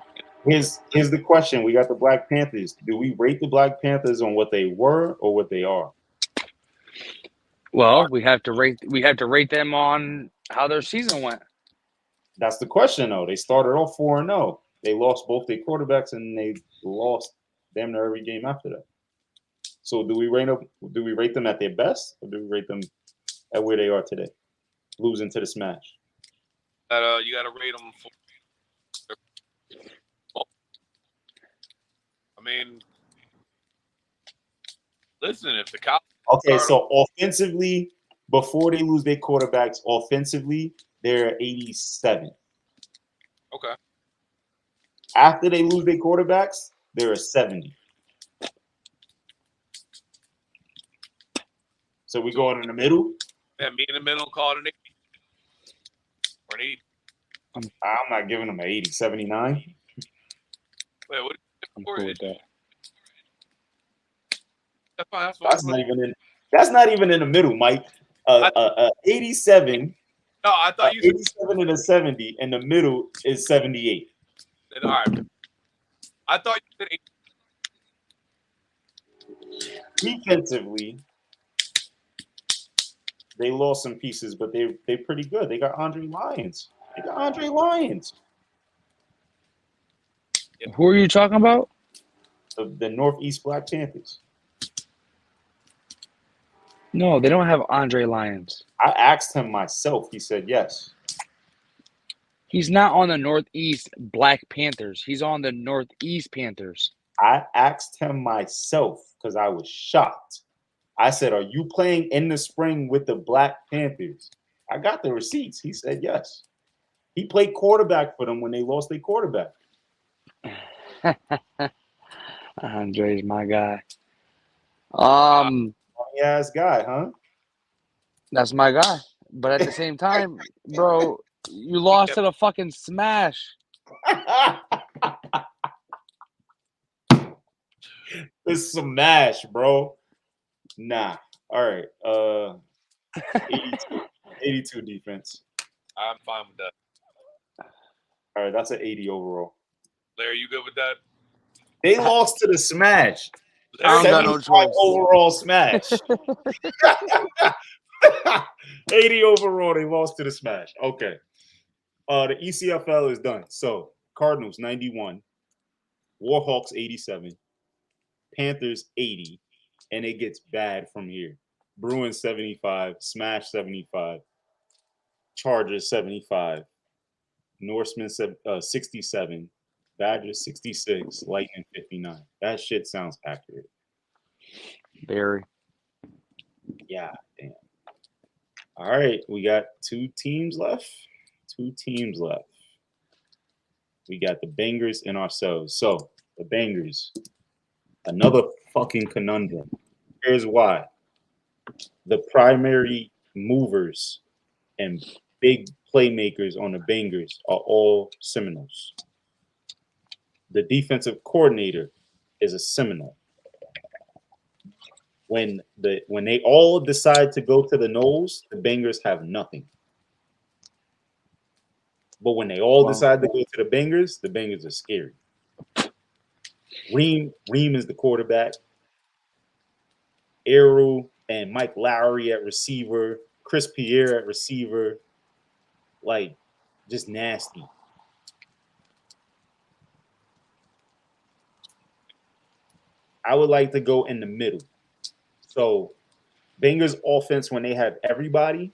here's the question. We got the Black Panthers. Do we rate the Black Panthers on what they were or what they are? Well, we have to rate them on how their season went. That's the question, though. They started off 4-0. They lost both their quarterbacks, and they lost damn near every game after that. So do we rate them? Do we rate them at their best, or do we rate them at where they are today, losing to the Smash? You got to rate them for. I mean, listen, if the Cow. Okay, so offensively, before they lose their quarterbacks, offensively, they're 87. Okay. After they lose their quarterbacks, they're a 70. So we going in the middle? Yeah, me in the middle, call it an 80. Or an 80. I'm not giving them an 80, 79. Wait, what? I'm cool with that. That's not even in the middle, Mike. 87. No, I thought you said 87 and a 70, and the middle is 78. All right. I thought you said 80. Defensively, they lost some pieces, but they're pretty good. They got Andre Lyons. Who are you talking about? The Northeast Black Panthers. No, they don't have Andre Lyons. I asked him myself. He said yes. He's not on the Northeast Black Panthers. He's on the Northeast Panthers. I asked him myself because I was shocked. I said, "Are you playing in the spring with the Black Panthers?" I got the receipts. He said yes. He played quarterback for them when they lost their quarterback. Andre's my guy. Ass guy, huh? That's my guy. But at the same time, bro, you lost to the fucking Smash. It's some mash, bro. Nah. All right. 82 defense. I'm fine with that. All right, that's an 80 overall. Larry, you good with that? They lost to the Smash. I don't got no choice. Overall Smash. 80 overall, they lost to the Smash. Okay. The ECFL is done. So Cardinals 91, Warhawks 87, Panthers 80, and it gets bad from here. Bruins 75, Smash 75, Chargers 75, Norseman 67, Badgers 66, Lightning 59. That shit sounds accurate. Very. Yeah, damn. All right, we got 2 teams left. We got the Bangers and ourselves. So, the Bangers, another fucking conundrum. Here's why. The primary movers and big playmakers on the Bangers are all Seminoles. The defensive coordinator is a Seminole. When they all decide to go to the Noles, the Bangers have nothing. But when they all decide to go to the Bangers are scary. Reem is the quarterback. Eru and Mike Lowry at receiver. Chris Pierre at receiver. Like, just nasty. I would like to go in the middle. So, Bangers offense, when they have everybody,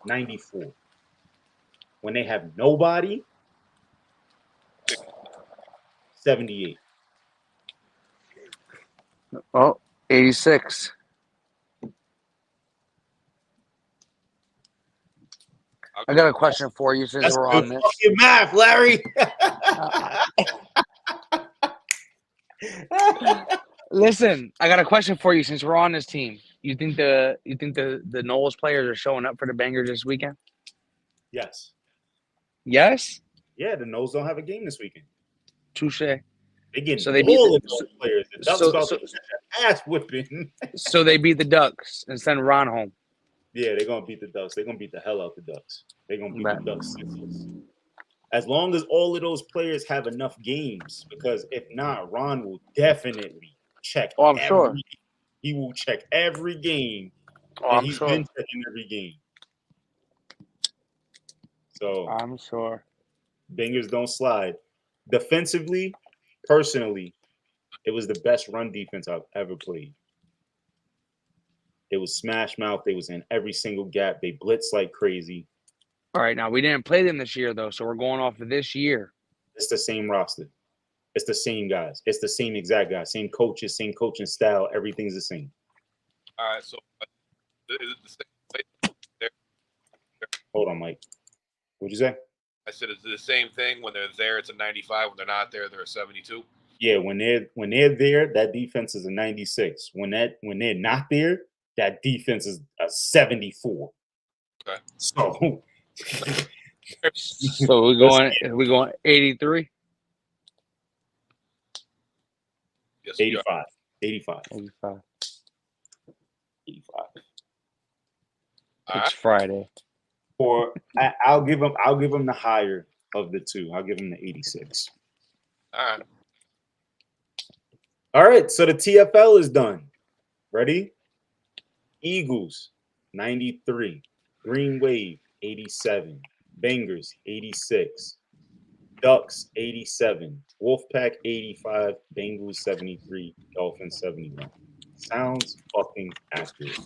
94. when they have nobody, 78. Oh, 86. I got a question for you since That's we're good on this. fucking math, Larry. Listen, I got a question for you since we're on this team. You think the Knowles players are showing up for the Bangers this weekend? Yes. Yes? Yeah, the Noles don't have a game this weekend. Touche. They getting So they beat all the- of those players. The Ducks so- about so- to catch an ass whipping. So they beat the Ducks and send Ron home. Yeah, they're gonna beat the Ducks. They're gonna beat the hell out the Ducks. They're gonna beat Bet. the Ducks 6. As long as all of those players have enough games, because if not, Ron will definitely check. Oh, I'm sure. He will check every game, Oh, and I'm he's sure. been checking every game. So I'm sure. Bengals don't slide. Defensively, personally, it was the best run defense I've ever played. It was smash mouth. They was in every single gap. They blitzed like crazy. All right, now we didn't play them this year though, so we're going off of this year. It's the same roster. It's the same guys. It's the same exact guys. Same coaches, same coaching style. Everything's the same. All right, so is it the same place? Hold on, Mike. What'd you say? I said it's the same thing. When they're there, it's a 95. When they're not there, they're a 72. Yeah, when they're there, that defense is a 96. When they're not there, that defense is a 74. Okay. So So we're going 83? Yes, we are. 85. 85. 85. All It's right. Friday. I'll give them the higher of the two. I'll give them the 86. All right. All right, so the TFL is done. Ready? Eagles, 93. Green Wave, 87. Bangers, 86. Ducks, 87. Wolfpack, 85. Bengals, 73. Dolphins, 71. Sounds fucking accurate.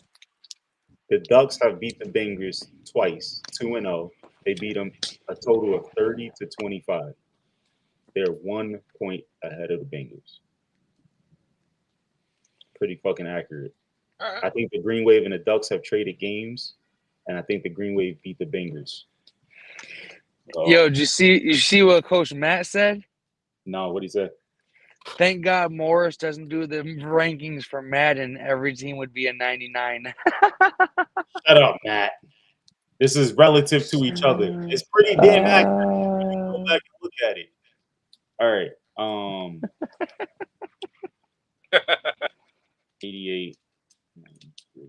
The Ducks have beat the Bengals twice, 2-0. They beat them a total of 30-25. They're 1 point ahead of the Bengals. Pretty fucking accurate. All right. I think the Green Wave and the Ducks have traded games, and I think the Green Wave beat the Bengals. Yo, did you see what Coach Matt said? No, what he said? Thank God Morris doesn't do the rankings for Madden. Every team would be a 99. Shut up, Matt. This is relative to each other. It's pretty damn accurate. Go back and look at it. All right. 88. 93,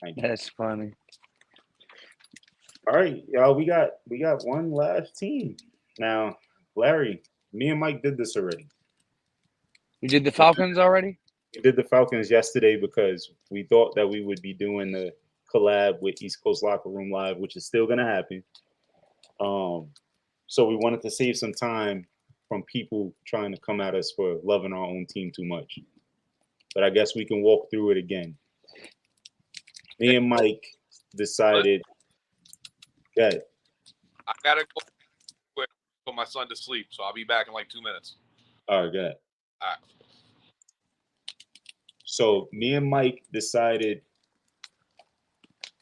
92. That's funny. All right, y'all. We got one last team. Now, Larry, me and Mike did this already. You did the Falcons already? We did the Falcons yesterday because we thought that we would be doing the collab with East Coast Locker Room Live, which is still gonna happen. So we wanted to save some time from people trying to come at us for loving our own team too much. But I guess we can walk through it again. Me and Mike decided that I gotta go quick, put my son to sleep, so I'll be back in like 2 minutes. all right, good. All right. So me and Mike decided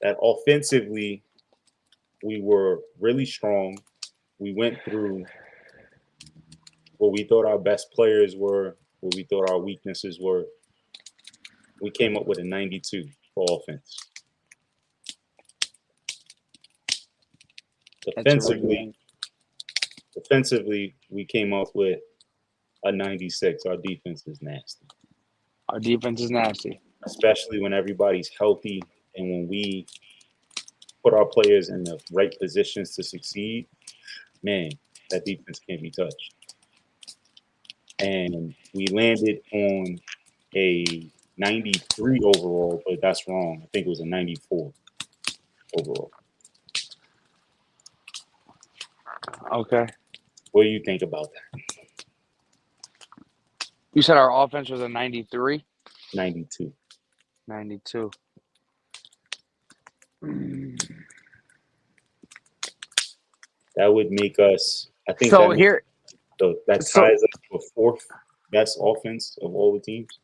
that offensively we were really strong. We went through what we thought our best players were, what we thought our weaknesses were. We came up with a 92 for offense. Defensively, we came up with a 96. Our defense is nasty. Our defense is nasty. Especially when everybody's healthy and when we put our players in the right positions to succeed, man, that defense can't be touched. And we landed on a 93 overall, but that's wrong. I think it was a 94 overall. Okay. What do you think about that? You said our offense was a 93? 92. 92. That would make us. I think So that here, that so ties us to a fourth best offense of all the teams.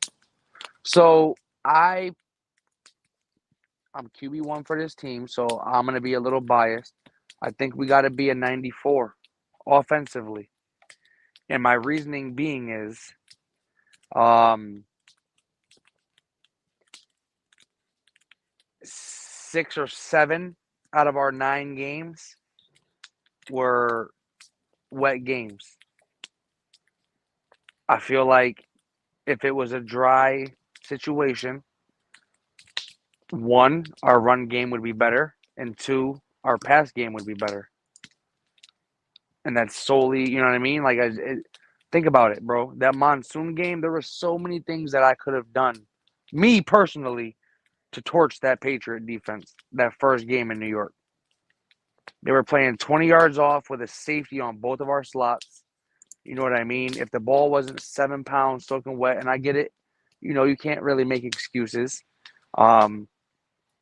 so I'm QB1 for this team, so I'm gonna be a little biased. I think we got to be a 94 offensively, and my reasoning being is, um, 6 or 7 out of our 9 games were wet games. I feel like if it was a dry situation, 1, our run game would be better, and 2, our pass game would be better. And that's solely, you know what I mean? Like, think about it, bro. That monsoon game, there were so many things that I could have done, me personally, to torch that Patriot defense that first game in New York. They were playing 20 yards off with a safety on both of our slots. You know what I mean? If the ball wasn't 7 pounds soaking wet, and I get it, you can't really make excuses.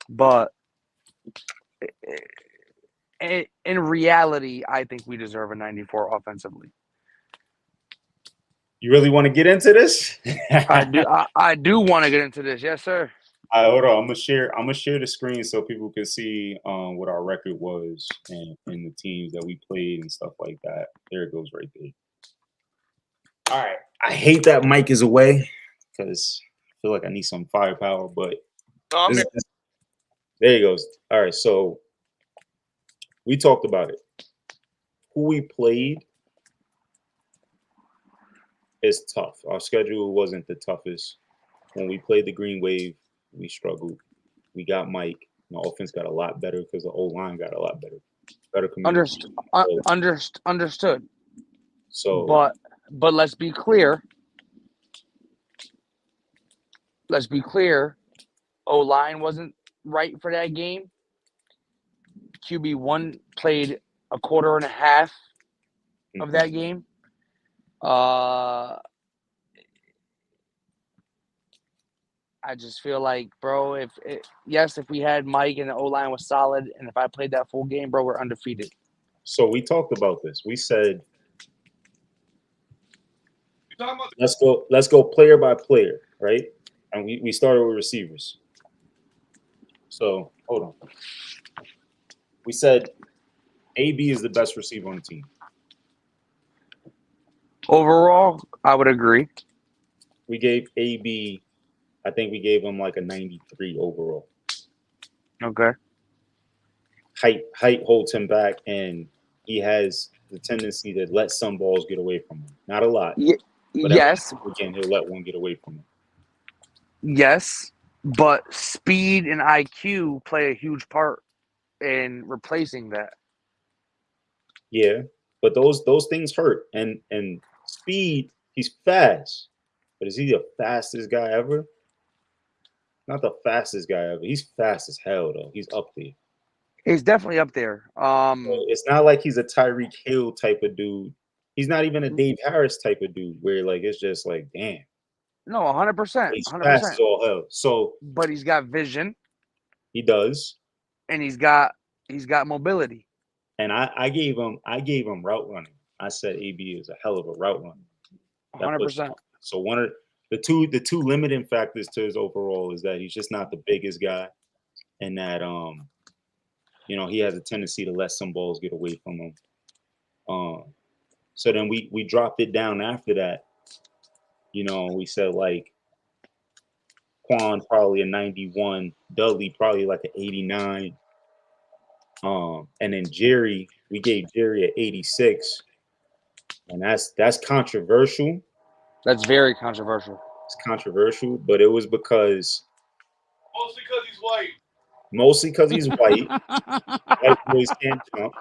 But in reality, I think we deserve a 94 offensively. You really want to get into this? I do. I do want to get into this. Yes, sir. All right, hold on. I'm gonna share the screen so people can see what our record was and the teams that we played and stuff like that. There it goes right there. All right. I hate that Mike is away because I feel like I need some firepower, but there he goes. All right, so we talked about it. Who we played is tough. Our schedule wasn't the toughest. When we played the Green Wave, we struggled. We got Mike. The offense got a lot better because the O-line got a lot better. Better communication. Understood. So, but let's be clear. Let's be clear. O-line wasn't right for that game. QB1 played a quarter and a half of that game. I just feel like, bro, if we had Mike and the O-line was solid, and if I played that full game, bro, we're undefeated. So we talked about this. We said, let's go player by player, right? And we started with receivers. So hold on. We said AB is the best receiver on the team. Overall, I would agree. We gave AB, I think we gave him like a 93 overall. Okay. Height holds him back, and he has the tendency to let some balls get away from him. Not a lot. But yes. Again, he'll let one get away from him. Yes, but speed and IQ play a huge part in replacing that. Yeah, but those things hurt. And speed, he's fast. But is he the fastest guy ever? Not the fastest guy ever. He's fast as hell, though. He's up there. He's definitely up there. It's not like he's a Tyreek Hill type of dude. He's not even a Dave Harris type of dude where like it's just like, damn. No, 100%. He's fast as all hell. So, but he's got vision. He does. And he's got mobility. And I gave him route running. I said AB is a hell of a route runner. 100%. So one of the two limiting factors to his overall is that he's just not the biggest guy, and that he has a tendency to let some balls get away from him. So then we dropped it down after that. We said like Quan probably a 91, Dudley probably like an 89. And then Jerry, we gave Jerry an 86. And that's controversial. That's very controversial. It's controversial, but it was because mostly because he's white. White boys can't jump.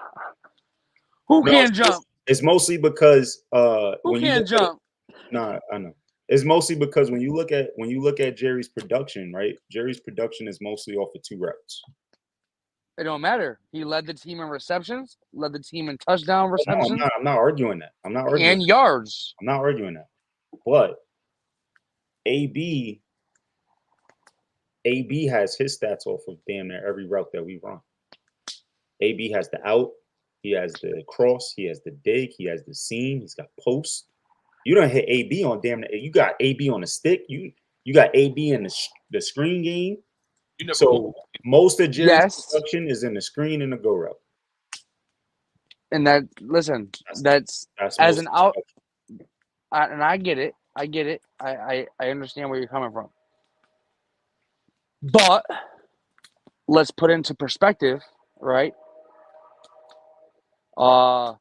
Who can't jump? It's mostly because who can't jump? I know. It's mostly because when you look at Jerry's production, right? Jerry's production is mostly off of 2 routes. It don't matter. He led the team in receptions, led the team in touchdown receptions. No, I'm not arguing that. I'm not arguing and yards. I'm not arguing that. But AB has his stats off of damn near every route that we run. AB has the out. He has the cross. He has the dig. He has the seam. He's got post. You don't hit AB on damn. You got AB on the stick. You got AB in the screen game. So most of Jerry's production is in the screen and the go route. And that's as an out. And I get it. I get it. I understand where you're coming from. But let's put into perspective, right? I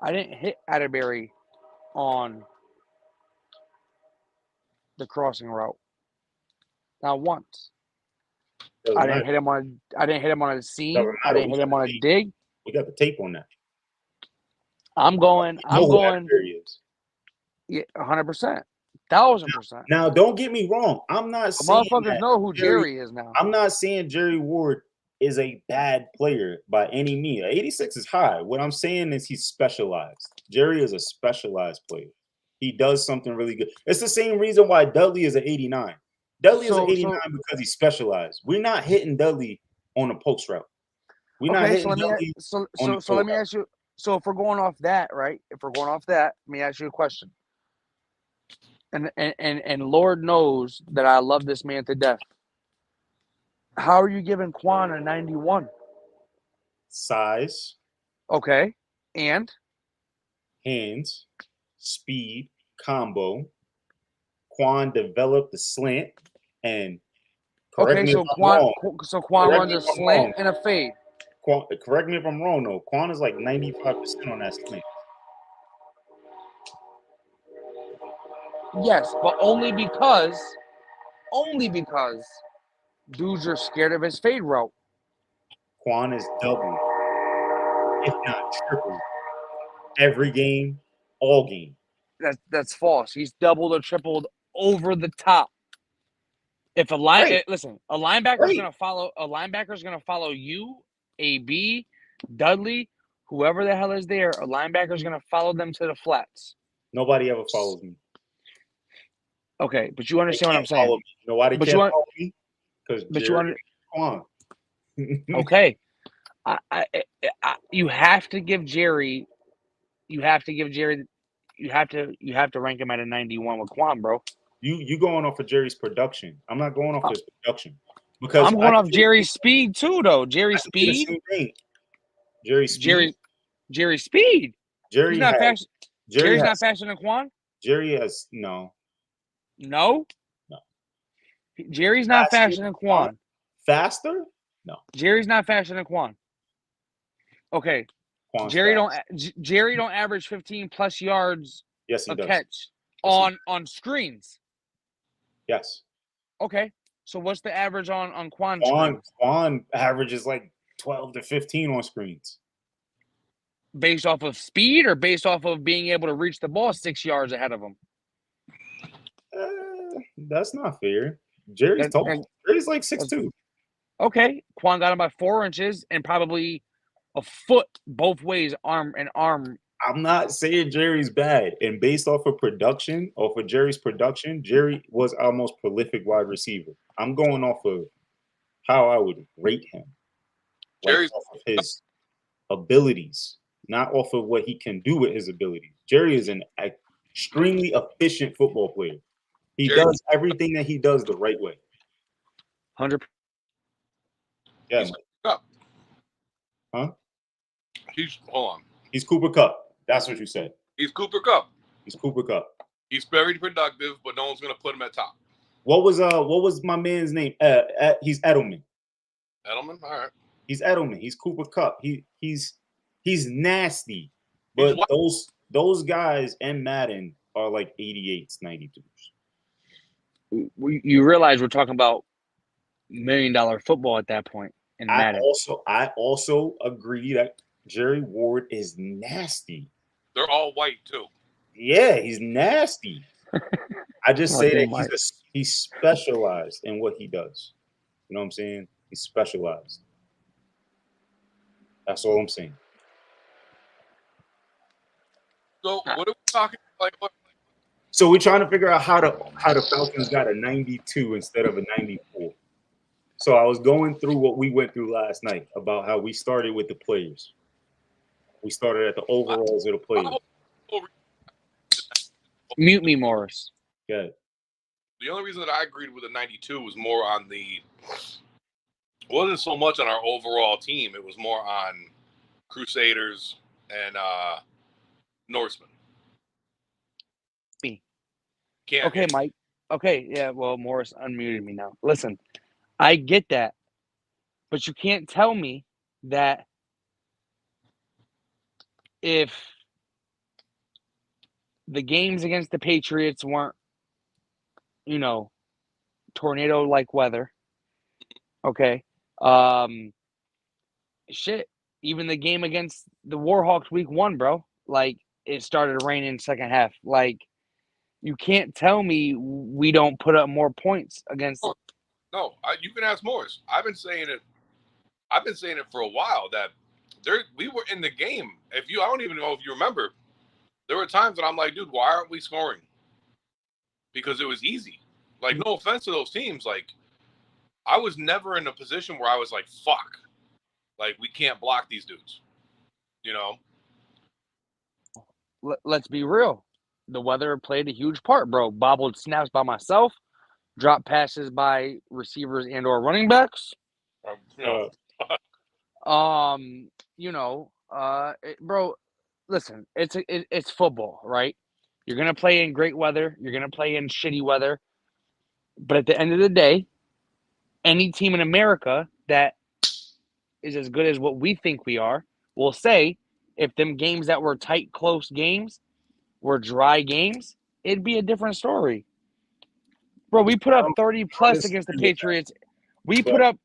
didn't hit Atterbury on the crossing route. Not once. I didn't hit him on a seam. I didn't hit him on a dig. We got the tape on that. I'm going. Yeah, 100%, 1,000%. Now, don't get me wrong. I'm not saying motherfuckers know who Jerry is now. I'm not saying Jerry Ward is a bad player by any means. 86 is high. What I'm saying is he's specialized. Jerry is a specialized player. He does something really good. It's the same reason why Dudley is an 89. Dudley is an 89 because he's specialized. We're not hitting Dudley on a post route. We're not hitting Dudley. So let me ask you. So if we're going off that, right? If we're going off that, let me ask you a question. And Lord knows that I love this man to death. How are you giving Quan a 91? Size. Okay. And? Hands, speed, combo. Quan developed the slant and Quan runs a slant and a fade. Correct me if I'm wrong though. Quan is like 95% on that slant. Yes, but only because dudes are scared of his fade route. Quan is double, if not triple, every game, all game. That's false. He's doubled or tripled over the top. If a linebacker's gonna follow you, AB, Dudley, whoever the hell is there, a linebacker's gonna follow them to the flats. Nobody ever follows me. Okay, but you understand what I'm saying. You know why they can't follow me? Because Quan. Okay, you have to give Jerry. You have to rank him at a 91 with Quan, bro. You going off of Jerry's production. I'm not going off his production. Because I'm going off Jerry's speed too, though. Jerry's speed. Jerry's speed. Jerry's speed. Jerry's not fast. Jerry's not faster than Quan. Jerry has no. Jerry's not faster than Quan. Faster? No. Jerry's not faster than Quan. Okay. Quan's Jerry fast. don't average 15 plus yards a catch on screens. Yes. Okay. So what's the average on Quan? Quan averages like 12 to 15 on screens. Based off of speed or based off of being able to reach the ball 6 yards ahead of him? That's not fair. Jerry's tall. Jerry's like 6'2". Okay. Quan got him by 4 inches and probably a foot both ways, arm and arm. I'm not saying Jerry's bad. And based off of Jerry's production, Jerry was our most prolific wide receiver. I'm going off of how I would rate him. Jerry's off of his abilities, not off of what he can do with his abilities. Jerry is an extremely efficient football player. He does everything that he does the right way. 100%. Yeah. Huh? Hold on. He's Cooper Kupp. That's what you said. He's Cooper Kupp. He's Cooper Kupp. He's very productive, but no one's gonna put him at top. What was my man's name? He's Edelman. Edelman? All right. He's Edelman. He's Cooper Kupp. He's nasty. But those guys in Madden are like 88s, 92s. You realize we're talking about $1 million football at that point in Madden. I also agree that Jerry Ward is nasty. They're all white too. Yeah, he's nasty. I just say that he's specialized in what he does. You know what I'm saying? He's specialized. That's all I'm saying. So what are we talking like? So we're trying to figure out how the Falcons got a 92 instead of a 94. So I was going through what we went through last night about how we started with the players. We started at the overalls of the My players. whole- Mute me, Morris. Good. The only reason that I agreed with the 92 was more on the. Wasn't so much on our overall team. It was more on Crusaders and Norsemen. Me. Can't Okay, Mike. Okay, yeah, well, Morris unmuted me now. Listen, I get that, but you can't tell me that if the games against the Patriots weren't, tornado-like weather, okay, shit, even the game against the Warhawks week 1, bro, like, it started raining second half. Like, you can't tell me we don't put up more points against. No, you can ask Morris. I've been saying it for a while that we were in the game. I don't even know if you remember, there were times that I'm like, dude, why aren't we scoring? Because it was easy. Like, no offense to those teams, like, I was never in a position where I was like, fuck, like, we can't block these dudes. Let's be real. The weather played a huge part, bro. Bobbled snaps by myself, drop passes by receivers and or running backs. Bro, listen, it's football, right? You're gonna play in great weather, you're gonna play in shitty weather, but at the end of the day, any team in America that is as good as what we think we are will say if them games that were tight, close games were dry games, it'd be a different story. Bro, we put up 30 plus against the Patriots. We put up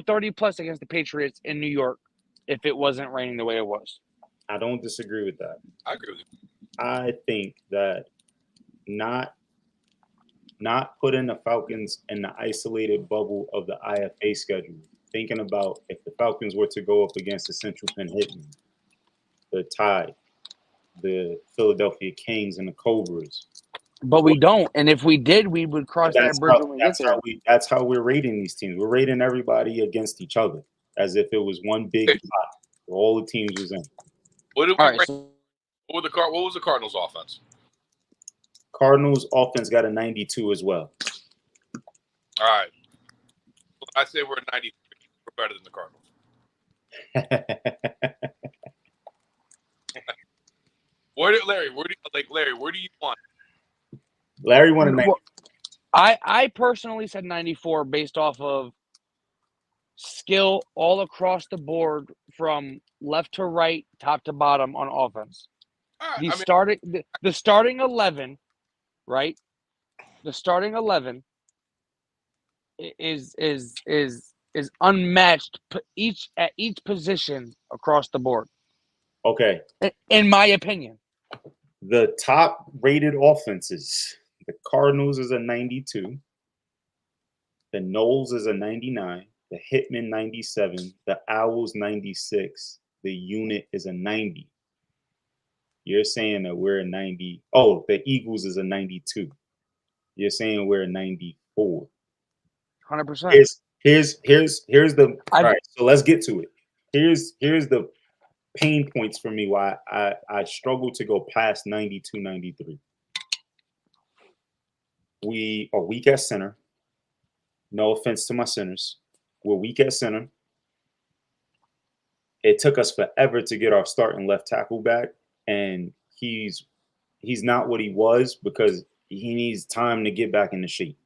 30 plus against the Patriots in New York if it wasn't raining the way it was. I don't disagree with that. I agree with you. I think that not putting the Falcons in the isolated bubble of the IFA schedule, thinking about if the Falcons were to go up against the Central Penn Hitmen, the Tide, the Philadelphia Kings, and the Cobras. But we don't. And if we did, we would cross that bridge when we get there. That's how we're rating these teams. We're rating everybody against each other as if it was one big pot where all the teams was in. What was the Cardinals' offense? Cardinals' offense got a 92 as well. All right. I say we're 93. We're better than the Cardinals. Larry, where do you want? Larry wanted 94. I personally said 94 based off of skill all across the board from left to right, top to bottom on offense. Right, the starting 11, right? The starting 11 is unmatched at each position across the board. Okay. In my opinion. The top rated offenses, the Cardinals is a 92. The Knowles is a 99. The Hitmen 97. The Owls 96. The Unit is a 90. You're saying that we're a 90. Oh, the Eagles is a 92. You're saying we're a 94. 100%. Here's the all right. So let's get to it. Here's the pain points for me why I struggle to go past 92, 93. We are weak at center. No offense to my centers. We're weak at center. It took us forever to get our starting left tackle back, and he's not what he was because he needs time to get back into shape.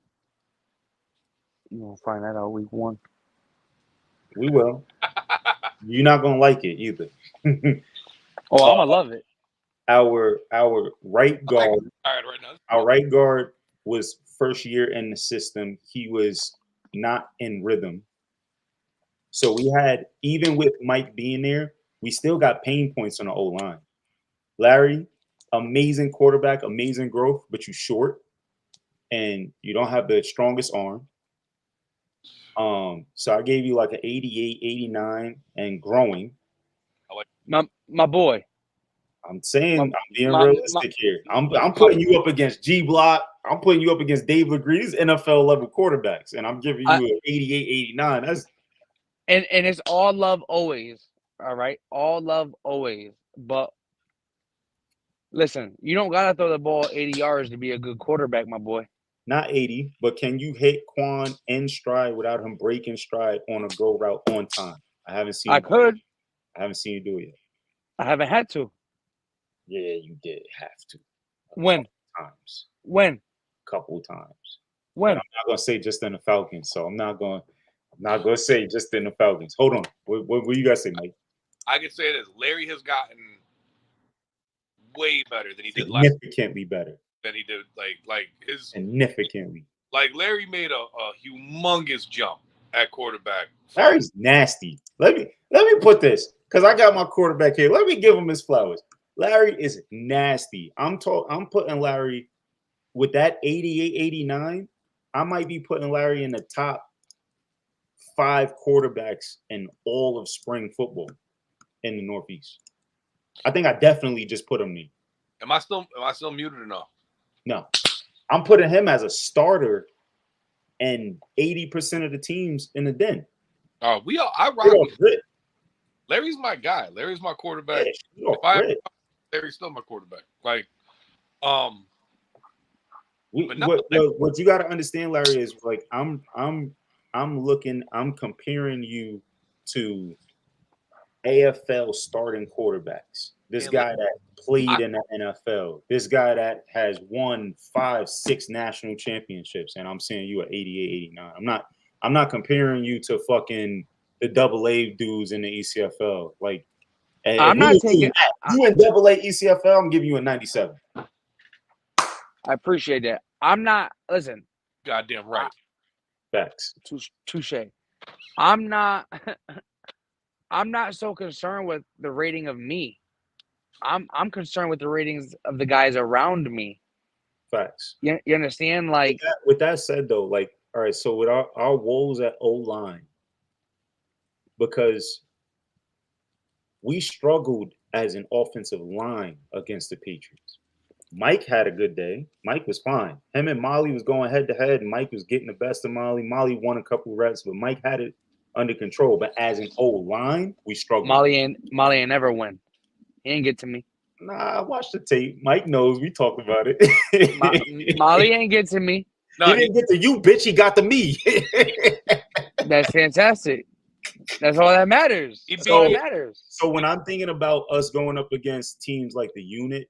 You'll find that out week 1. We will. You're not gonna like it either. Oh, I'm gonna love it. Our right guard. Right now. Our right guard was first year in the system. He was not in rhythm. So we had, even with Mike being there, we still got pain points on the O-line. Larry, amazing quarterback, amazing growth, but you short and you don't have the strongest arm. So I gave you like an 88, 89 and growing. My boy. I'm saying I'm being realistic here. I'm putting you up against G Block. I'm putting you up against Dave LeGree. These NFL level quarterbacks, and I'm giving you an 88, 89. And it's all love always. All right, all love always. But listen, you don't gotta throw the ball 80 yards to be a good quarterback, my boy. Not 80, but can you hit Quan in stride without him breaking stride on a go route on time? I haven't seen. I could. I haven't seen you do it yet. I haven't had to. Yeah, you did have to. When? Times. When? Couple times. When? But I'm not gonna say just in the Falcons, so I'm not gonna say just in the Falcons. Hold on. What you guys say, Mike? I could say this: Larry has gotten way better than he did last. Significantly better than he did. Like his significantly. Like Larry made a humongous jump at quarterback. Larry's nasty. Let me put this because I got my quarterback here. Let me give him his flowers. Larry is nasty. I'm putting Larry with that 88, 89. I might be putting Larry in the top 5 quarterbacks in all of spring football in the Northeast. I think I definitely just put him there. Am I still muted or no? No. I'm putting him as a starter and 80% of the teams in the den. I rock with Larry's my guy. Larry's my quarterback. Yeah, Larry's still my quarterback. Like, what you got to understand, Larry, is like I'm comparing you to AFL starting quarterbacks. This guy that played in the NFL. This guy that has won 5-6 national championships, and I'm saying you are 88, 89. I'm not comparing you to fucking the AA dudes in the ECFL. Like, I'm not taking you in AA ECFL. I'm giving you a 97. I appreciate that. I'm not. Listen. Goddamn right. Facts. Touche. I'm not so concerned with the rating of me. I'm concerned with the ratings of the guys around me. Facts. You understand? Like, with that said, though, like, all right, so with our woes at O-line, because we struggled as an offensive line against the Patriots. Mike had a good day. Mike was fine. Him and Molly was going head to head. Mike was getting the best of Molly. Molly won a couple reps, but Mike had it under control. But as an O-line, we struggled. Molly ain't never win. He ain't get to me. Nah, I watched the tape. Mike knows. We talked about it. Molly ain't get to me. No, he didn't get to you, bitch. He got to me. That's fantastic. That's all that matters. That's all that matters. So when I'm thinking about us going up against teams like the Unit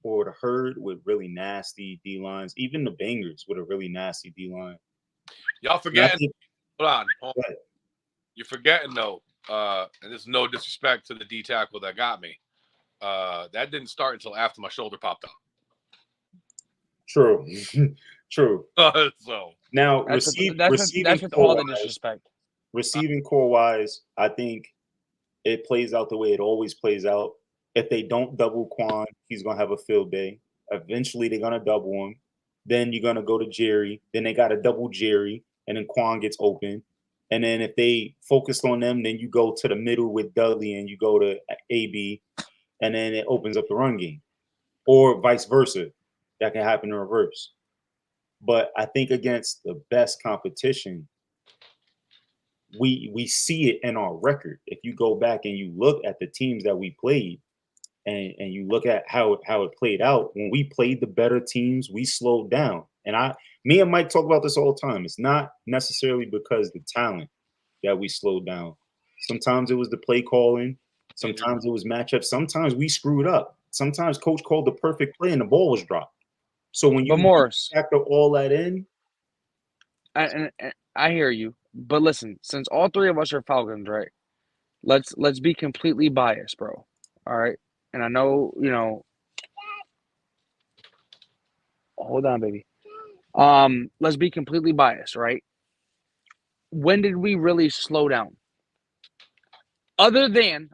or the Herd with really nasty D-lines, even the Bangers with a really nasty D-line. Y'all forgetting. Hold on. You're forgetting, though, and this is no disrespect to the D tackle that got me. That didn't start until after my shoulder popped out. True. True. So now, that's with all the disrespect. Receiving core wise, I think it plays out the way it always plays out. If they don't double Quan, he's gonna have a field day. Eventually, they're gonna double him. Then you're gonna go to Jerry. Then they got to double Jerry, and then Quan gets open. And then if they focused on them, then you go to the middle with Dudley, and you go to AB, and then it opens up the run game, or vice versa. That can happen in reverse. But I think against the best competition, we see it in our record. If you go back and you look at the teams that we played, and you look at how it played out, when we played the better teams, we slowed down. And me and Mike talk about this all the time. It's not necessarily because the talent that we slowed down. Sometimes it was the play calling. Sometimes it was matchups. Sometimes we screwed up. Sometimes coach called the perfect play and the ball was dropped. So when you factor all that in, I hear you. But listen, since all three of us are Falcons, right? Let's be completely biased, bro. All right. And I know, hold on, baby. Let's be completely biased, right? When did we really slow down? Other than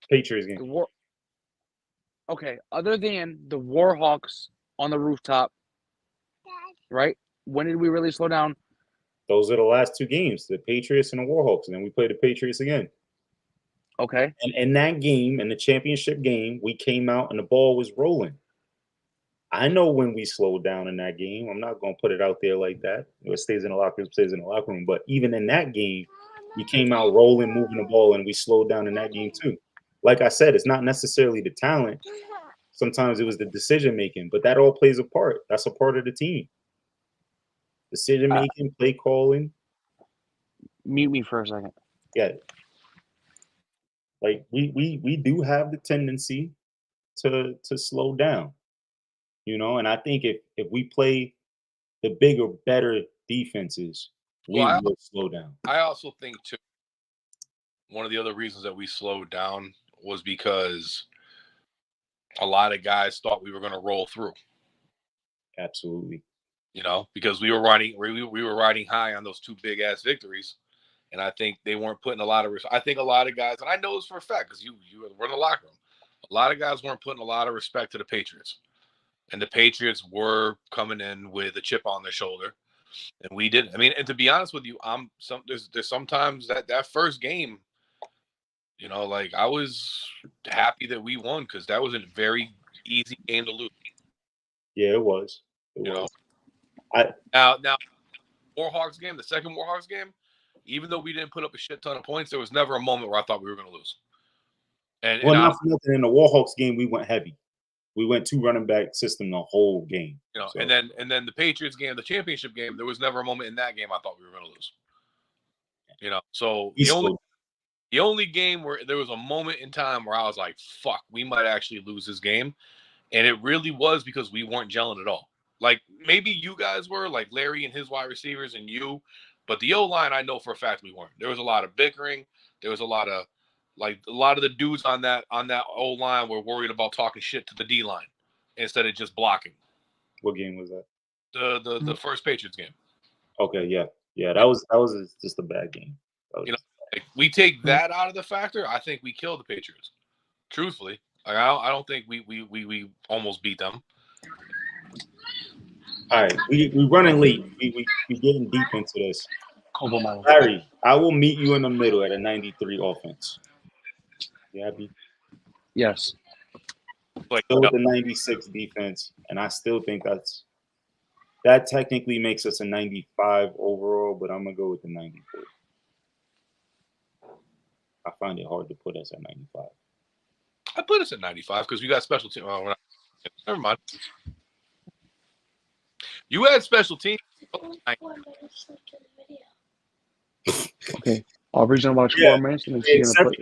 Patriots game. Other than the Warhawks on the rooftop, right? When did we really slow down? Those are the last 2 games, the Patriots and the Warhawks, and then we play the Patriots again. Okay. And in that game, in the championship game, we came out and the ball was rolling. I know when we slowed down in that game. I'm not going to put it out there like that. It stays in the locker room, stays in the locker room. But even in that game, we came out rolling, moving the ball, and we slowed down in that game too. like I said, it's not necessarily the talent. Sometimes it was the decision making, but that all plays a part. That's a part of the team. Decision making, play calling. Mute me for a second. Yeah. Like we do have the tendency to slow down, you know, and I think if we play the bigger, better defenses, we will slow down. I also think too, one of the other reasons that we slowed down was because a lot of guys thought we were going to roll through. Absolutely. You know, because we were riding high on those two big ass victories, and I think they weren't putting a lot of. I think a lot of guys, and I know this for a fact because you were in the locker room. A lot of guys weren't putting a lot of respect to the Patriots, and the Patriots were coming in with a chip on their shoulder, and we didn't. I mean, and to be honest with you, there's sometimes that first game, you know, like I was happy that we won because that was a very easy game to lose. Yeah, it was. It was. Now, Warhawks game, the second Warhawks game, even though we didn't put up a shit ton of points, there was never a moment where I thought we were going to lose. Not for nothing. In the Warhawks game, we went heavy. We went 2 running back system the whole game. You know, so. and then the Patriots game, the championship game, there was never a moment in that game I thought we were going to lose. You know, so the only game where there was a moment in time where I was like, "Fuck, we might actually lose this game," and it really was because we weren't gelling at all. Like maybe you guys were, like Larry and his wide receivers and you, but the O-line I know for a fact we weren't. There was a lot of bickering. There was a lot of the dudes on that O-line were worried about talking shit to the D-line instead of just blocking. What game was that? The first Patriots game. Okay, yeah, that was just a bad game. You know, like, we take that out of the factor, I think we killed the Patriots. Truthfully, like, I don't think we almost beat them. All right, we running late. We getting deep into this. Larry, I will meet you in the middle at a 93 offense. You happy? Yes. Still with the 96 defense, and I still think that technically makes us a 95 overall, but I'm gonna go with the 94. I find it hard to put us at 95. I put us at 95 because we got special team. Oh, never mind. You had special teams. Okay. Aubrey's in about 4 minutes. And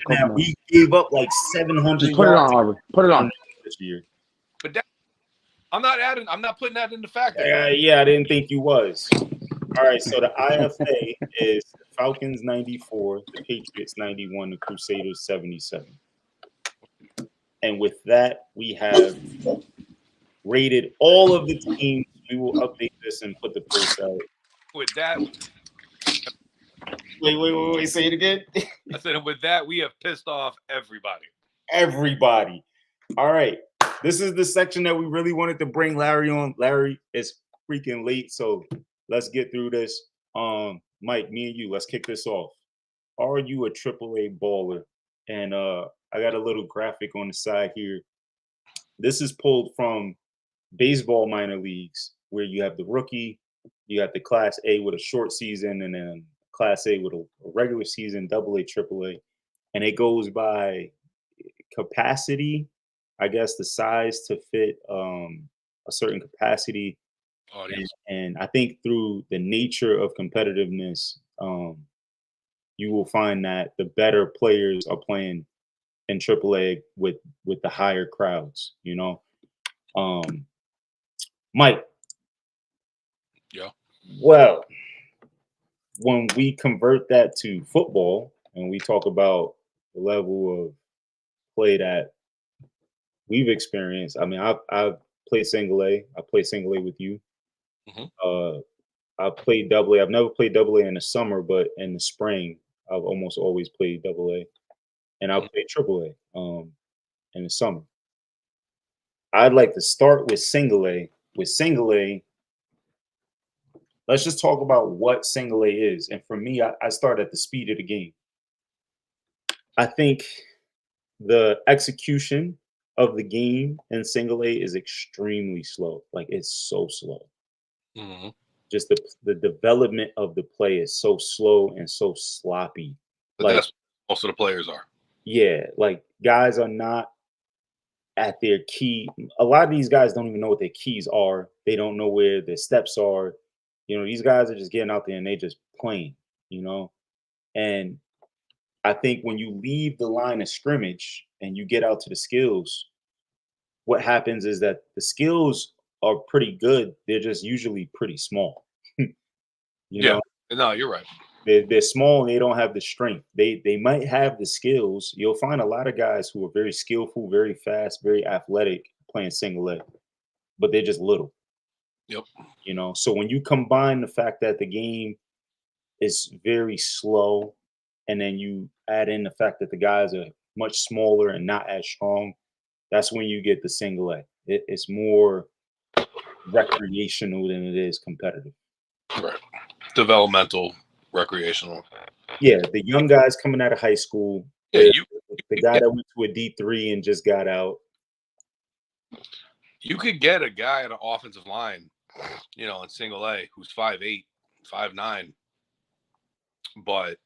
then we gave up like 700 Just put it on, Aubrey. Put it on. This year. But I'm not putting that into factor. Yeah, I didn't think you was. All right, so the IFA is the Falcons 94, the Patriots 91, the Crusaders 77. And with that, we have rated all of the teams. We will update this and put the post out. With that, wait, say it again. I said, with that, we have pissed off everybody. Everybody. All right. This is the section that we really wanted to bring Larry on. Larry is freaking late, so let's get through this. Mike, me and you, let's kick this off. Are you a AAA baller? And I got a little graphic on the side here. This is pulled from baseball minor leagues, where you have the rookie, you got the Class A with a short season, and then Class A with a regular season, AA, AAA, and it goes by capacity. I guess the size to fit a certain capacity. And I think through the nature of competitiveness, you will find that the better players are playing in AAA with the higher crowds, you know. Mike. Yeah. Well, when we convert that to football and we talk about the level of play that we've experienced, I mean, I've played single A. I played single A with you. Mm-hmm. I played AA. I've never played AA in the summer, but in the spring, I've almost always played AA. And I played AAA in the summer. I'd like to start with single A. With single A, let's just talk about what single A is. And for me, I start at the speed of the game. I think the execution of the game in single A is extremely slow. Like, it's so slow. Mm-hmm. Just the development of the play is so slow and so sloppy. But like, that's what most of the players are. Yeah, like guys are not at their key. A lot of these guys don't even know what their keys are. They don't know where their steps are. These guys are just getting out there and they just playing, you know. And I think when you leave the line of scrimmage and you get out to the skills, what happens is that the skills are pretty good. They're just usually pretty small. you Yeah. know, No, you're right. they're small and they don't have the strength. They might have the skills. You'll find a lot of guys who are very skillful, very fast, very athletic playing single leg, but they're just little. Yep. So when you combine the fact that the game is very slow, and then you add in the fact that the guys are much smaller and not as strong, that's when you get the single leg. It's more recreational than it is competitive. Right. Developmental, recreational. Yeah, the young guys coming out of high school, Yeah, the guy that went to a D3 and just got out. you could get a guy at an offensive line, in single A who's 5'8", 5'9", but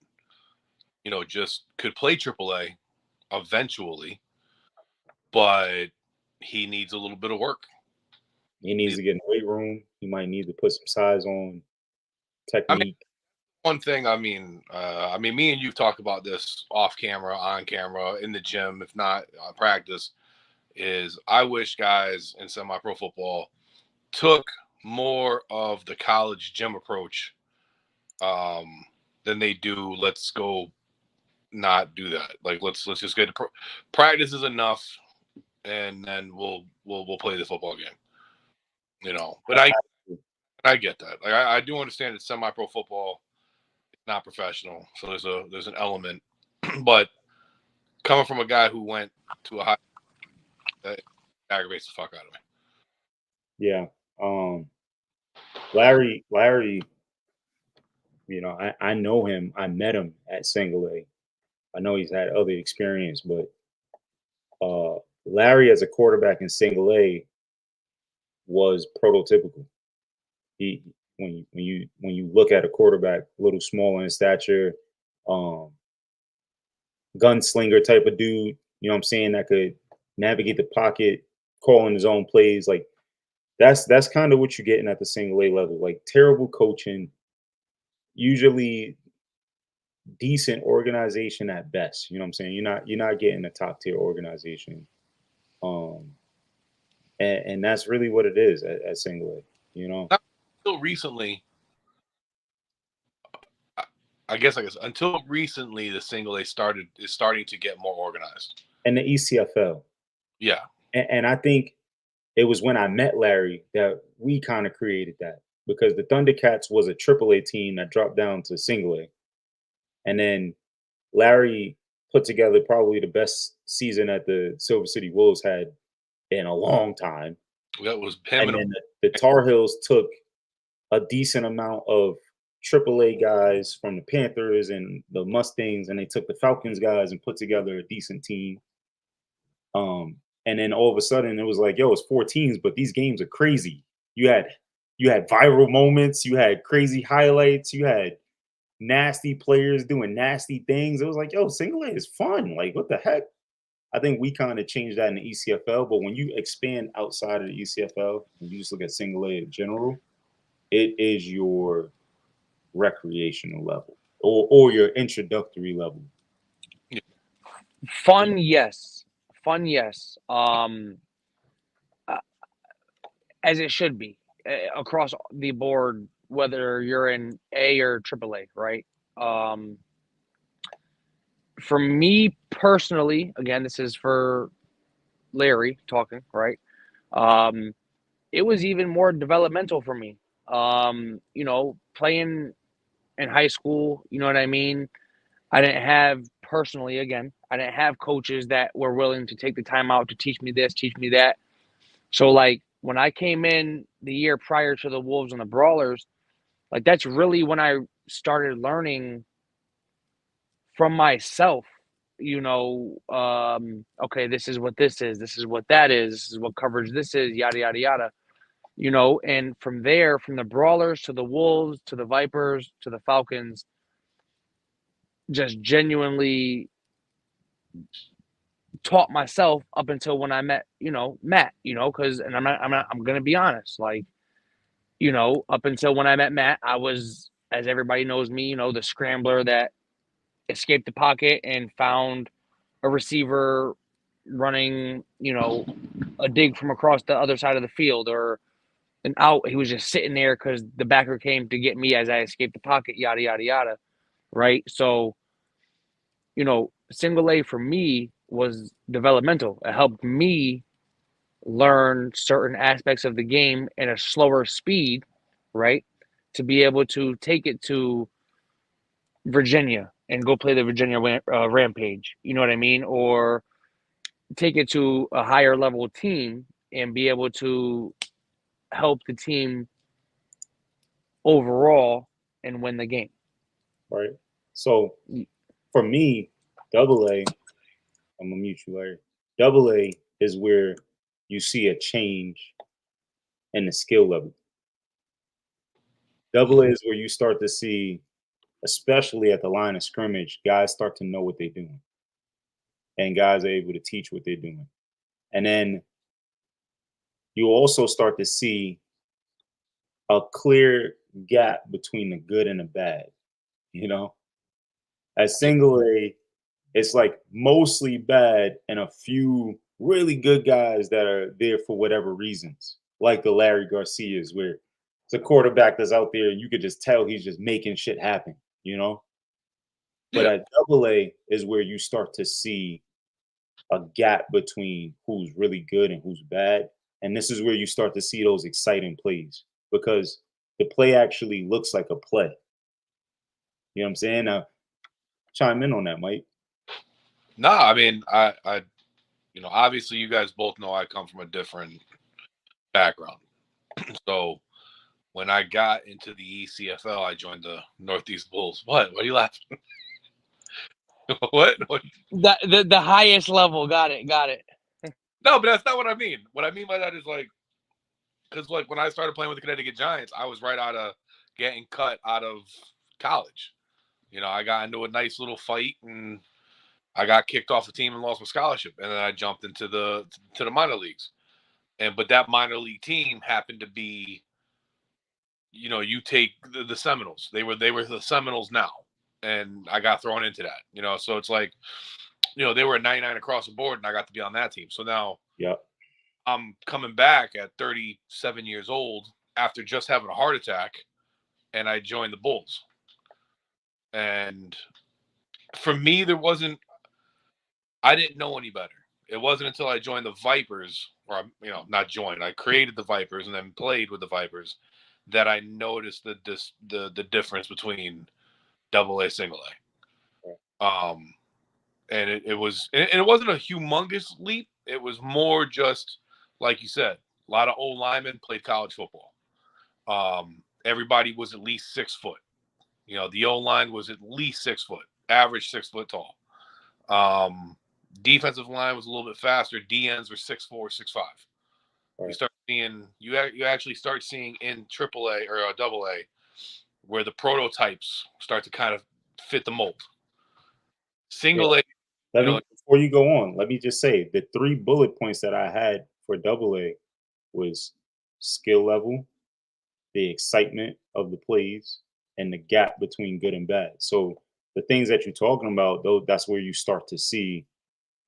just could play AAA eventually, but he needs a little bit of work. He needs to get in the weight room. He might need to put some size on, I mean, technique. one thing, me and you've talked about this off camera, on camera, in the gym, if not practice, is I wish guys in semi-pro football took more of the college gym approach than they do. Let's go not do that. Like let's just get practice is enough, and then we'll play the football game. But I get that. Like I do understand it's semi-pro football, not professional, so there's an element. But coming from a guy who went to a high, that aggravates the fuck out of me. Yeah. Larry, I know him. I met him at Single A. I know he's had other experience, but Larry as a quarterback in Single A was prototypical. He when you look at a quarterback, a little smaller in stature, um, gunslinger type of dude, you know what I'm saying, that could navigate the pocket, calling his own plays. Like that's kind of what you're getting at the Single A level. Like terrible coaching, usually decent organization at best. You know what I'm saying? You're not getting a top tier organization. Um and that's really what it is at Single A. Until recently, I guess until recently, the Single A is starting to get more organized. And the ECFL. Yeah. And I think it was when I met Larry that we kind of created that, because the Thundercats was a AAA team that dropped down to Single A. And then Larry put together probably the best season that the Silver City Wolves had in a long time. That was him. And then the Tar Heels took a decent amount of AAA guys from the Panthers and the Mustangs, and they took the Falcons guys and put together a decent team. And then all of a sudden it was like, yo, it's 4 teams, but these games are crazy. You had viral moments, you had crazy highlights, you had nasty players doing nasty things. It was like, yo, Single A is fun. Like, what the heck? I think we kind of changed that in the ECFL, but when you expand outside of the ECFL and you just look at Single A in general, it is your recreational level or your introductory level. Fun, yes. As it should be across the board, whether you're in A or AAA, right? For me personally, again, this is for Larry talking, right? It was even more developmental for me. Playing in high school, you know what I mean? I didn't have coaches that were willing to take the time out to teach me this, teach me that. So like when I came in the year prior to the Wolves and the Brawlers, like that's really when I started learning from myself, okay, this is what this is, this is what that is, this is what coverage this is, yada, yada, yada, and from there, from the Brawlers to the Wolves, to the Vipers, to the Falcons, just genuinely taught myself up until when I met, Matt, because, and I'm going to be honest, like, up until when I met Matt, I was, as everybody knows me, the scrambler that escaped the pocket and found a receiver running, a dig from across the other side of the field, or an out. He was just sitting there because the backer came to get me as I escaped the pocket, yada, yada, yada. Right. So, single A for me was developmental. It helped me learn certain aspects of the game in a slower speed, right? To be able to take it to Virginia and go play the Virginia Rampage. You know what I mean? Or take it to a higher level team and be able to help the team overall and win the game. Right. So for me, double A, I'm gonna mute you, Larry. Double A is where you see a change in the skill level. Double A is where you start to see, especially at the line of scrimmage, guys start to know what they're doing, and guys are able to teach what they're doing. And then you also start to see a clear gap between the good and the bad. You know, at single A, it's like mostly bad and a few really good guys that are there for whatever reasons, like the Larry Garcias, where it's a quarterback that's out there, you could just tell he's just making shit happen, you know? But Yeah. at double A is where you start to see a gap between who's really good and who's bad. And this is where you start to see those exciting plays because the play actually looks like a play. You know what I'm saying? Now, chime in on that, Mike. Nah, I mean, I obviously you guys both know I come from a different background. So when I got into the ECFL, I joined the Northeast Bulls. What? What are you laughing? What? The highest level. Got it. No, but that's not what I mean. What I mean by that is like, because like when I started playing with the Connecticut Giants, I was right out of getting cut out of college. I got into a nice little fight and I got kicked off the team and lost my scholarship, and then I jumped into the minor leagues. But that minor league team happened to be, you take the Seminoles. They were the Seminoles now, and I got thrown into that. So it's like, they were at 99 across the board, and I got to be on that team. So now, Yep. I'm coming back at 37 years old after just having a heart attack, and I joined the Bulls. And for me, I didn't know any better. It wasn't until I joined the Vipers, or not joined. I created the Vipers and then played with the Vipers that I noticed the difference between double A, single A. And it wasn't a humongous leap. It was more just like you said, a lot of old linemen played college football. Everybody was at least 6 foot. The O line was at least 6 foot, average 6 foot tall. Defensive line was a little bit faster. DNs were 6'4", 6'5". Right. You start seeing you actually start seeing in AAA or double A where the prototypes start to kind of fit the mold. Single A. Before you go on, let me just say the 3 bullet points that I had for double A was skill level, the excitement of the plays, and the gap between good and bad. So the things that you're talking about, though, that's where you start to see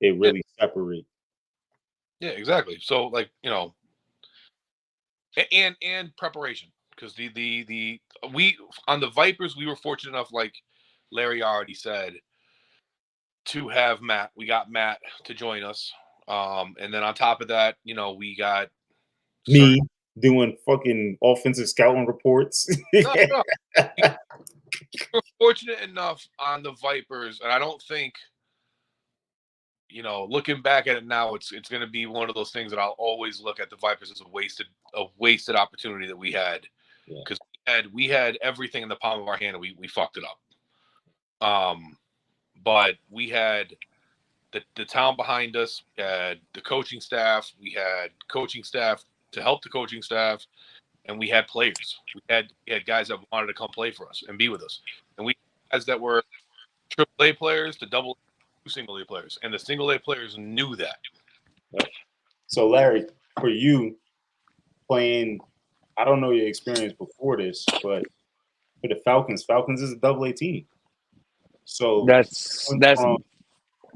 it really separate. Yeah, exactly. So like, and preparation, because we on the Vipers, we were fortunate enough, like Larry already said, to have Matt. We got Matt to join us. And then on top of that, we got Me doing fucking offensive scouting reports. No. We're fortunate enough on the Vipers, and I don't think, looking back at it now, it's going to be one of those things that I'll always look at the Vipers as a wasted opportunity that we had, because we had everything in the palm of our hand and we fucked it up. But we had the town behind us, we had the coaching staff, we had coaching staff to help the coaching staff, and we had players. We had guys that wanted to come play for us and be with us, and we had guys that were AAA players to double single A players, and the single A players knew that. So Larry, for you playing, I don't know your experience before this, but for the Falcons is a double A team. So That's from,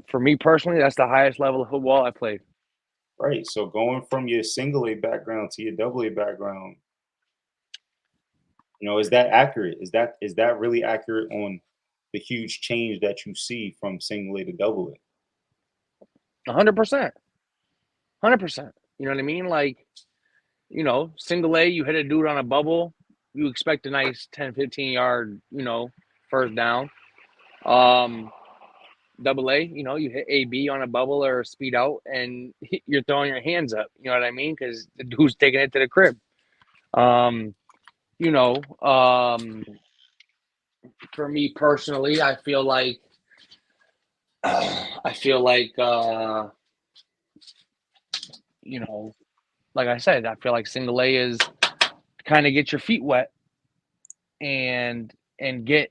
for me personally, that's the highest level of football I played. right. So going from your single A background to your double A background, is that accurate? Is that really accurate on the huge change that you see from single A to double A? 100%. 100%. You know what I mean? Like, single A, you hit a dude on a bubble, you expect a nice 10, 15 yard, first down. Double A, you hit AB on a bubble or a speed out and you're throwing your hands up. You know what I mean? Because the dude's taking it to the crib. You know, for me personally, I feel like like I said, I feel like single A is kind of get your feet wet and get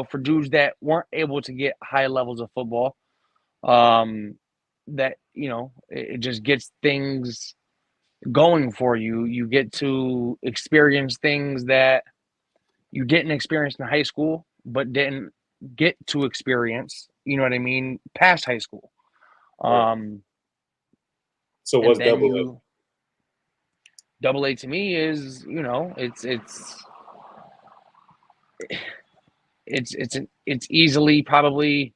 for dudes that weren't able to get high levels of football, that it just gets things going for you. You get to experience things that you didn't experience in high school, but didn't get to experience. You know what I mean? Past high school. So And what's then double A? Double A to me is it's easily probably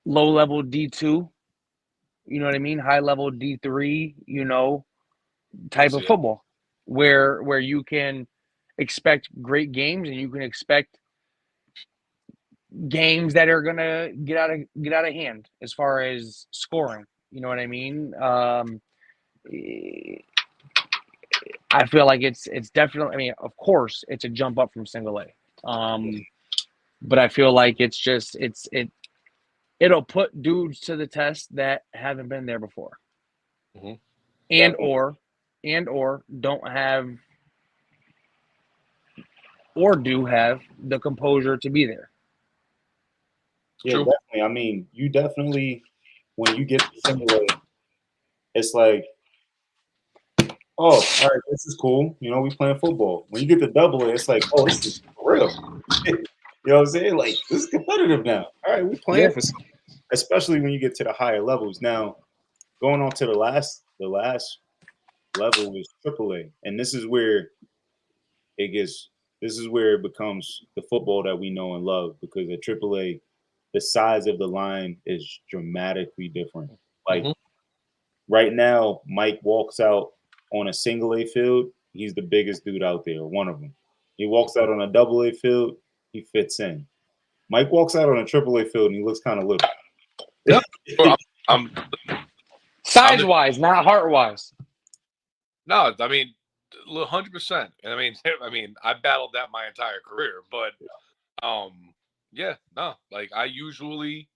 low level D2. You know what I mean? High level D3. Type of football where you can expect great games and you can expect games that are gonna get out of hand as far as scoring. You know what I mean? I feel like it's definitely. I mean, of course, it's a jump up from single A, but I feel like it'll put dudes to the test that haven't been there before, and or don't have or do have the composure to be there. Yeah, definitely. I mean, you definitely, when you get to single A, it's like, oh, all right, this is cool. We playing football. When you get to double A, it's like, oh, this is for real. You know what I'm saying? Like, this is competitive now. All right, we playing for something. Especially when you get to the higher levels. Now, going on to the last level is AAA, and this is where it becomes the football that we know and love, because at AAA, the size of the line is dramatically different. Like right now, Mike walks out on a single A field, he's the biggest dude out there, one of them. He walks out on a double A field, he fits in. Mike walks out on a triple A field and he looks kind of little. Yeah, I'm size wise, not heart wise. No, I mean, 100%. And I mean, I battled that my entire career, but yeah, no, like I usually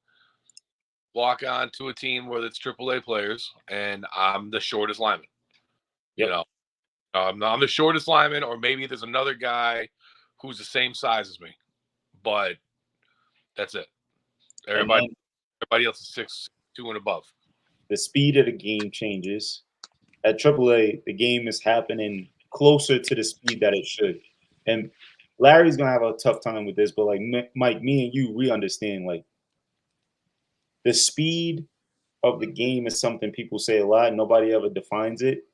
walk on to a team where it's AAA players, and I'm the shortest lineman. I'm the shortest lineman, or maybe there's another guy who's the same size as me, but that's it. Everybody else is 6'2" and above. The speed of the game changes. At AAA, the game is happening closer to the speed that it should. And Larry's gonna have a tough time with this, but like Mike, me and you, we understand like the speed of the game is something people say a lot. Nobody ever defines it.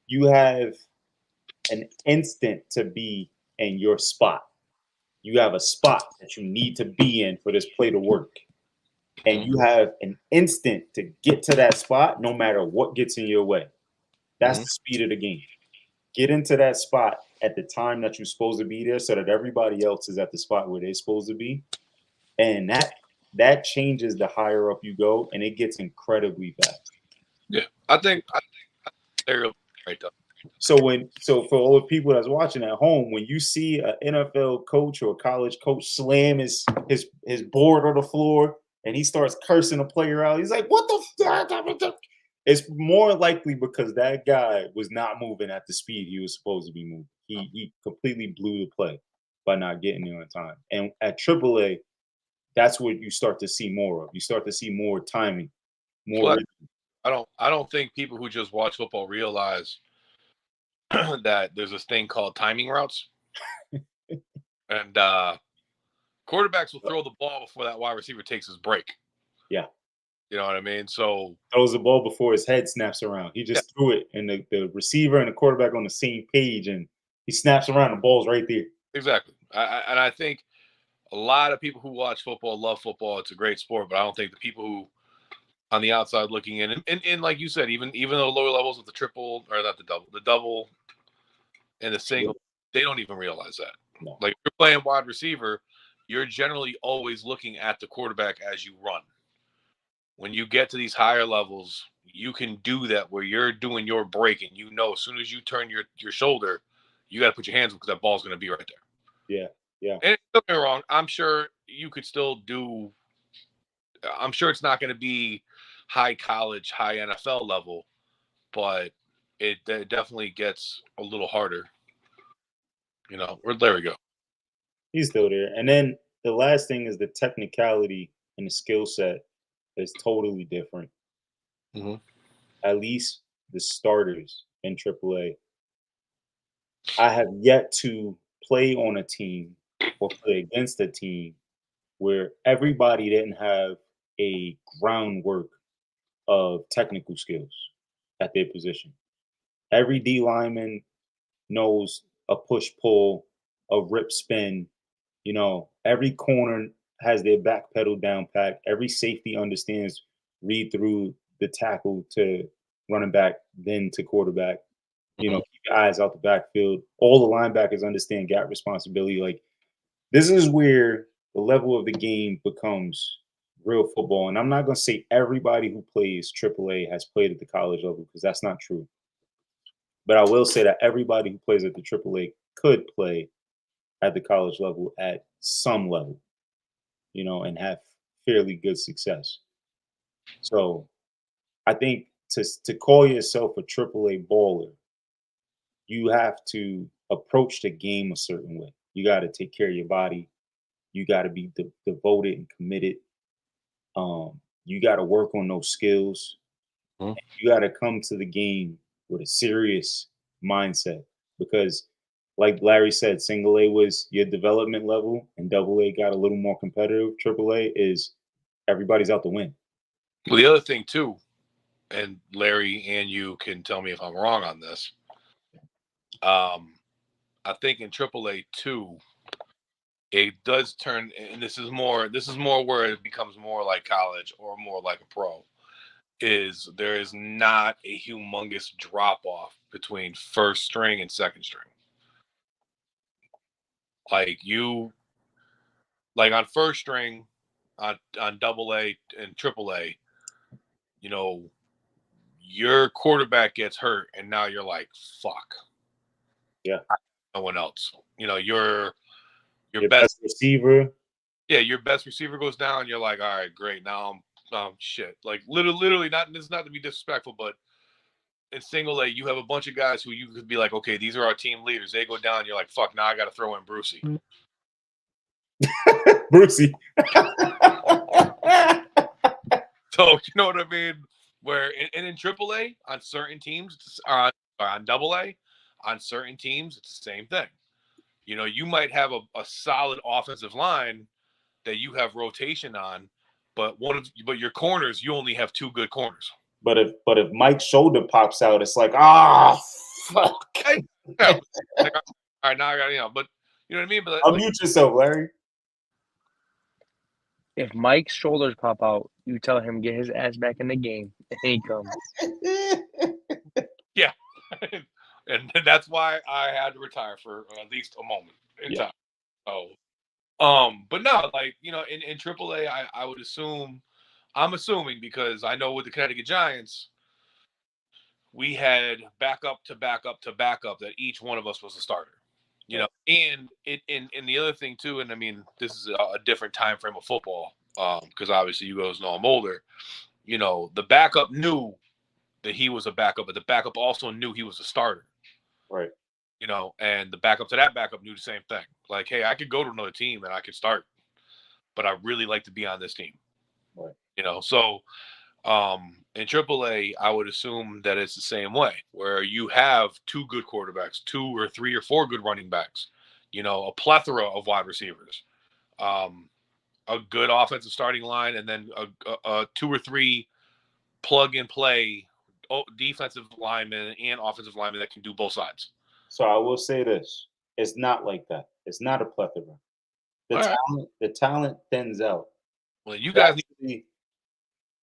You have an instant to be in your spot. You have a spot that you need to be in for this play to work. And you have an instant to get to that spot no matter what gets in your way. That's the speed of the game. Get into that spot at the time that you're supposed to be there so that everybody else is at the spot where they're supposed to be. And that changes the higher up you go, and it gets incredibly fast. Yeah, I think they're right up. So for all the people that's watching at home, when you see an NFL coach or a college coach slam his board on the floor and he starts cursing a player out, he's like, "What the?" It's more likely because that guy was not moving at the speed he was supposed to be moving. He completely blew the play by not getting there on time. And at AAA, that's what you start to see more of. You start to see more timing, more. I don't think people who just watch football realize that there's this thing called timing routes, and quarterbacks will throw the ball before that wide receiver takes his break. Yeah. You know what I mean? So throws the ball before his head snaps around. He just threw it, and the receiver and the quarterback on the same page, and he snaps around, the ball's right there. Exactly. And I think a lot of people who watch football love football. It's a great sport, but I don't think the people who on the outside looking in, and like you said, even the lower levels of the triple, or not the double and the single, they don't even realize that. No. Like, if you're playing wide receiver, you're generally always looking at the quarterback as you run. When you get to these higher levels, you can do that where you're doing your break, and you know as soon as you turn your shoulder, you got to put your hands up because that ball's going to be right there. Yeah, yeah. And don't get me wrong, I'm sure you could still do. I'm sure it's not going to be high college, high NFL level, but it definitely gets a little harder. You know, there we go. He's still there. And then the last thing is the technicality and the skill set is totally different. Mm-hmm. At least the starters in AAA. I have yet to play on a team or play against a team where everybody didn't have a groundwork of technical skills at their position. Every D lineman knows a push pull, a rip spin. You know, every corner has their back pedal down pat. Every safety understands read through the tackle to running back, then to quarterback. You know, keep your eyes out the backfield. All the linebackers understand gap responsibility. Like, this is where the level of the game becomes real football. And I'm not going to say everybody who plays AAA has played at the college level, because that's not true. But I will say that everybody who plays at the AAA could play at the college level at some level, you know, and have fairly good success. So I think to call yourself a AAA baller, you have to approach the game a certain way. You got to take care of your body. You got to be devoted and committed. You got to work on those skills. Mhm. You got to come to the game with a serious mindset, because, like Larry said, single A was your development level, and double A got a little more competitive. Triple A is everybody's out to win. Well, the other thing too, and Larry and you can tell me if I'm wrong on this. I think in AAA too, it does turn, and this is more where it becomes more like college or more like a pro. Is there is not a humongous drop off between first string and second string. Like on first string, on double A and triple A, you know, your quarterback gets hurt, and now you're like, fuck. Yeah. No one else. You know, your best receiver. Yeah, your best receiver goes down. You're like, all right, great. Now I'm shit. Like literally, not this, not to be disrespectful, but in single A, you have a bunch of guys who you could be like, okay, these are our team leaders. They go down. You're like, fuck. Now I got to throw in Brucey. Brucey. So you know what I mean? Where in AAA on certain teams, on AA, on certain teams, it's the same thing. You know, you might have a solid offensive line that you have rotation on, but your corners, you only have two good corners. But if Mike's shoulder pops out, it's like, fuck. Yeah. Like, all right, now I got, but you know what I mean? But unmute yourself, Larry. If Mike's shoulders pop out, you tell him get his ass back in the game, and he comes. Yeah. And that's why I had to retire for at least a moment in time. So, but no, like, you know, in AAA, I would assume, I'm assuming, because I know with the Connecticut Giants, we had backup to backup to backup that each one of us was a starter. You know, and the other thing too, and I mean, this is a different time frame of football, because obviously you guys know I'm older. You know, the backup knew that he was a backup, but the backup also knew he was a starter. Right. You know, and the backup to that backup knew the same thing. Like, hey, I could go to another team and I could start. but I really like to be on this team. Right. You know, so in AAA, I would assume that it's the same way, where you have 2 good quarterbacks, 2 or 3 or 4 good running backs, you know, a plethora of wide receivers, a good offensive starting line, and then a 2 or 3 plug and play defensive linemen and offensive linemen that can do both sides. So I will say this: it's not like that. It's not a plethora. The talent thins out. Well, you guys need.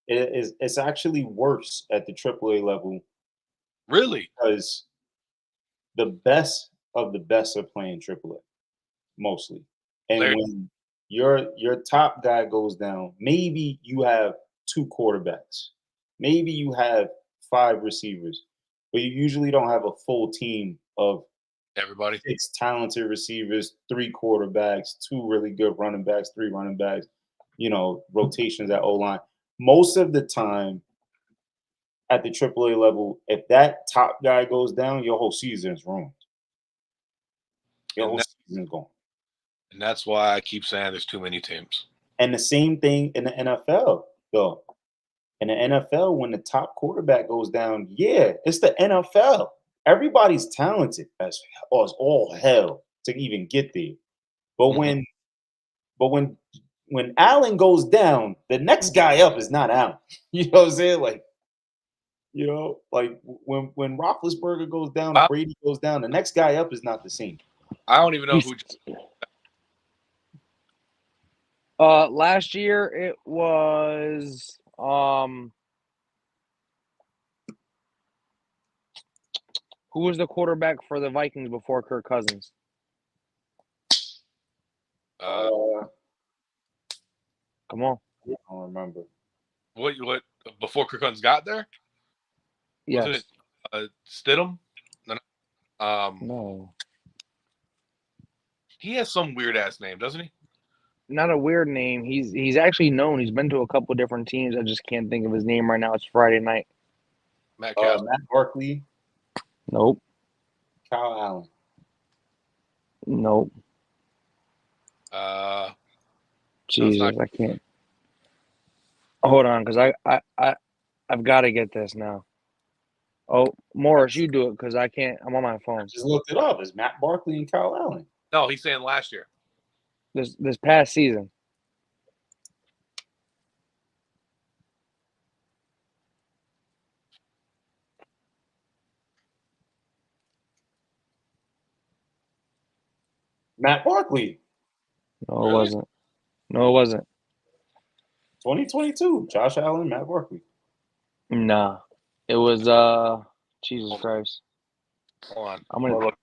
It's actually worse at the AAA level. Really? Because the best of the best are playing AAA mostly. And when your top guy goes down, maybe you have 2 quarterbacks. Maybe you have 5 receivers. But you usually don't have a full team of everybody. 6 talented receivers, 3 quarterbacks, 2 really good running backs, 3 running backs, you know, rotations at O-line. Most of the time at the AAA level, if that top guy goes down, your whole season is ruined. Your whole season is gone. And that's why I keep saying there's too many teams. And the same thing in the NFL, though. In the NFL, when the top quarterback goes down, yeah, it's the NFL. Everybody's talented as all hell to even get there. But when Allen goes down, the next guy up is not Allen. You know what I'm saying? Like, you know, like when Roethlisberger goes down, Brady goes down, the next guy up is not the same. I don't even know who. Last year it was who was the quarterback for the Vikings before Kirk Cousins? Come on. I don't remember. What before Kirk Cousins got there? Yes. Wasn't it Stidham? No. He has some weird ass name, doesn't he? Not a weird name. He's actually known. He's been to a couple different teams. I just can't think of his name right now. It's Friday night. Matt Barkley. Nope. Kyle Allen. Nope. Jesus, I can't. Hold on, because I've got to get this now. Oh, Morris, you do it because I can't. I'm on my phone. I just looked it up. It's Matt Barkley and Kyle Allen. No, he's saying last year. This past season. Matt Barkley. No, it wasn't. No, it wasn't. 2022. Josh Allen, Matt Barkley. Nah. It was Jesus Christ. Hold on. I'm gonna look.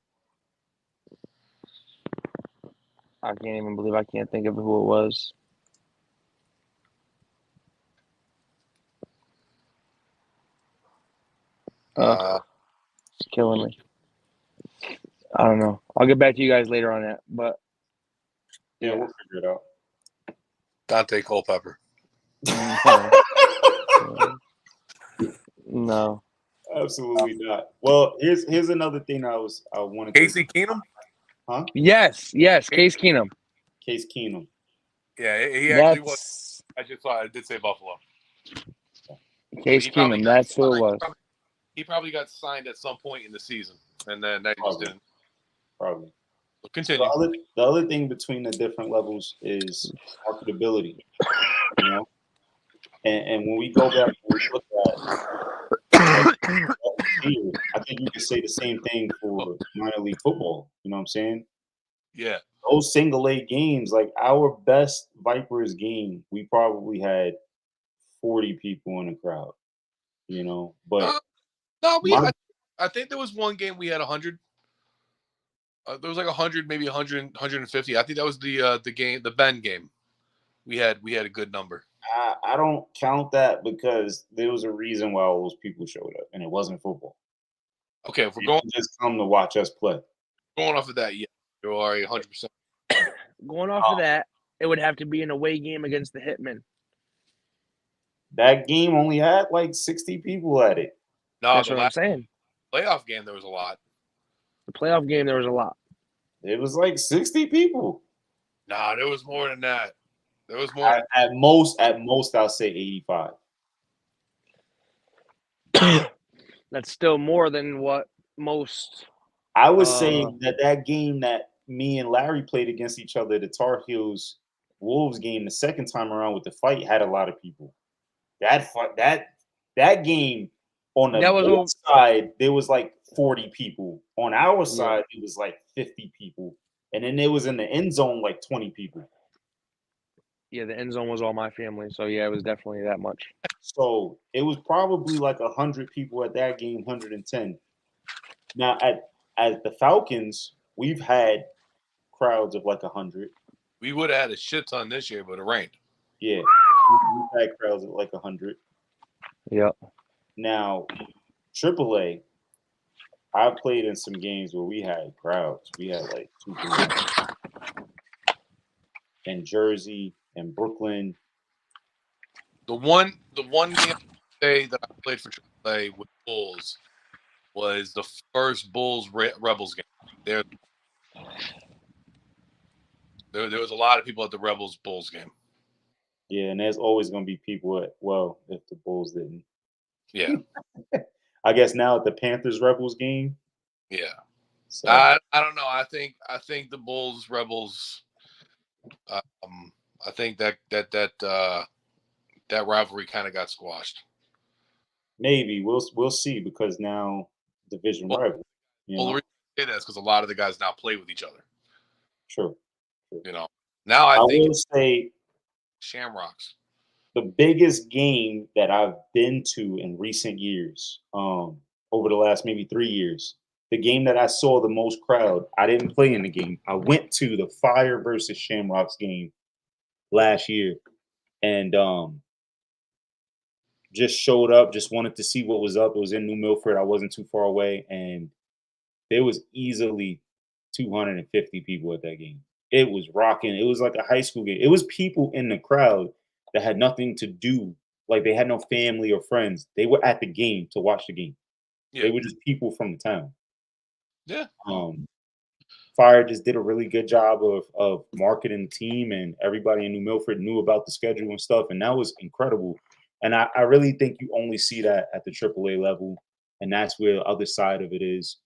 I can't even believe I can't think of who it was. It's killing me. I don't know. I'll get back to you guys later on that, but yeah, we'll figure it out. Dante Culpepper. No. Absolutely not. Well, here's another thing I wanted. Casey Keenum. Huh? Yes. Case Keenum. Case Keenum. Yeah, he actually was. I just thought I did say Buffalo. Case Keenum. That's who it was. He probably got signed at some point in the season, and then that just didn't. Probably. So continue. The other thing between the different levels is marketability. You know, and when we go back and we look at, I think you can say the same thing for minor league football. You know what I'm saying? Yeah. Those single A games, like our best Vipers game, we probably had 40 people in the crowd. You know, but no, I think there was one game we had 100. There was like 100, maybe 100, 150. I think that was the game, the Bend game. We had a good number. I don't count that because there was a reason why all those people showed up, and it wasn't football. Okay, if we're going just come to watch us play. Going off of that, yeah, you are 100%. Going off of that, it would have to be an away game against the Hitmen. That game only had like 60 people at it. No, that's what I'm saying. Playoff game, there was a lot. The playoff game, there was a lot. It was like 60 people. Nah, there was more than that. There was more. At most, I'll say 85. That's still more than what most. I was saying that game that me and Larry played against each other, the Tar Heels Wolves game, the second time around with the fight, had a lot of people. That game on the That was Wolves side, there was like 40 people. On our Yeah. side, it was like 50 people, and then there was in the end zone like 20 people. Yeah, the end zone was all my family, so yeah, it was definitely that much. So it was probably like 100 people at that game, 110. Now at the Falcons, we've had crowds of like 100. We would have had a shit ton this year, but it rained. Yeah, we've had crowds of like 100. Yep. Now, AAA, I've played in some games where we had crowds. We had like 200 in Jersey and Brooklyn. The one game that I played for AAA with Bulls was the first Bulls Rebels game. There was a lot of people at the Rebels Bulls game. Yeah, and there's always going to be people if the Bulls didn't. Yeah. I guess now at the Panthers Rebels game. Yeah. So, I don't know. I think the Bulls Rebels. I think that rivalry kind of got squashed. Maybe we'll see because now division rival. The reason I say that is because a lot of the guys now play with each other. True. Now I think will say Shamrocks. The biggest game that I've been to in recent years, over the last maybe 3 years, the game that I saw the most crowd, I didn't play in the game. I went to the Fire versus Shamrocks game last year and just showed up, just wanted to see what was up. It was in New Milford. I wasn't too far away, and there was easily 250 people at that game. It was rocking. It was like a high school game. It was people in the crowd that had nothing to do. Like they had no family or friends. They were at the game to watch the game. Yeah. They were just people from the town. Yeah. Fire just did a really good job of marketing the team, and everybody in New Milford knew about the schedule and stuff, and that was incredible. And I really think you only see that at the AAA level, and that's where the other side of it is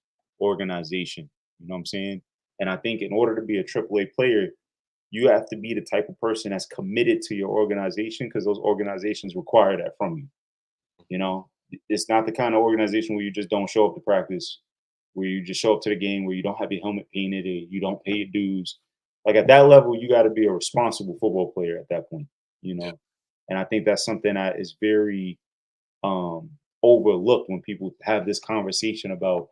organization. You know what I'm saying? And I think in order to be a AAA player, you have to be the type of person that's committed to your organization because those organizations require that from you. You know, it's not the kind of organization where you just don't show up to practice, where you just show up to the game, where you don't have your helmet painted, or you don't pay your dues. Like at that level, you got to be a responsible football player at that point. You know, Yeah. and I think that's something that is very overlooked when people have this conversation about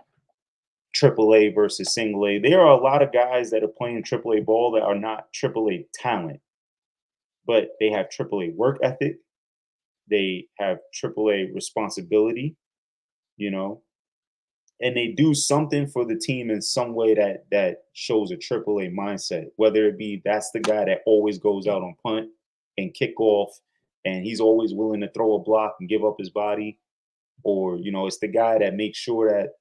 AAA versus single A. There are a lot of guys that are playing AAA ball that are not AAA talent, but they have AAA work ethic. They have AAA responsibility, you know, and they do something for the team in some way that shows a AAA mindset. Whether it be that's the guy that always goes out on punt and kickoff, and he's always willing to throw a block and give up his body, or it's the guy that makes sure that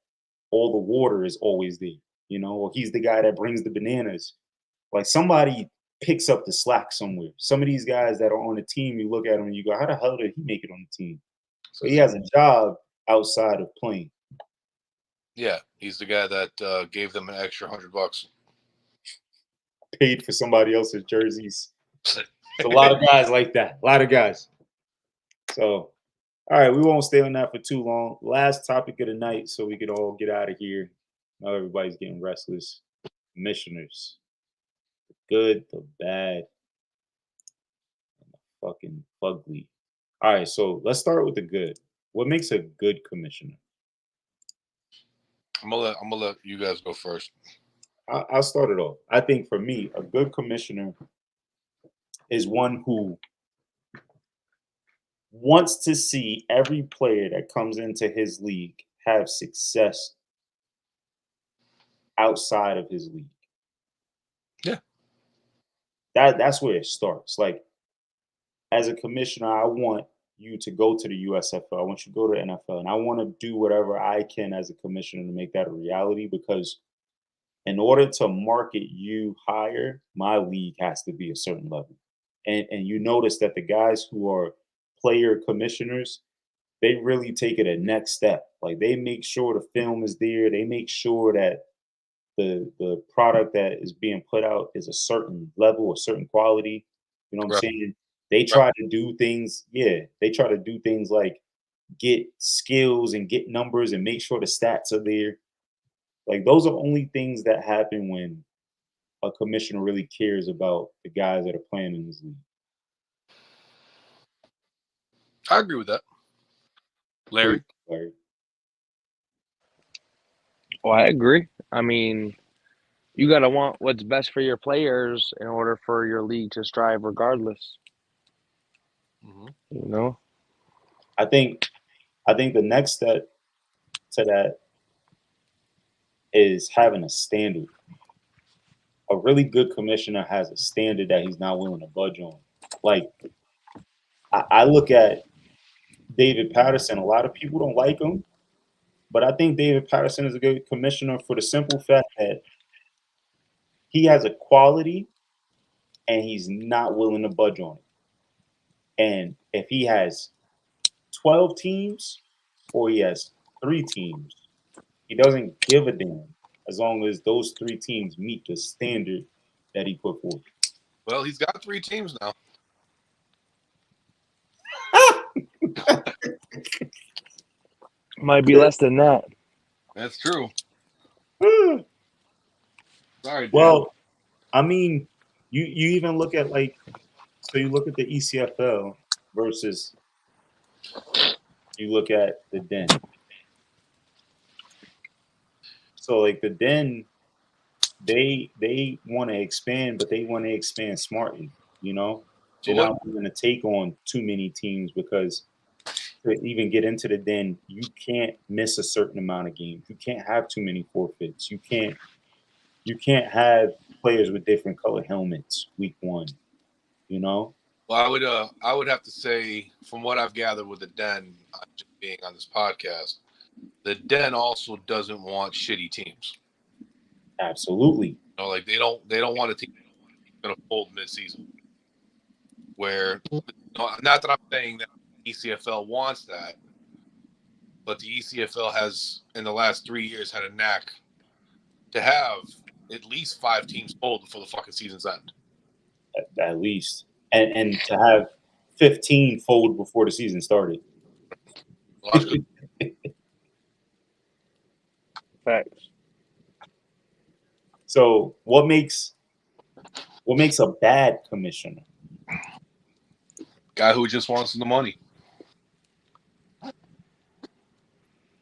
all the water is always there, or he's the guy that brings the bananas. Like somebody picks up the slack somewhere. Some of these guys that are on the team, you look at him and you go, how the hell did he make it on the team? So he has a job outside of playing. Yeah, he's the guy that gave them an extra $100. Paid for somebody else's jerseys. It's a lot of guys like that. A lot of guys. So, all right, we won't stay on that for too long. Last topic of the night, so we could all get out of here. Now everybody's getting restless. Commissioners. The good, the bad, and the fucking ugly. All right, so let's start with the good. What makes a good commissioner? I'm gonna let you guys go first. I'll start it off. I think for me, a good commissioner is one who wants to see every player that comes into his league have success outside of his league. Yeah. That's where it starts. Like, as a commissioner, I want you to go to the USFL. I want you to go to the NFL. And I want to do whatever I can as a commissioner to make that a reality, because in order to market you higher, my league has to be a certain level. And you notice that the guys who are player commissioners, they really take it a next step. Like they make sure the film is there. They make sure that the product that is being put out is a certain level, a certain quality. You know what I'm Right. saying? They Right. try to do things, yeah. They try to do things like get skills and get numbers and make sure the stats are there. Like those are only things that happen when a commissioner really cares about the guys that are playing in this league. I agree with that. Larry? Like, Well, I agree. I mean, you got to want what's best for your players in order for your league to strive regardless, Mm-hmm. you know? I think the next step to that is having a standard. A really good commissioner has a standard that he's not willing to budge on. Like I look at David Patterson. A lot of people don't like him, but I think David Patterson is a good commissioner for the simple fact that he has a quality and he's not willing to budge on it. And if he has 12 teams or he has 3 teams, he doesn't give a damn as long as those 3 teams meet the standard that he put forth. Well, he's got 3 teams now. Might be less than that. That's true. Sorry, Jim. Well, I mean, you even look at so you look at the ECFL versus you look at the Den. So like the Den, they want to expand, but they want to expand smartly. You know, So they're not going to take on too many teams because to even get into the Den, you can't miss a certain amount of games. You can't have too many forfeits. You can't have players with different colored helmets week 1. You know. Well, I would have to say, from what I've gathered with the Den, just being on this podcast, the Den also doesn't want shitty teams. Absolutely. You know, like they don't want a team going to fold mid-season. Where, not that I'm saying that ECFL wants that, but the ECFL has in the last 3 years had a knack to have at least 5 teams fold before the fucking season's end. At least, and to have 15 fold before the season started. Facts. So what makes a bad commissioner? Guy who just wants the money.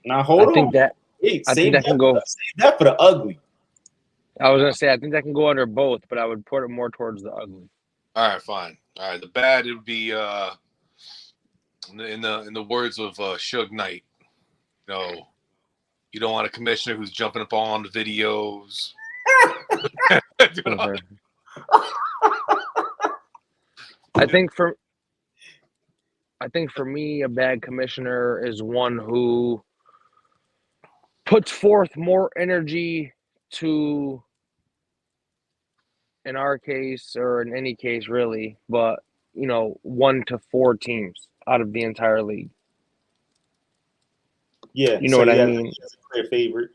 Now hold I on. think that Wait, I save think that can go. that for the ugly. I was gonna say I think that can go under both, but I would put it more towards the ugly. All right, fine. All right, the bad it would be in the words of Suge Knight. You know, you don't want a commissioner who's jumping up on the videos. I think for me, a bad commissioner is one who puts forth more energy to, in our case, or in any case really, but 1 to 4 teams out of the entire league. Yeah, You know what I mean? He's a clear favorite.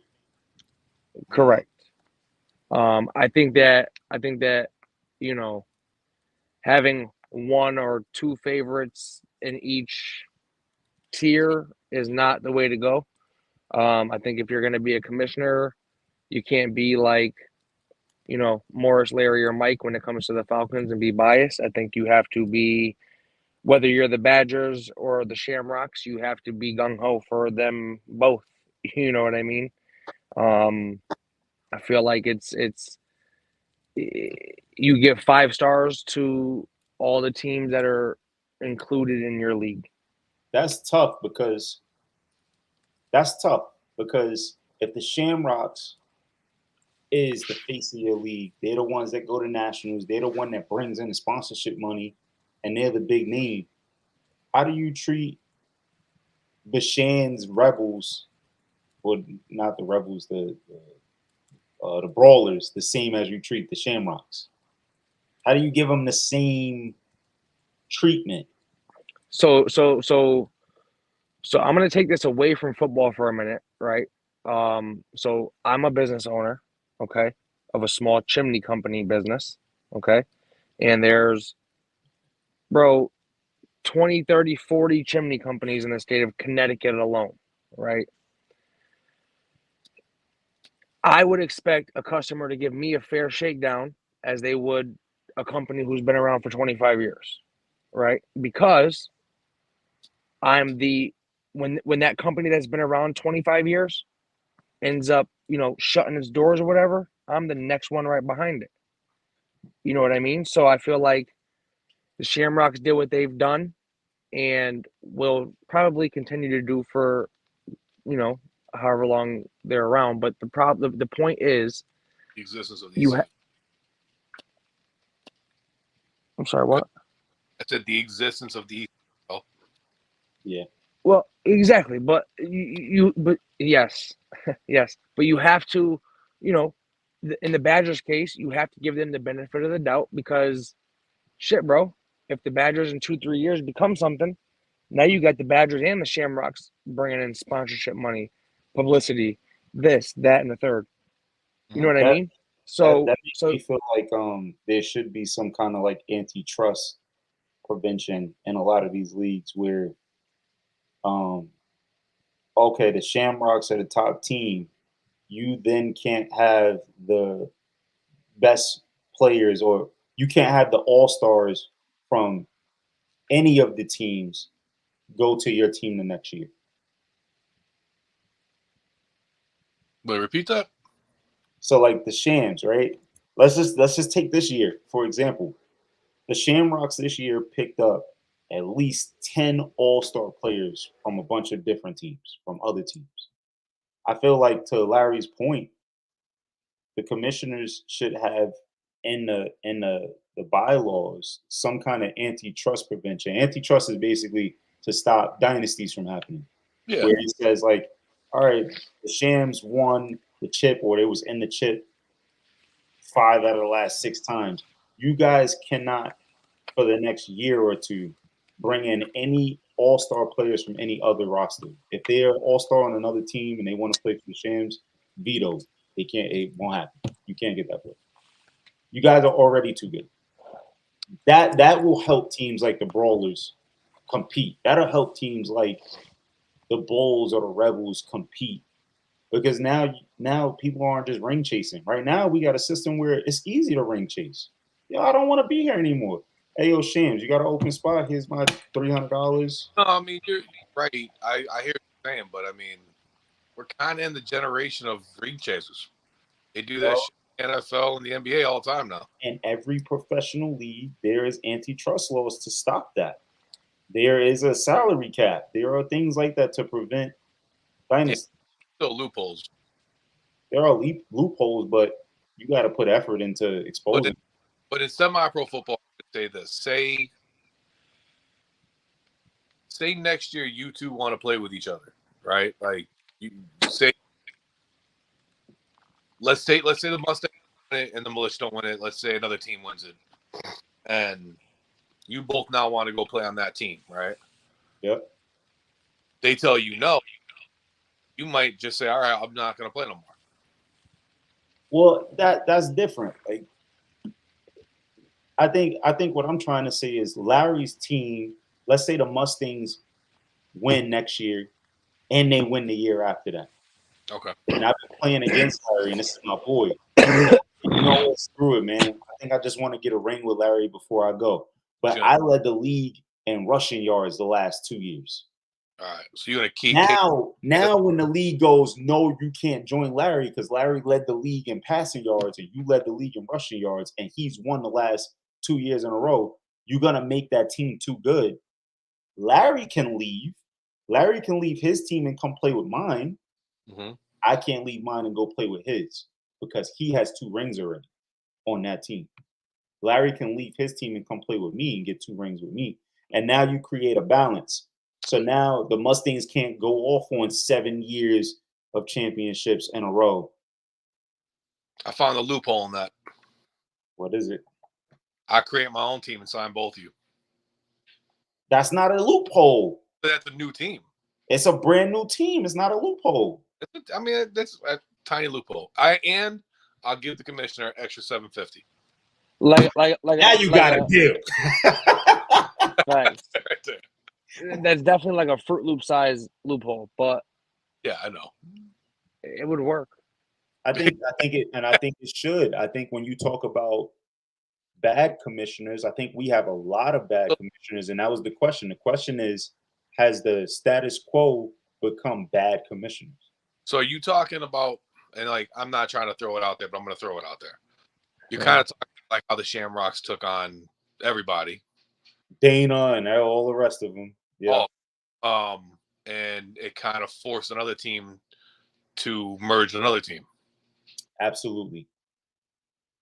Correct. I think that having 1 or 2 favorites in each tier is not the way to go. I think if you're going to be a commissioner, you can't be like, Morris, Larry, or Mike when it comes to the Falcons and be biased. I think you have to be, whether you're the Badgers or the Shamrocks, you have to be gung-ho for them both. You know what I mean? I feel like it's you give 5 stars to all the teams that are included in your league. That's tough because if the Shamrocks is the face of your league, they're the ones that go to nationals, they're the one that brings in the sponsorship money, and they're the big name. How do you treat Bashan's Rebels, or not the Rebels, the Brawlers, the same as you treat the Shamrocks? How do you give them the same treatment. So I'm gonna take this away from football for a minute, right? So I'm a business owner, okay, of a small chimney company business, okay, and there's, bro, 20, 30, 40 chimney companies in the state of Connecticut alone, right? I would expect a customer to give me a fair shakedown as they would a company who's been around for 25 years, right? Because I'm the when that company that's been around 25 years ends up, shutting its doors or whatever, I'm the next one right behind it. You know what I mean? So I feel like the Shamrocks did what they've done and will probably continue to do for, however long they're around. But the point is, The existence of you these. I'm sorry, what? I said the existence of the. Oh. Yeah. Well, exactly, but but yes, yes, but you have to, in the Badgers case, you have to give them the benefit of the doubt because, shit, bro, if the Badgers in 2-3 years become something, now you got the Badgers and the Shamrocks bringing in sponsorship money, publicity, this, that, and the third. You know what I That mean? that So, that makes me feel like there should be some kind of like antitrust prevention in a lot of these leagues where um okay, the Shamrocks are the top team. You then can't have the best players, or you can't have the all-stars from any of the teams go to your team the next year. Wait, repeat that. So like the Shams, right? Let's just take this year for example. The Shamrocks this year picked up at least 10 all-star players from a bunch of different teams, from other teams. I feel like, to Larry's point, the commissioners should have in the bylaws some kind of antitrust prevention. Antitrust is basically to stop dynasties from happening. Yeah. Where he says like, all right, the Shams won the chip, or they was in the chip 5 out of the last 6 times. You guys cannot, for the next year or two, bring in any all-star players from any other roster. If they're all-star on another team and they want to play for the Shams, veto. They can't. It won't happen. You can't get that player. You guys are already too good. That will help teams like the Brawlers compete. That'll help teams like the Bulls or the Rebels compete, because now people aren't just ring chasing. Right now, we got a system where it's easy to ring chase. Yo, I don't want to be here anymore. Hey, yo, Shams, you got an open spot? Here's my $300. No, I mean you're right. I hear what you're saying, but I mean we're kind of in the generation of ring chasers. They do that shit in the NFL and the NBA all the time now. In every professional league, there is antitrust laws to stop that. There is a salary cap. There are things like that to prevent dynasty. Still loopholes. There are loopholes, but you got to put effort into exposing. But in semi-pro football, I could say this: say next year you two want to play with each other, right? Like you say, let's say the Mustangs win it and the Militia don't win it. Let's say another team wins it, and you both now want to go play on that team, right? Yep. They tell you no. You might just say, "All right, I'm not going to play no more." Well, that's different. Like, I think what I'm trying to say is Larry's team. Let's say the Mustangs win next year, and they win the year after that. Okay. And I've been playing against Larry, and this is my boy. You know what? Screw it, man. I think I just want to get a ring with Larry before I go. But Sure. I led the league in rushing yards the last 2 years. All right. So you're going to keep now when the league goes, no, you can't join Larry because Larry led the league in passing yards and you led the league in rushing yards, and he's won the last 2 years in a row. You're going to make that team too good. Larry can leave. Larry can leave his team and come play with mine. Mm-hmm. I can't leave mine and go play with his because he has 2 rings already on that team. Larry can leave his team and come play with me and get 2 rings with me. And now you create a balance. So now the Mustangs can't go off on 7 years of championships in a row. I found a loophole in that. What is it? I create my own team and sign both of you. That's not a loophole. But that's a new team. It's a brand new team. It's not a loophole. I mean, that's a tiny loophole. I'll give the commissioner extra $750. Now you got a deal. Right. Right there. That's definitely like a Fruit Loop size loophole, but Yeah, I know. it would work. I think it should. I think when you talk about bad commissioners, I think we have a lot of bad commissioners, and that was the question. The question is, has the status quo become bad commissioners? So are you talking about, and like, I'm not trying to throw it out there, but I'm going to throw it out there. You're kind of talking like how the Shamrocks took on everybody. Dana and all the rest of them. Yeah. And it kind of forced another team to merge with another team. Absolutely.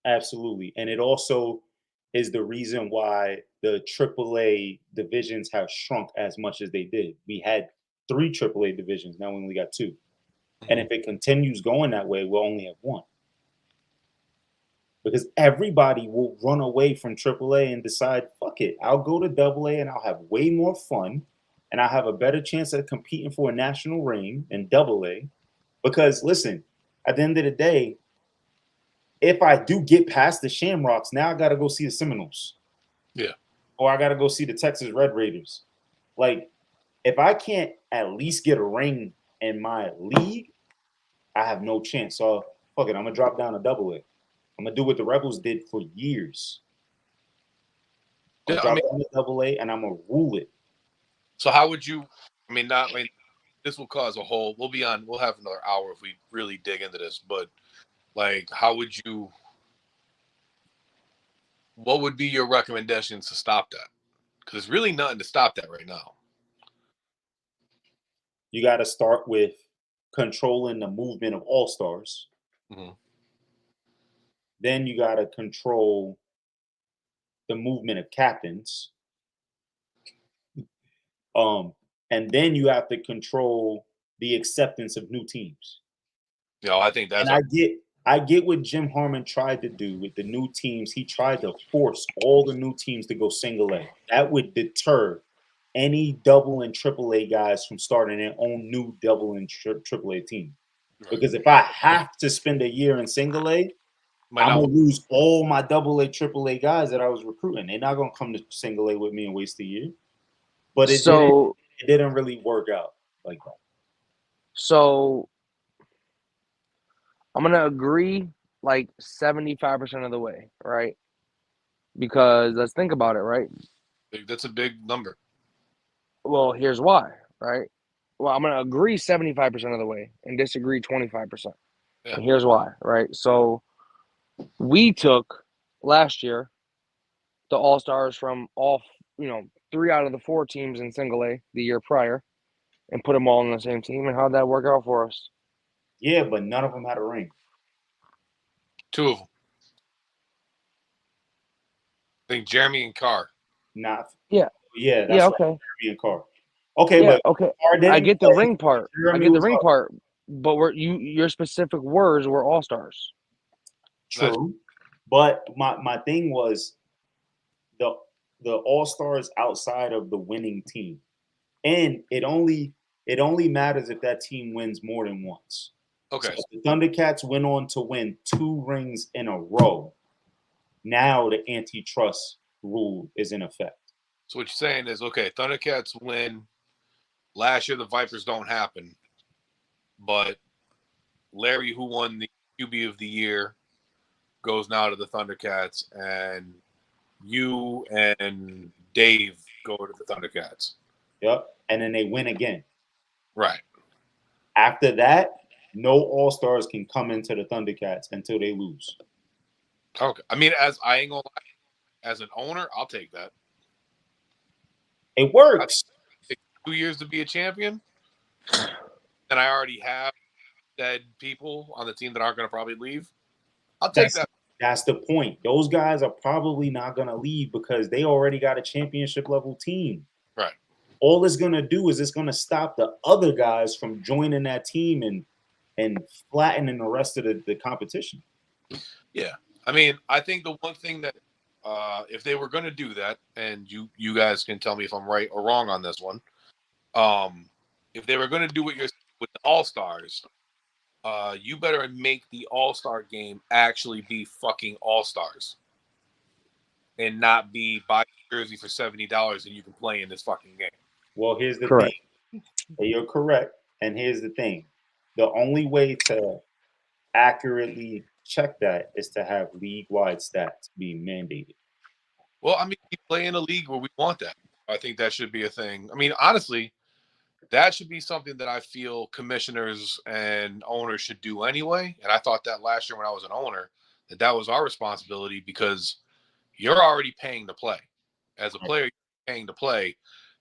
Absolutely. And it also is the reason why the AAA divisions have shrunk as much as they did. We had 3 AAA divisions. Now we only got 2. And if it continues going that way, we'll only have 1. Because everybody will run away from AAA and decide, fuck it, I'll go to AA and I'll have way more fun and I'll have a better chance at competing for a national ring in AA. Because listen, at the end of the day, if I do get past the Shamrocks, now I got to go see the Seminoles. Yeah. Or I got to go see the Texas Red Raiders. Like, if I can't at least get a ring in my league, I have no chance. So, fuck it, I'm going to drop down to AA. I'm going to do what the Rebels did for years. I'll drop down to AA and I'm going to rule it. So how would you, this will cause we'll have another hour if we really dig into this, but like, what would be your recommendations to stop that? Because there's really nothing to stop that right now. You got to start with controlling the movement of all-stars. Mm-hmm. Then you got to control the movement of captains. And then you have to control the acceptance of new teams. Yeah, I think that's. And I get what Jim Harmon tried to do with the new teams. He tried to force all the new teams to go single A. That would deter any double and triple A guys from starting their own new double and triple A team. Right. Because if I have to spend a year in single A, I'm gonna lose all my double A, triple A guys that I was recruiting. They're not gonna come to single A with me and waste a year. But it didn't really work out like that. So I'm gonna agree like 75% of the way, right? Because let's think about it, right? That's a big number. Well, here's why, right? Well, I'm gonna agree 75% of the way and disagree 25%. Yeah. And here's why, right? So we took last year the all-stars from all, 3 out of the 4 teams in single A the year prior and put them all on the same team. And how'd that work out for us? Yeah, but none of them had a ring. 2 of them. I think Jeremy and Carr. Not. Yeah. Yeah. That's okay. Jeremy and Carr. Okay, yeah, but okay. I get the ring part. But your specific words were all stars. True, but my thing was the all stars outside of the winning team, and it only matters if that team wins more than once. Okay. So the Thundercats went on to win 2 rings in a row. Now the antitrust rule is in effect. So what you're saying is, okay, Thundercats win. Last year the Vipers don't happen, but Larry, who won the QB of the year, goes now to the Thundercats, and you and Dave go to the Thundercats. Yep, and then they win again. Right. After that, no all-stars can come into the Thundercats until they lose. Okay. I mean, as I ain't gonna lie, as an owner, I'll take that. It works. It takes 2 years to be a champion, and I already have dead people on the team that aren't going to probably leave. I'll take that. That's the point. Those guys are probably not going to leave because they already got a championship level team. Right. All it's going to do is it's going to stop the other guys from joining that team and flattening the rest of the competition. Yeah. I mean, I think the one thing that if they were going to do that, and you guys can tell me if I'm right or wrong on this one. If they were going to do what you're with the All-Stars, you better make the All-Star game actually be fucking All-Stars and not be buy your jersey for $70 and you can play in this fucking game. Well, here's the Correct. thing. You're correct. And here's the thing. The only way to accurately check that is to have league-wide stats be mandated. Well, I mean, we play in a league where we want that. I think that should be a thing. I mean, honestly, that should be something that I feel commissioners and owners should do anyway. And I thought that last year when I was an owner, that was our responsibility because you're already paying to play. As a player, you're paying to play.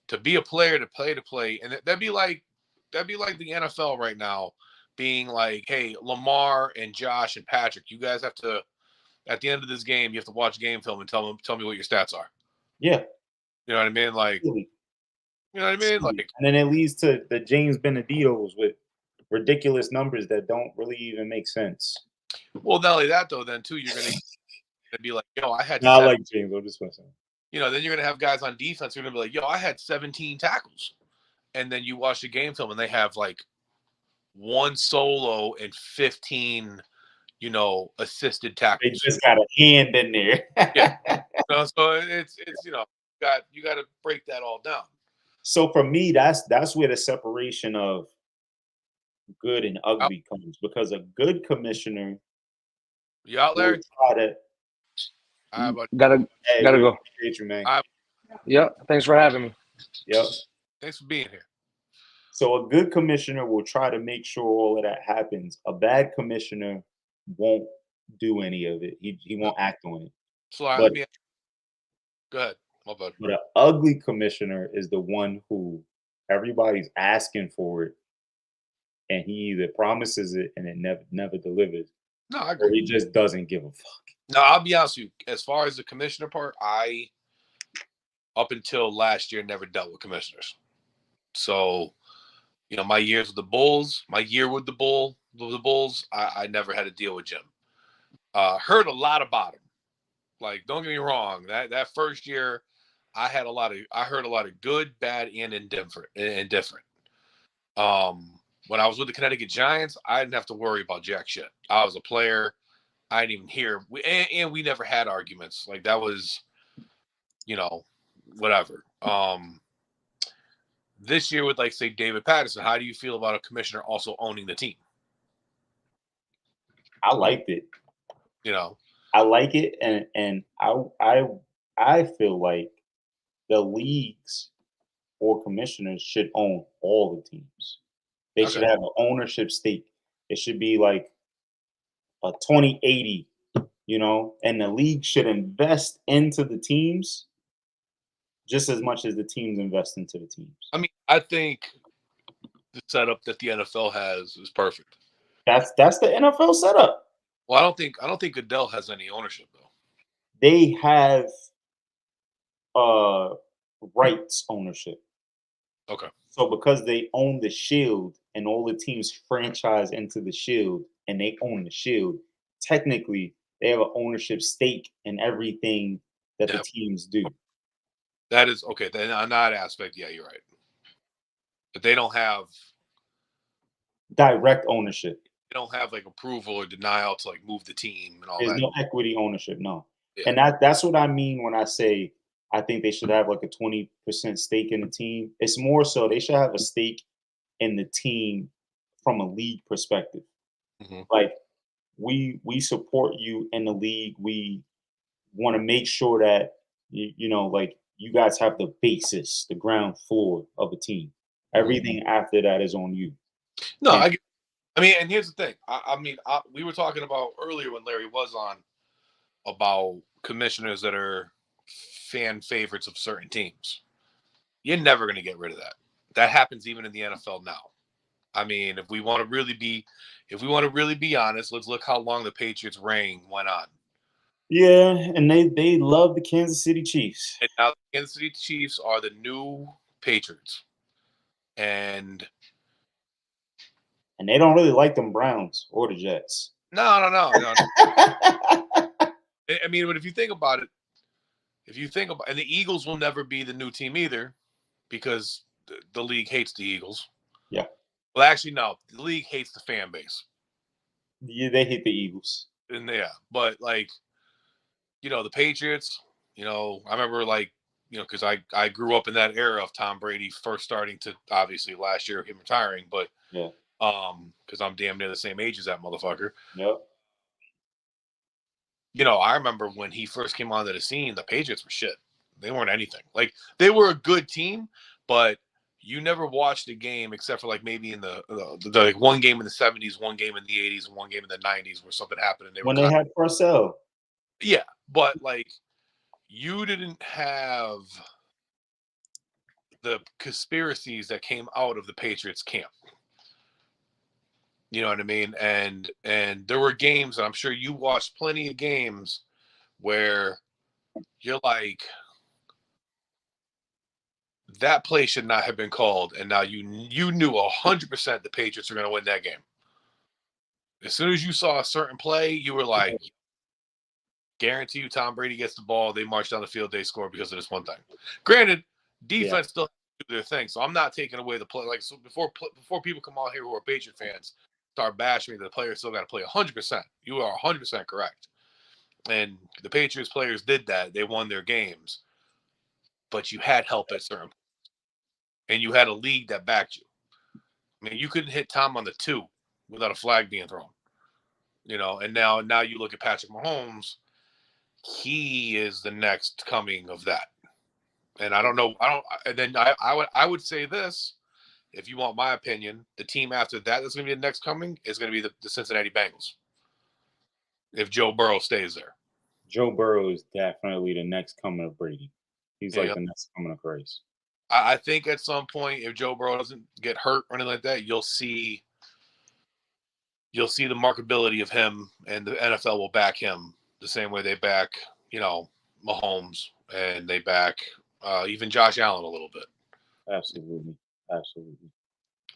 To be a player, to play. And that'd be like the NFL right now being like, hey, Lamar and Josh and Patrick, you guys have to, at the end of this game, you have to watch game film and tell me what your stats are. Yeah. You know what I mean? Like, Really. you know what I mean? Like, and then it leads to the James Benedictos with ridiculous numbers that don't really even make sense. Well, not only that, though, then, too, you're going to be like, yo, I had No, I like James. I'm just messing. You know, then you're going to have guys on defense who are going to be like, yo, I had 17 tackles. And then you watch the game film and they have like one solo and 15, assisted tackles. They just got a hand in there. Yeah. So it's you got to break that all down. So for me, that's where the separation of good and ugly comes, because a good commissioner You out there? Gotta go. You, man. Yep. Thanks for having me. Yep. Thanks for being here. So a good commissioner will try to make sure all of that happens. A bad commissioner won't do any of it. He won't act on it. So go ahead. My bad. But an ugly commissioner is the one who everybody's asking for it, and he either promises it and it never delivers. No, I agree. Or he just doesn't give a fuck. No, I'll be honest with you. As far as the commissioner part, I, up until last year, never dealt with commissioners. So, my years with the Bulls, I never had to deal with Jim. Heard a lot about him. Like, don't get me wrong. That first year, I heard a lot of good, bad, and indifferent. When I was with the Connecticut Giants, I didn't have to worry about jack shit. I was a player. I didn't even hear, and we never had arguments. Like, that was, whatever. This year with, like, say, David Patterson, how do you feel about a commissioner also owning the team? I liked it. I like it, and I feel like the leagues or commissioners should own all the teams. They should have an ownership stake. It should be like a 20-80, and the league should invest into the teams just as much as the teams invest into the teams. I mean, I think the setup that the NFL has is perfect. That's the NFL setup. Well, I don't think Goodell has any ownership though. They have rights ownership. Okay. So because they own the Shield and all the teams franchise into the Shield and they own the Shield, technically they have an ownership stake in everything that the teams do. That is okay. Then on that aspect, yeah, you're right. But they don't have direct ownership. They don't have like approval or denial to like move the team and all that. There's no equity ownership, no. Yeah. And that's what I mean when I say I think they should have like a 20% stake in the team. It's more so they should have a stake in the team from a league perspective. Mm-hmm. Like we support you in the league. We want to make sure that like you guys have the basis, the ground floor of a team. Everything after that is on you. No, I mean, and here's the thing. We were talking about earlier when Larry was on about commissioners that are fan favorites of certain teams. You're never going to get rid of that. That happens even in the NFL now. I mean, if we want to really be honest, let's look how long the Patriots' reign went on. Yeah, and they love the Kansas City Chiefs. And now the Kansas City Chiefs are the new Patriots. And they don't really like them Browns or the Jets. No. I mean, but if you think about it, if you think about, and the Eagles will never be the new team either, because the league hates the Eagles. Yeah. Well, actually, no, the league hates the fan base. Yeah, they hate the Eagles. And yeah, but like, the Patriots. I remember because I grew up in that era of Tom Brady first starting to, obviously last year him retiring, but Yeah. because I'm damn near the same age as that motherfucker. Yep. I remember when he first came onto the scene, the Patriots were shit. They weren't anything. Like, they were a good team, but you never watched a game except for like maybe in the like one game in the 70s, one game in the 80s, and one game in the 90s where something happened and they were When they had Purcell. Yeah, but like, you didn't have the conspiracies that came out of the Patriots camp. You know what I mean? And there were games, and I'm sure you watched plenty of games where you're like, that play should not have been called, and now you knew 100% the Patriots are going to win that game. As soon as you saw a certain play, you were like, guarantee you Tom Brady gets the ball, they march down the field, they score because of this one thing. Granted, defense still do their thing, so I'm not taking away the play. Like, so before people come out here who are Patriot fans start bashing me, the players still got to play 100%. You are 100% correct. And the Patriots players did that. They won their games. But you had help at certain points. And you had a league that backed you. I mean, you couldn't hit Tom on the 2 without a flag being thrown. And now you look at Patrick Mahomes, he is the next coming of that. And I would say this, if you want my opinion, the team after that that's going to be the next coming is going to be the Cincinnati Bengals. If Joe Burrow stays there. Joe Burrow is definitely the next coming of Brady. He's the next coming of Christ. I think at some point, if Joe Burrow doesn't get hurt or anything like that, you'll see the marketability of him, and the NFL will back him the same way they back, Mahomes, and they back even Josh Allen a little bit. Absolutely.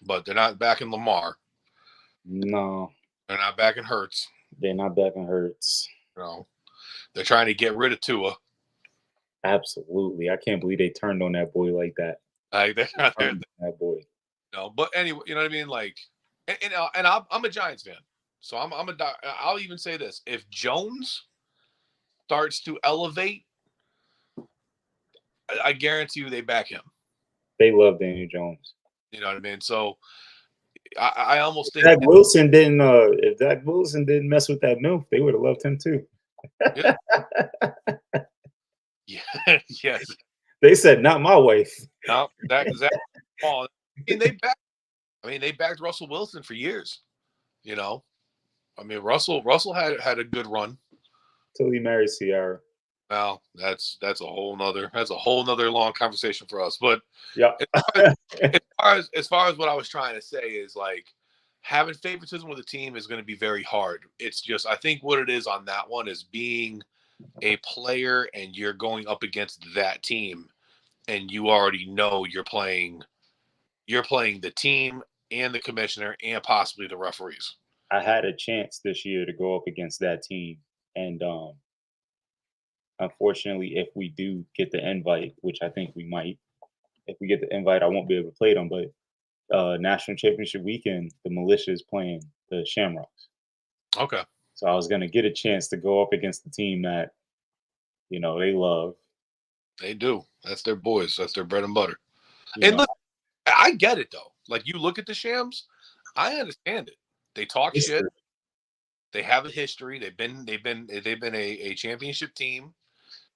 But they're not backing Lamar. No. They're not backing Hurts. They're not backing Hurts. They're trying to get rid of Tua. Absolutely. I can't believe they turned on that boy like that. That boy. No, but anyway, you know what I mean? Like, and I'm a Giants fan. So I'll even say this. If Jones starts to elevate, I guarantee you they back him. They love Daniel Jones. You know what I mean? So I almost think Zach Wilson didn't. If Zach Wilson didn't mess with that milk, they would have loved him too. Yeah. Yes. They said, "Not my wife." No, Zach. They backed Russell Wilson for years. Russell had a good run till he married Ciara. Well, that's a whole nother long conversation for us. But yeah, as far as what I was trying to say is, like, having favoritism with a team is going to be very hard. It's just, I think what it is on that one is being a player and you're going up against that team, and you already know you're playing the team and the commissioner and possibly the referees. I had a chance this year to go up against that team, and unfortunately, if we do get the invite, which I think we might, if we get the invite, I won't be able to play them. But National Championship weekend, the Militia is playing the Shamrocks. Okay. So I was going to get a chance to go up against the team that, they love. They do. That's their boys. That's their bread and butter. Look, I get it though. Like, you look at the Shams, I understand it. They talk shit. They have a history. They've been a championship team.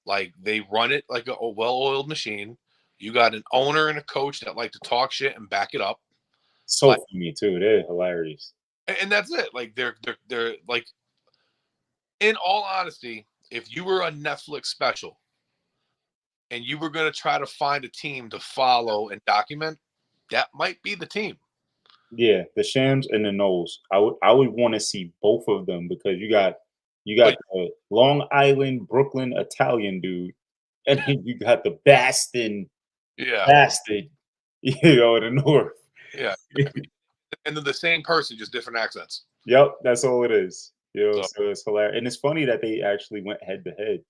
Like, they run it like a well-oiled machine. You got an owner and a coach that like to talk shit and back it up. So funny too. They're hilarious. And that's it. Like, they're like, in all honesty, if you were a Netflix special and you were going to try to find a team to follow and document, that might be the team. Yeah, the Shams and the Knowles. I would want to see both of them, because you got the Long Island, Brooklyn Italian dude, and then you got the bastard, in the north. Yeah, and then the same person, just different accents. Yep, that's all it is. So it's hilarious, and it's funny that they actually went head to head.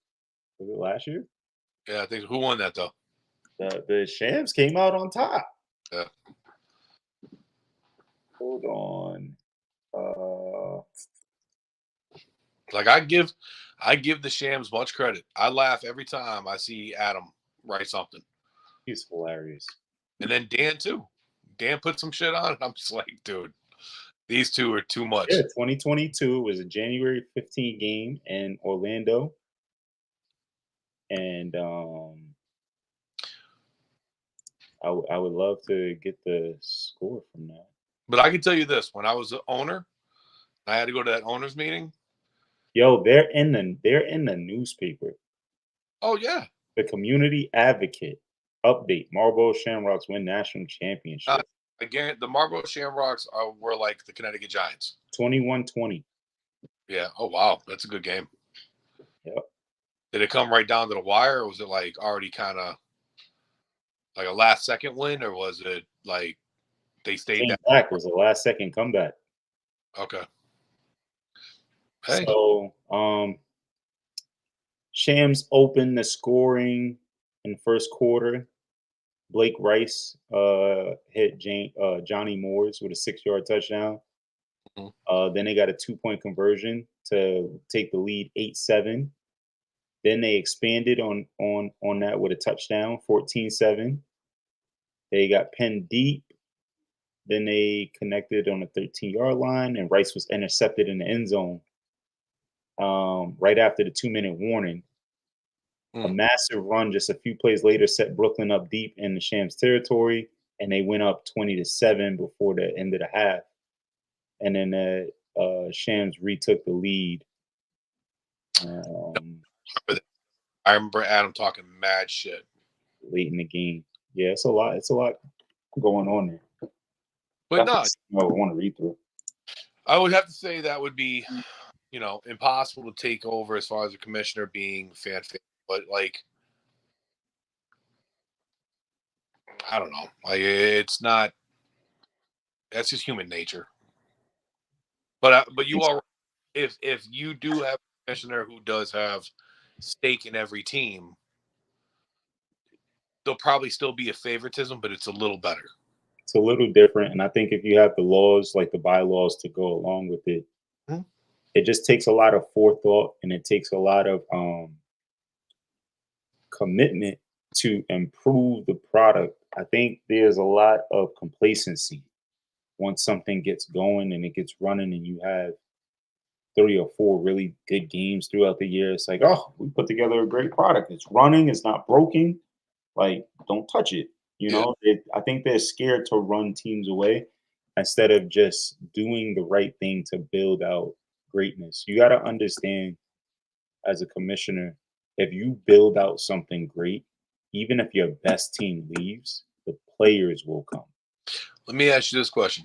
Was it last year? Yeah, I think who won that though? The Shams came out on top. Yeah. Hold on. Like I give the Shams much credit. I laugh every time I see Adam write something. He's hilarious. And then Dan too. Dan put some shit on, and I'm just like, dude, these two are too much. Yeah, 2022 was a January 15 game in Orlando. And I would love to get the score from that. But I can tell you this: when I was the owner, I had to go to that owners meeting. Yo, they're in the newspaper. Oh yeah. The Community Advocate update: Marlboro Shamrocks win national championship. Again, the Marlboro Shamrocks were like the Connecticut Giants. 21-20. Yeah. Oh wow, that's a good game. Yep. Did it come right down to the wire, or was it like already kind of like a last second win, or was it like they stayed Came down? back was a last second comeback. Okay. Hey. So Shams opened the scoring in the first quarter. Blake Rice hit Johnny Moores with a 6-yard touchdown. Mhm. Then they got a 2-point conversion to take the lead 8-7. Then they expanded on that with a touchdown, 14-7. They got pinned deep. Then they connected on the 13-yard line, and Rice was intercepted in the end zone right after the 2-minute warning. A massive run just a few plays later set Brooklyn up deep in the Shams territory, and they went up 20-7 before the end of the half. And then Shams retook the lead. I remember Adam talking mad shit Late in the game. Yeah, it's a lot. It's a lot going on there. but no, I want to read through. I would have to say that would be, impossible to take over as far as a commissioner being fan favorite. But like, I don't know. Like, it's not. That's just human nature. But you are, if you do have a commissioner who does have stake in every team, there'll probably still be a favoritism, but it's a little better. It's a little different, and I think if you have the laws, like the bylaws, to go along with it, it just takes a lot of forethought, and it takes a lot of commitment to improve the product. I think there's a lot of complacency once something gets going and it gets running, and you have 3 or 4 really good games throughout the year. It's like, oh, we put together a great product. It's running. It's not broken. Like, don't touch it. I think they're scared to run teams away instead of just doing the right thing to build out greatness. You got to understand, as a commissioner, if you build out something great, even if your best team leaves, the players will come. Let me ask you this question.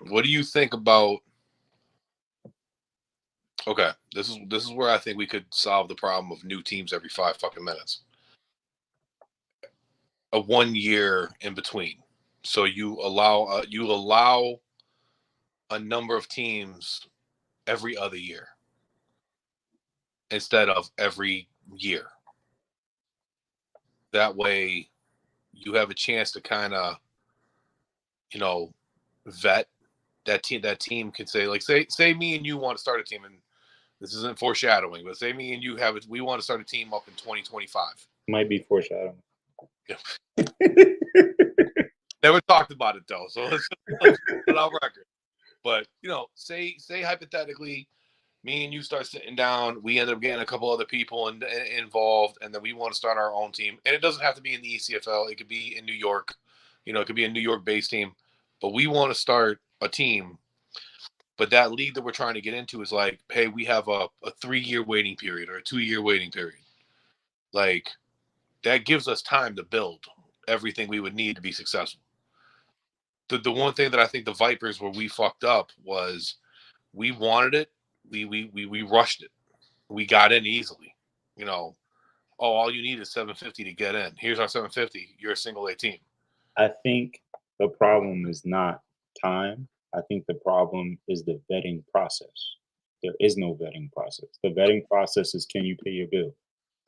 What do you think about? Okay, this is where I think we could solve the problem of new teams every 5 fucking minutes. A 1 year in between, so you allow a number of teams every other year instead of every year. That way, you have a chance to kind of, vet that team. That team can say, like, say me and you want to start a team, and this isn't foreshadowing, but say me and you we want to start a team up in 2025. Might be foreshadowing. Yeah. Never talked about it though, so let's put it on record. But say hypothetically, me and you start sitting down, we end up getting a couple other people involved, and then we want to start our own team. And it doesn't have to be in the ECFL; it could be in New York. It could be a New York-based team. But we want to start a team. But that league that we're trying to get into is like, hey, we have a 3-year waiting period or a 2-year waiting period. Like, that gives us time to build everything we would need to be successful. The one thing that I think the Vipers, where we fucked up, was we wanted it. We rushed it. We got in easily. All you need is 750 to get in. Here's our 750. You're a single A team. I think the problem is not time. I think the problem is the vetting process. There is no vetting process. The vetting process is, can you pay your bill?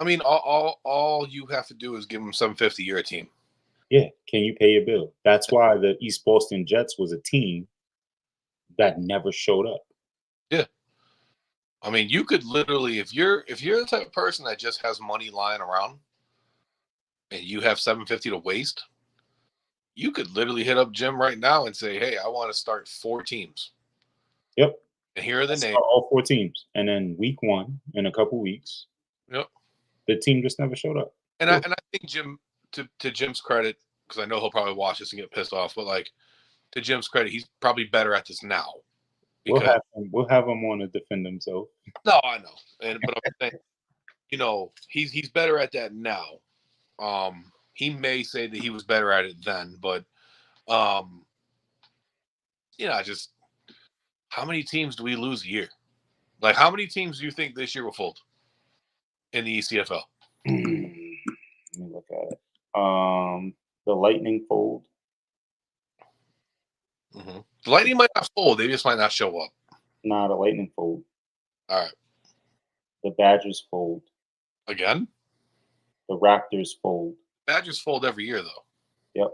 I mean, all you have to do is give them $750. You're a team. Yeah, can you pay your bill? That's why the East Boston Jets was a team that never showed up. Yeah. I mean, you could literally, if you're the type of person that just has money lying around and you have $750 to waste, you could literally hit up Jim right now and say, "Hey, I want to start 4 teams." Yep. And here are the That's names. all 4 teams. And then week 1, in a couple weeks, Yep. the team just never showed up. And I think Jim, to Jim's credit, because I know he'll probably watch this and get pissed off, but like to Jim's credit, he's probably better at this now. We'll have him on to defend himself. No, I know, but I'm saying, he's better at that now. He may say that he was better at it then, but just how many teams do we lose a year? Like, how many teams do you think this year will fold in the ECFL? Let me look at it. The Lightning fold. Mm-hmm. The Lightning might not fold; they just might not show up. Nah, the Lightning fold. All right. The Badgers fold. Again? The Raptors fold. Badgers fold every year, though. Yep.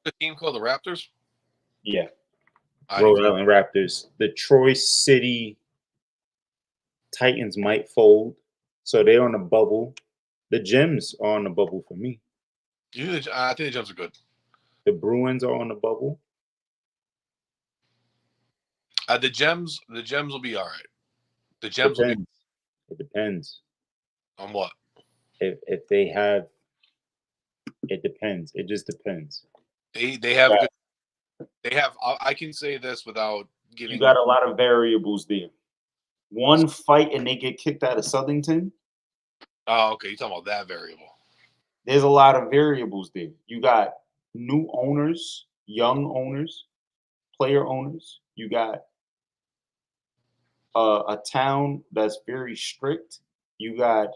The team called the Raptors? Yeah. Rhode Island Raptors. The Troy City Titans might fold. So they're on the bubble. The Gems are on the bubble for me. I think the Gems are good. The Bruins are on the bubble. The Gems will be all right. The Gems Depends. will be. It depends. On what? If they have, it depends. It just depends. They have good. They have. I can say this without giving. You got a lot of variables there. One fight and they get kicked out of Southington. Oh, okay. You're talking about that variable. There's a lot of variables there. You got new owners, young owners, player owners. You got a town that's very strict. You got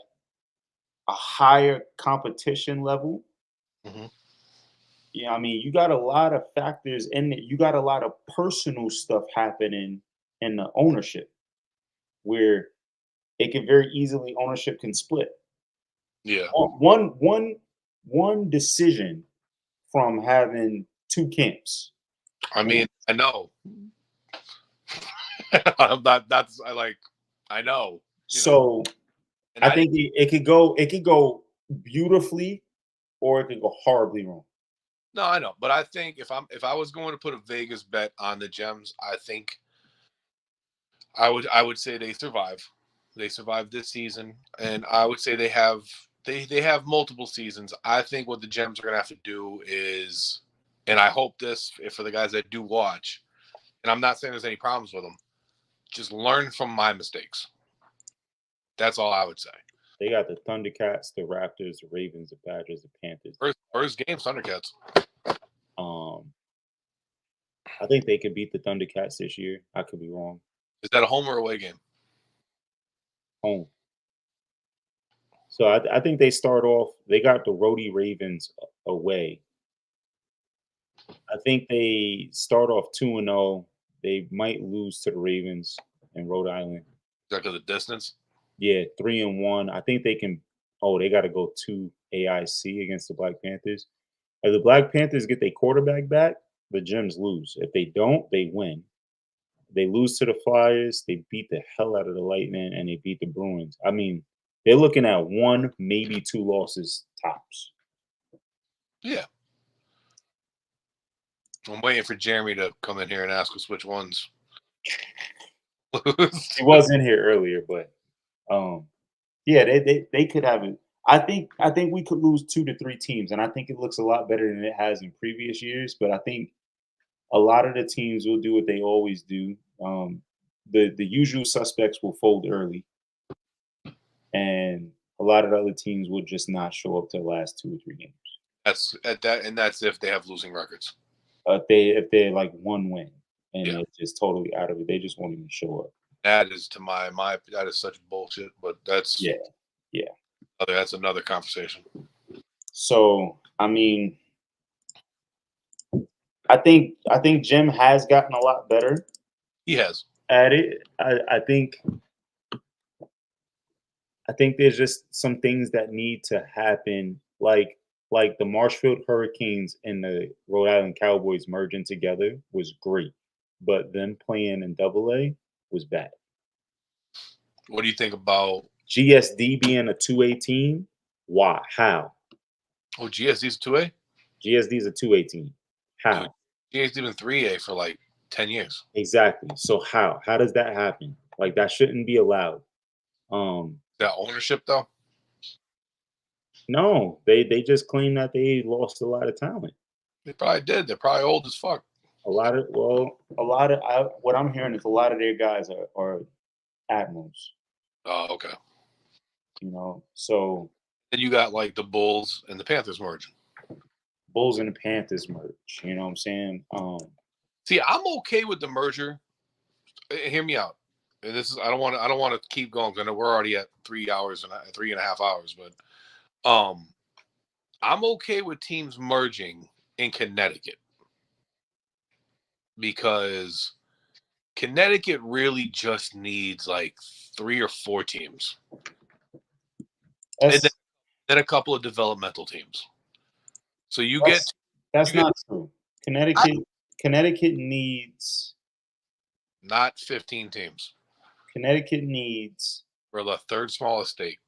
a higher competition level. Mm-hmm. Yeah, I mean, you got a lot of factors in it. You got a lot of personal stuff happening in the ownership where it can very easily ownership can split. Yeah. One decision from having 2 camps. I mean, I know. I know. So I think it could go beautifully or it could go horribly wrong. No, I know, but I think if I was going to put a Vegas bet on the Gems, I think I would say they survive. They survive this season, and I would say they have multiple seasons. I think what the Gems are going to have to do is, and I hope this for the guys that do watch, and I'm not saying there's any problems with them, just learn from my mistakes. That's all I would say. They got the Thundercats, the Raptors, the Ravens, the Badgers, the Panthers. First game, Thundercats. I think they could beat the Thundercats this year. I could be wrong. Is that a home or away game? Home. So I think they start off. They got the Rhodey Ravens away. I think they start off 2-0. They might lose to the Ravens in Rhode Island. Is that because of distance? Yeah, 3-1. I think they can. Oh, they got to go to AIC against the Black Panthers. If the Black Panthers get their quarterback back, the Gems lose. If they don't, they win. They lose to the Flyers. They beat the hell out of the Lightning, and they beat the Bruins. I mean, they're looking at 1, maybe 2 losses tops. Yeah. I'm waiting for Jeremy to come in here and ask us which ones. He was in here earlier, but yeah, they could have it. I think we could lose 2 to 3 teams, and I think it looks a lot better than it has in previous years. But I think a lot of the teams will do what they always do. The usual suspects will fold early, and a lot of the other teams will just not show up to the last 2 or 3 games. That's if they have losing records. If they're like 1 win and they're just totally out of it, they just won't even show up. That is to my that is such bullshit. But that's that's another conversation. So I mean, I think Jim has gotten a lot better. He has At it. I think I think there's just some things that need to happen, like the Marshfield Hurricanes and the Rhode Island Cowboys merging together was great, but them playing in Double A was bad. What do you think about? GSD being a 2A team, why? How? Oh, GSD's 2A. GSD is a 2A team. How? Dude, GSD's been 3A for like 10 years. Exactly. So how? How does that happen? Like that shouldn't be allowed. That ownership though. No, they just claim that they lost a lot of talent. They probably did. They're probably old as fuck. What I'm hearing is a lot of their guys are admirals. Oh, okay. You know, so Then you got like the Bulls and the Panthers merging. Bulls and the Panthers merge. You know what I'm saying? See, I'm okay with the merger. Hear me out. And this is I don't want to keep going because I know we're already at 3 hours and 3.5 hours, but I'm okay with teams merging in Connecticut because Connecticut really just needs like 3 or 4 teams, and then a couple of developmental teams. So that's not true. Connecticut needs not 15 teams. Connecticut needs. We're the third smallest state.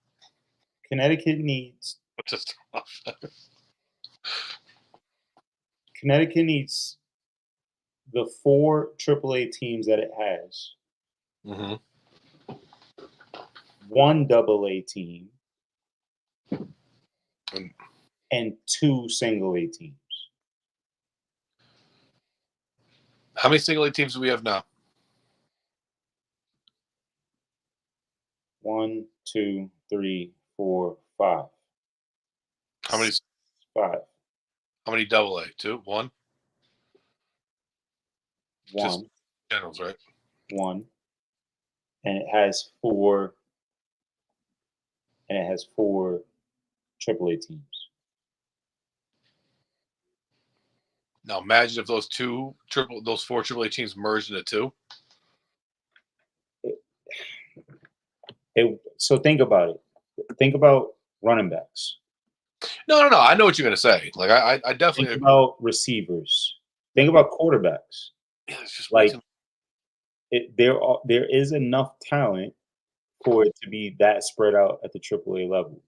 Connecticut needs. Just Connecticut needs the 4 AAA teams that it has. Mm-hmm. 1 AA team and 2 single A teams. How many single A teams do we have now? 1, 2, 3, 4, 5. How many? 5. How many double A? 2? 1? 1. Just generals, right? 1. And it has 4. And it has 4 AAA teams. Now imagine if those 4 AAA teams merged into 2. So think about it. Think about running backs. No. I know what you're gonna say. Like I definitely think about receivers. Think about quarterbacks. Yeah, it's just like there is enough talent for it to be that spread out at the AAA level.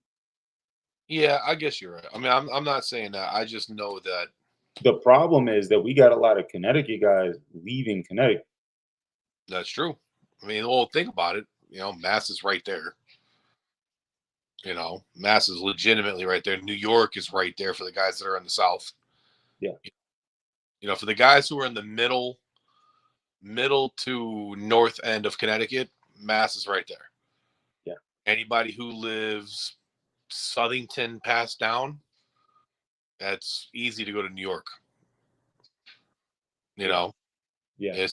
Yeah, I guess you're right. I mean, I'm not saying that. I just know that the problem is that we got a lot of Connecticut guys leaving Connecticut. That's true. I mean, well, think about it. You know, Mass is right there. You know, Mass is legitimately right there. New York is right there for the guys that are in the South. Yeah. You know, for the guys who are in the middle to north end of Connecticut, Mass is right there. Yeah. Anybody who lives Southington past down, that's easy to go to New York. You know? Yeah.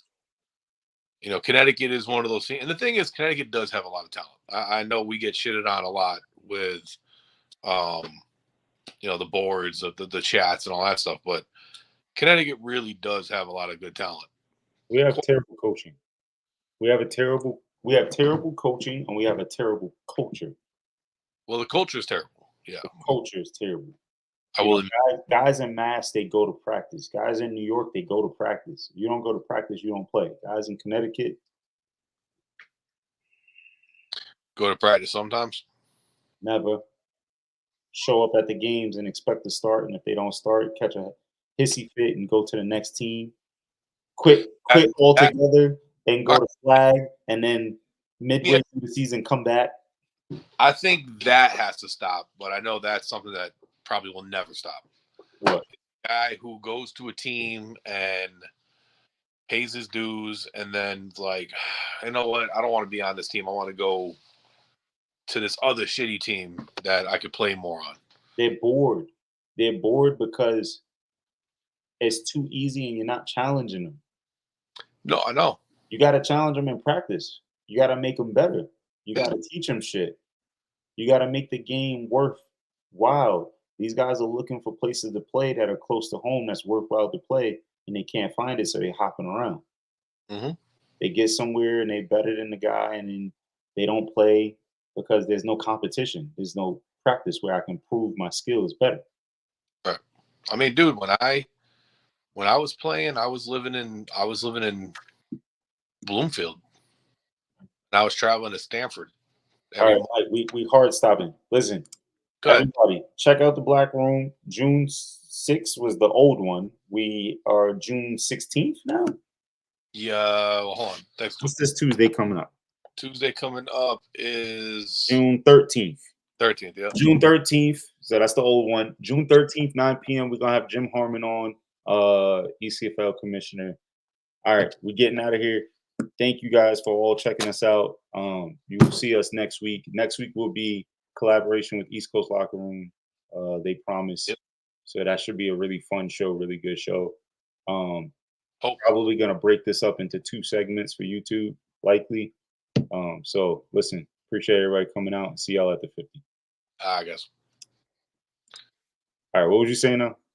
You know, Connecticut is one of those things. And the thing is, Connecticut does have a lot of talent. I know we get shitted on a lot with, you know, the boards, the chats and all that stuff. But Connecticut really does have a lot of good talent. We have terrible coaching. We have terrible coaching, and we have a terrible culture. Well, the culture is terrible. Yeah. The culture is terrible. Guys in Mass, they go to practice. Guys in New York, they go to practice. If you don't go to practice, you don't play. Guys in Connecticut go to practice sometimes. Never. Show up at the games and expect to start, and if they don't start, catch a hissy fit and go to the next team. Quit altogether, then go to flag, and then midway through the season come back. I think that has to stop, but I know that's something that probably will never stop. What? A guy who goes to a team and pays his dues and then like, you know what? I don't want to be on this team. I want to go to this other shitty team that I could play more on. They're bored. They're bored because it's too easy and you're not challenging them. No, I know. You got to challenge them in practice. You got to make them better. You got to teach them shit. You got to make the game worthwhile. These guys are looking for places to play that are close to home that's worthwhile to play, and they can't find it, so they're hopping around. Mm-hmm. They get somewhere, and they're better than the guy, and then they don't play. because there's no competition. There's no practice where I can prove my skills better. Right. I mean, dude, when I was playing, I was living in Bloomfield. And I was traveling to Stanford. All right, Mike, we hard stopping. Listen, Go ahead. everybody, check out the Black Room. June 6th was the old one. We are June 16th now. Yeah, well, hold on. What's this Tuesday coming up? Tuesday coming up is June 13th. 13th, yeah. June 13th. So that's the old one. June 13th, 9 p.m. We're gonna have Jim Harmon on, ECFL commissioner. All right, we're getting out of here. Thank you guys for all checking us out. You will see us next week. Next week will be collaboration with East Coast Locker Room. They promise. Yep. So that should be a really fun show, really good show. Hope. Probably gonna break this up into 2 segments for YouTube, likely. So listen, appreciate everybody coming out. See y'all at the 50. I guess. All right, what was you saying now?